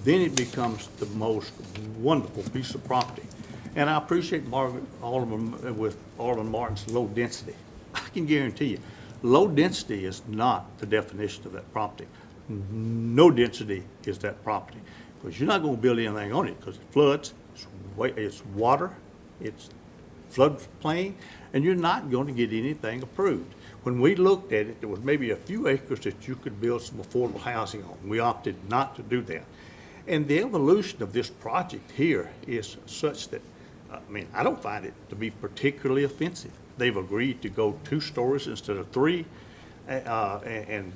Then it becomes the most wonderful piece of property. And I appreciate Alderman Martin's low density. I can guarantee you, low density is not the definition of that property. No density is that property, because you're not going to build anything on it, because it floods, it's water, it's floodplain, and you're not going to get anything approved. When we looked at it, there was maybe a few acres that you could build some affordable housing on. We opted not to do that. And the evolution of this project here is such that, I mean, I don't find it to be particularly offensive. They've agreed to go 2 stories instead of 3, and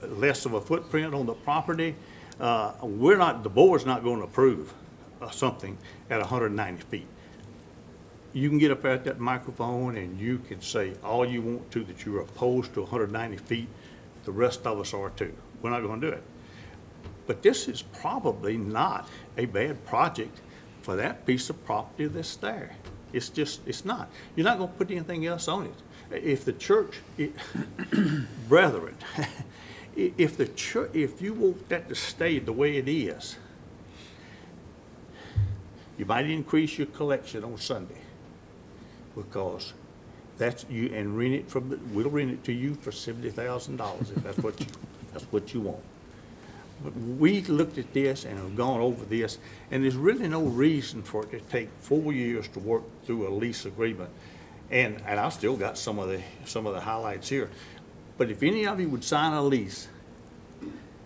less of a footprint on the property. The board's not going to approve something at 190 feet. You can get up at that microphone and you can say all you want to that you're opposed to 190 feet. The rest of us are too. We're not going to do it. But this is probably not a bad project for that piece of property that's there. It's not. You're not going to put anything else on it. If the church, brethren, if you want that to stay the way it is, you might increase your collection on Sunday, because that's you, and rent it we'll rent it to you for $70,000 if that's what you want. But we looked at this and have gone over this, and there's really no reason for it to take 4 years to work through a lease agreement. And I've still got some of the highlights here. But if any of you would sign a lease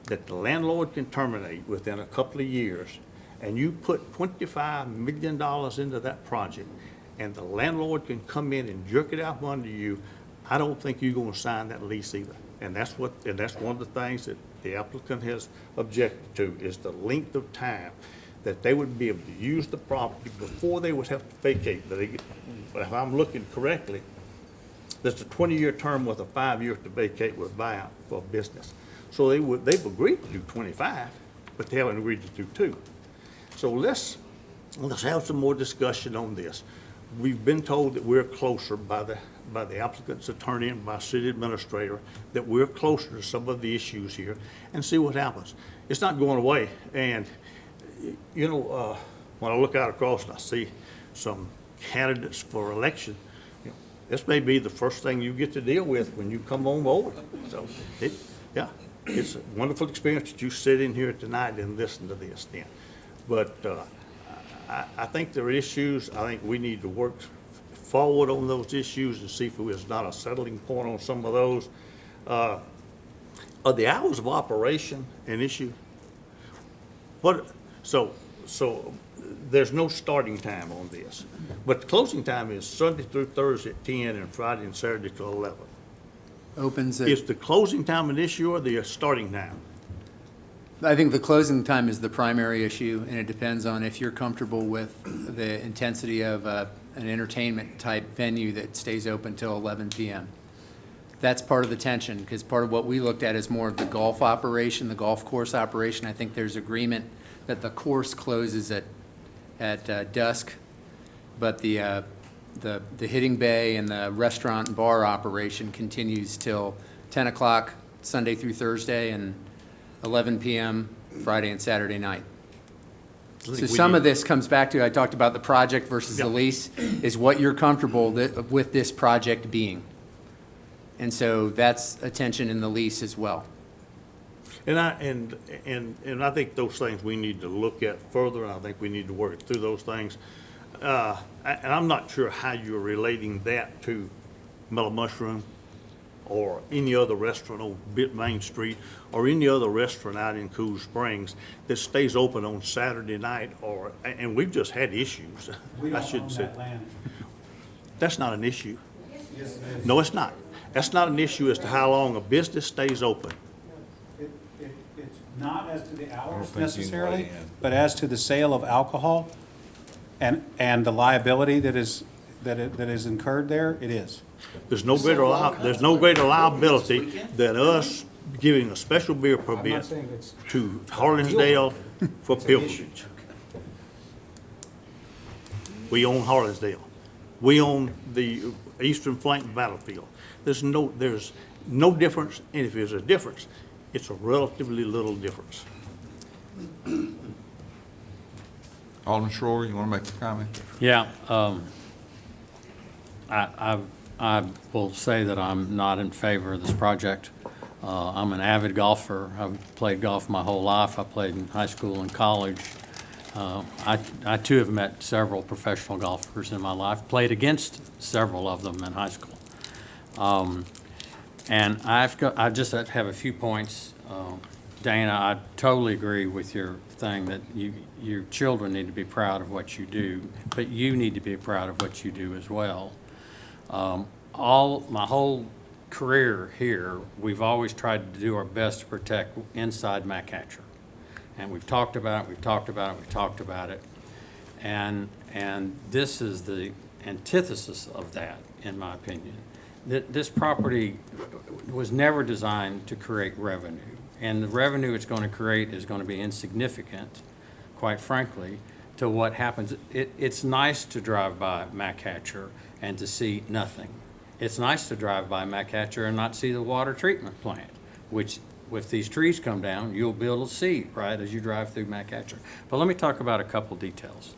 that the landlord can terminate within a couple of years, and you put $25 million into that project, and the landlord can come in and jerk it out from under you, I don't think you're going to sign that lease either. And that's one of the things that the applicant has objected to, is the length of time that they would be able to use the property before they would have to vacate. But if I'm looking correctly, there's a 20-year term with a 5 years to vacate with buyout for business. So they've agreed to do 25, but they haven't agreed to do 2. So let's have some more discussion on this. We've been told that we're closer by the applicant's attorney and by city administrator, that we're closer to some of the issues here, and see what happens. It's not going away. And you know, when I look out across and I see some candidates for election, you know, this may be the first thing you get to deal with when you come on board. So it's a wonderful experience that you sit in here tonight and listen to this then. But I think there are issues. I think we need to work forward on those issues and see if there's not a settling point on some of those. Are the hours of operation an issue? So there's no starting time on this, but the closing time is Sunday through Thursday at 10 and Friday and Saturday till 11. Opens at, Is the closing time an issue or the starting time? I think the closing time is the primary issue, and it depends on if you're comfortable with the intensity of an entertainment-type venue that stays open till 11 p.m. That's part of the tension, because part of what we looked at is more of the golf operation, the golf course operation. I think there's agreement that the course closes at dusk, but the hitting bay and the restaurant and bar operation continues till 10 o'clock Sunday through Thursday and 11 p.m. Friday and Saturday night. So some of this comes back to, I talked about the project versus the lease, is what you're comfortable with this project being. And so that's a tension in the lease as well. And I think those things we need to look at further. I think we need to work through those things. And I'm not sure how you're relating that to Mellow Mushroom or any other restaurant on Main Street or any other restaurant out in Cool Springs that stays open on Saturday night, and we've just had issues. I shouldn't say. That's not an issue. No, it's not. That's not an issue as to how long a business stays open. It's not as to the hours necessarily, but as to the sale of alcohol and the liability that is incurred there, it is. There's no greater liability than us giving a special beer permit to Harlinsdale for pilgrimage. We own Harleysdale. We own the eastern flank battlefield. There's no difference, and if there's a difference, it's a relatively little difference. Alderman Schroer, you want to make a comment? Yeah, I will say that I'm not in favor of this project. I'm an avid golfer. I've played golf my whole life. I played in high school and college. I too have met several professional golfers in my life, played against several of them in high school. And I just have a few points. Dana, I totally agree with your thing that your children need to be proud of what you do, but you need to be proud of what you do as well. My whole career here, we've always tried to do our best to protect inside Mac Hatcher. And we've talked about it. And this is the antithesis of that, in my opinion. This property was never designed to create revenue. And the revenue it's going to create is going to be insignificant, quite frankly, to what happens. It's nice to drive by Mac Hatcher and to see nothing. It's nice to drive by Mac Hatcher and not see the water treatment plant, which if these trees come down, you'll be able to see, right, as you drive through Mac Hatcher. But let me talk about a couple details.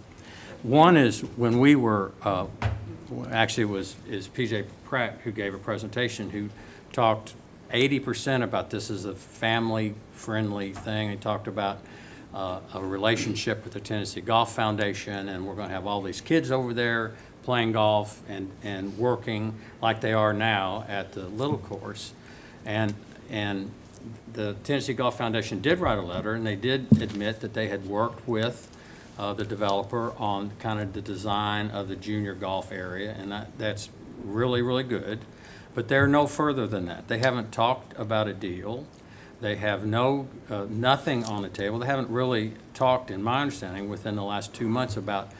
One is when we were, actually is PJ Pratt who gave a presentation who talked 80% about this as a family-friendly thing. He talked about a relationship with the Tennessee Golf Foundation, and we're going to have all these kids over there playing golf and working like they are now at the little course. And the Tennessee Golf Foundation did write a letter, and they did admit that they had worked with the developer on kind of the design of the junior golf area, and that's really, really good. But they're no further than that. They haven't talked about a deal. They have nothing on the table. They haven't really talked, in my understanding, within the last 2 months about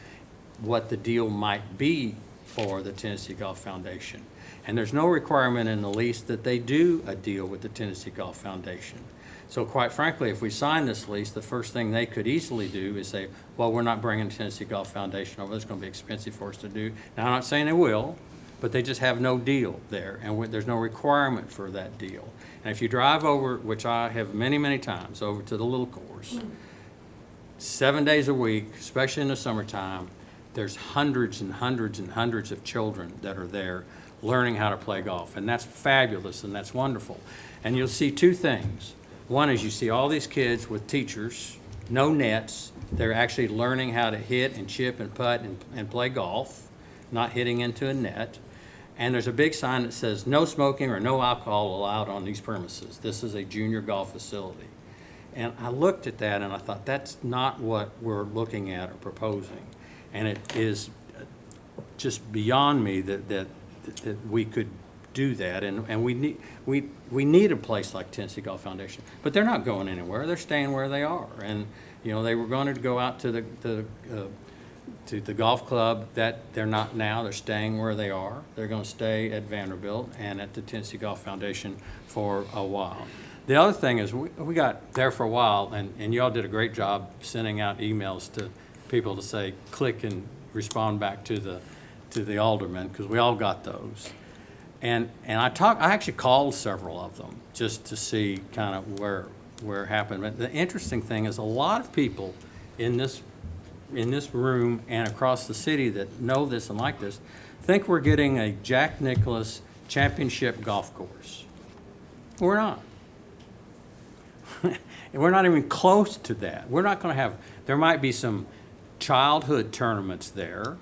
what the deal might be for the Tennessee Golf Foundation. And there's no requirement in the lease that they do a deal with the Tennessee Golf Foundation. So quite frankly, if we sign this lease, the first thing they could easily do is say, well, we're not bringing the Tennessee Golf Foundation over. It's going to be expensive for us to do. Now, I'm not saying they will, but they just have no deal there, and there's no requirement for that deal. And if you drive over, which I have many, many times, over to the little course, 7 days a week, especially in the summertime, there's hundreds and hundreds and hundreds of children that are there learning how to play golf, and that's fabulous and that's wonderful. And you'll see two things. One is you see all these kids with teachers, no nets. They're actually learning how to hit and chip and putt and play golf, not hitting into a net. And there's a big sign that says no smoking or no alcohol allowed on these premises. This is a junior golf facility. And I looked at that and I thought, that's not what we're looking at or proposing. And it is just beyond me that we could do that. And we need a place like Tennessee Golf Foundation. But they're not going anywhere. They're staying where they are. And, you know, they were going to go out to the golf club. That they're not now. They're staying where they are. They're going to stay at Vanderbilt and at the Tennessee Golf Foundation for a while. The other thing is we got there for a while, and y'all did a great job sending out emails to people to say click and respond back to the aldermen, because we all got those. And I actually called several of them just to see kind of where it happened. But the interesting thing is a lot of people in this room and across the city that know this and like this think we're getting a Jack Nicklaus championship golf course. We're not. We're not even close to that. We're not going to have, there might be some childhood tournaments there,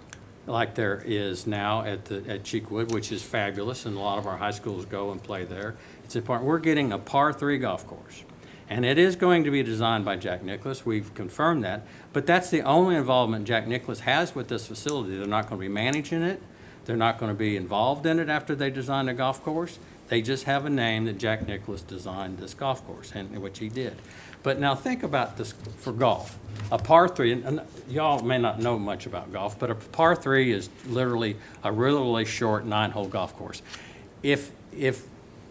like there is now at Cheekwood, which is fabulous, and a lot of our high schools go and play there. It's important. We're getting a par 3 golf course, and it is going to be designed by Jack Nicklaus. We've confirmed that, but that's the only involvement Jack Nicklaus has with this facility. They're not going to be managing it. They're not going to be involved in it after they design a golf course. They just have a name that Jack Nicklaus designed this golf course, and which he did. But now think about this for golf. A par 3, and y'all may not know much about golf, but a par 3 is literally a really, really short 9-hole golf course.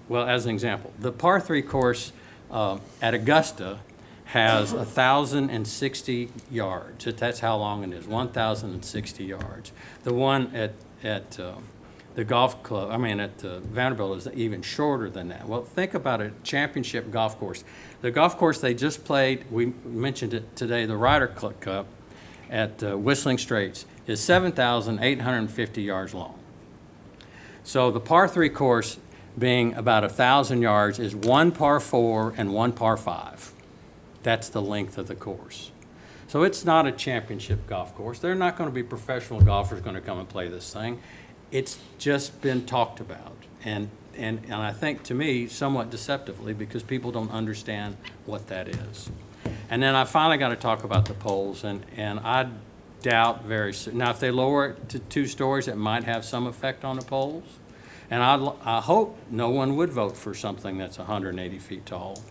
Well, as an example, the par 3 course at Augusta, has 1,060 yards. That's how long it is, 1,060 yards. The one at the golf club, at Vanderbilt is even shorter than that. Well, think about a championship golf course. The golf course they just played, we mentioned it today, the Ryder Cup at Whistling Straits is 7,850 yards long. So the par 3 course being about 1,000 yards is 1 par 4 and 1 par 5. That's the length of the course. So it's not a championship golf course. They're not going to be professional golfers going to come and play this thing. It's just been talked about. And I think, to me, somewhat deceptively, because people don't understand what that is. And then I finally got to talk about the poles, and I doubt very soon. Now, if they lower it to 2 stories, it might have some effect on the poles. And I hope no one would vote for something that's 180 feet tall.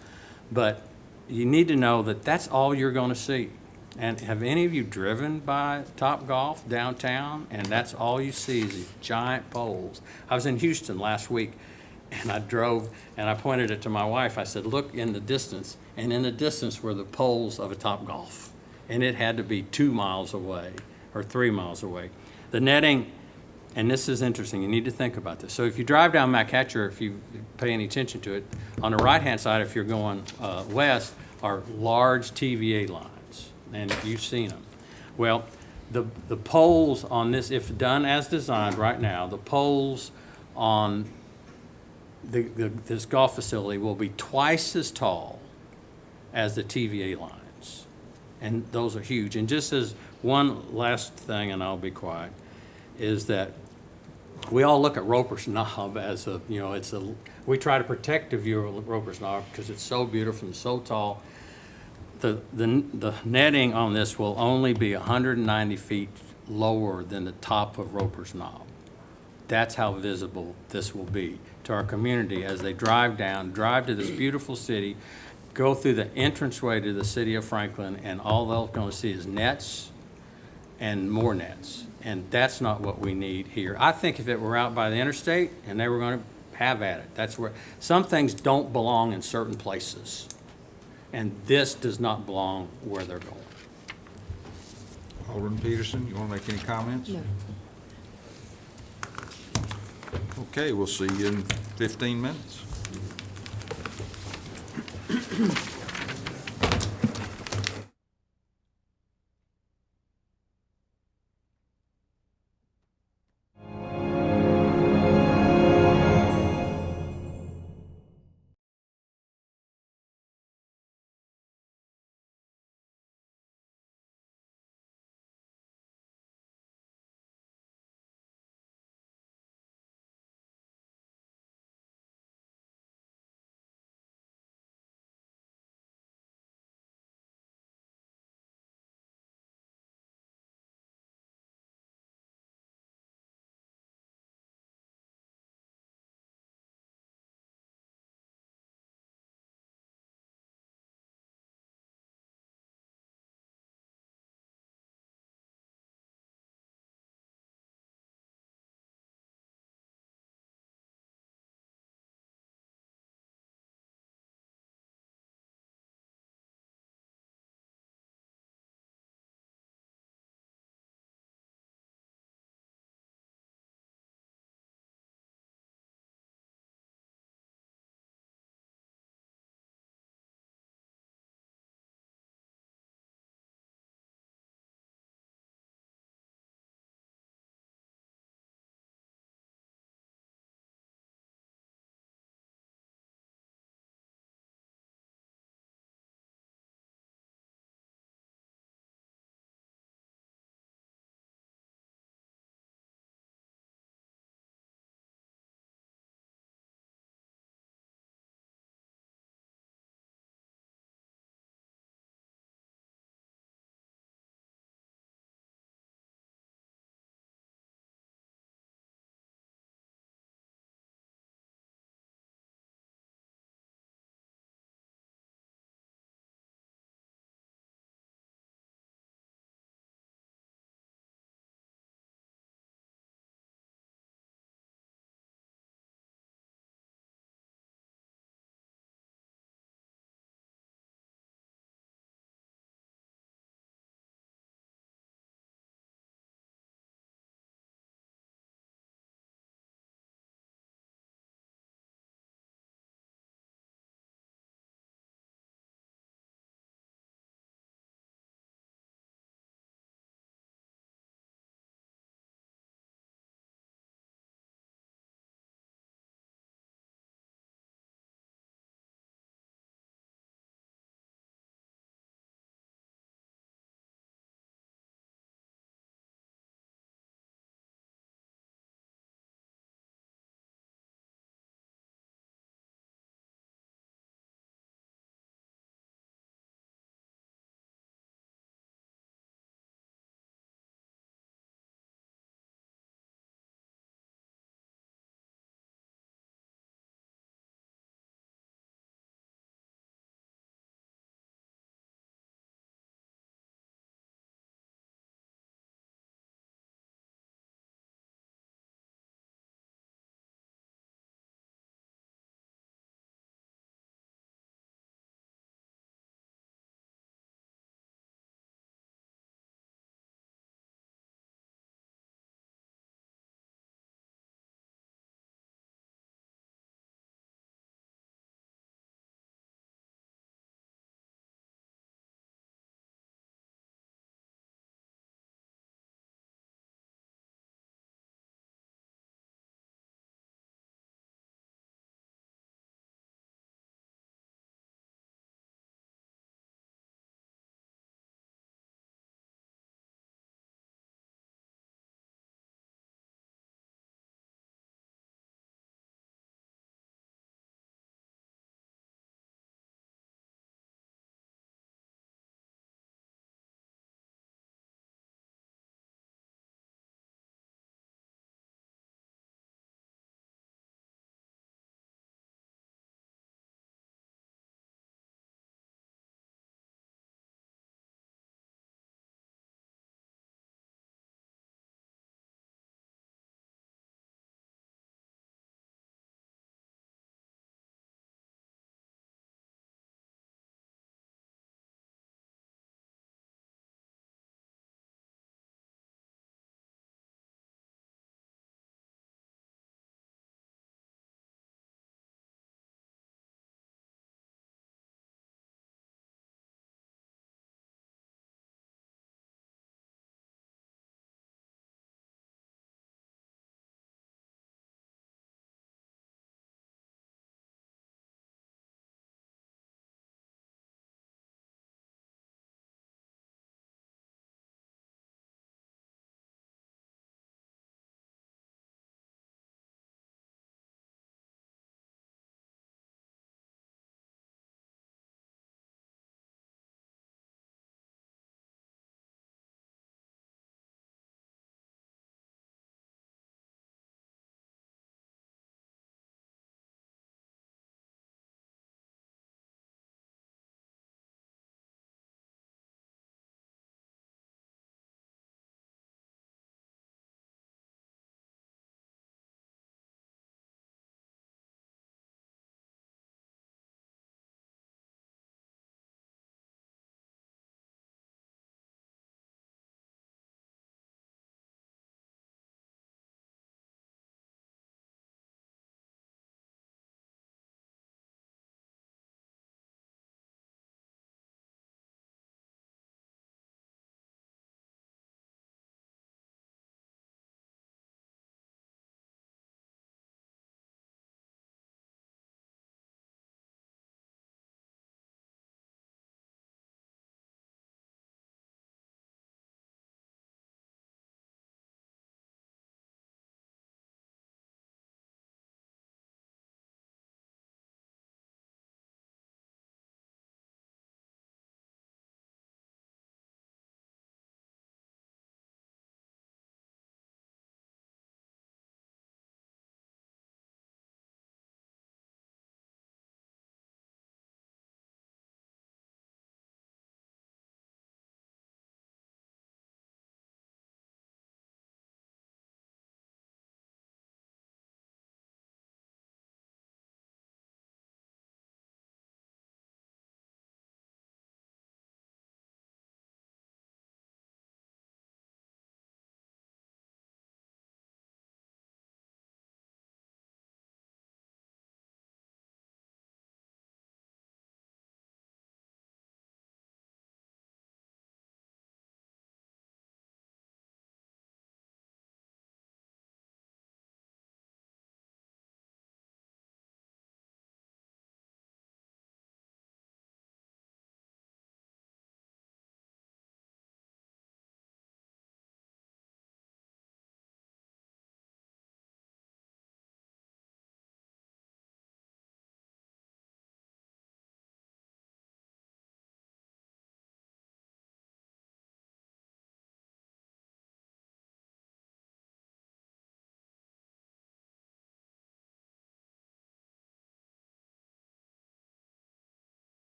But you need to know that that's all you're going to see. And have any of you driven by Topgolf downtown? And that's all you see is these giant poles. I was in Houston last week, and I drove, and I pointed it to my wife. I said, look in the distance. And in the distance were the poles of a Topgolf. And it had to be 2 miles away or 3 miles away. The netting, and this is interesting, you need to think about this. So if you drive down McHatcher, if you pay any attention to it, on the right-hand side, if you're going west, are large TVA lines. And you've seen them. Well, the poles on this, if done as designed right now, the poles on this golf facility will be twice as tall as the TVA lines. And those are huge. And just as one last thing, and I'll be quiet, is that we all look at Roper's Knob as we try to protect the view of Roper's Knob because it's so beautiful and so tall. The netting on this will only be 190 feet lower than the top of Roper's Knob. That's how visible this will be to our community as they drive to this beautiful city, go through the entranceway to the city of Franklin, and all they're going to see is nets and more nets. And that's not what we need here. I think if it were out by the interstate and they were going to have at it, that's where some things don't belong in certain places. And this does not belong where they're going. Alderman Peterson, you want to make any comments? No. Okay, we'll see you in 15 minutes.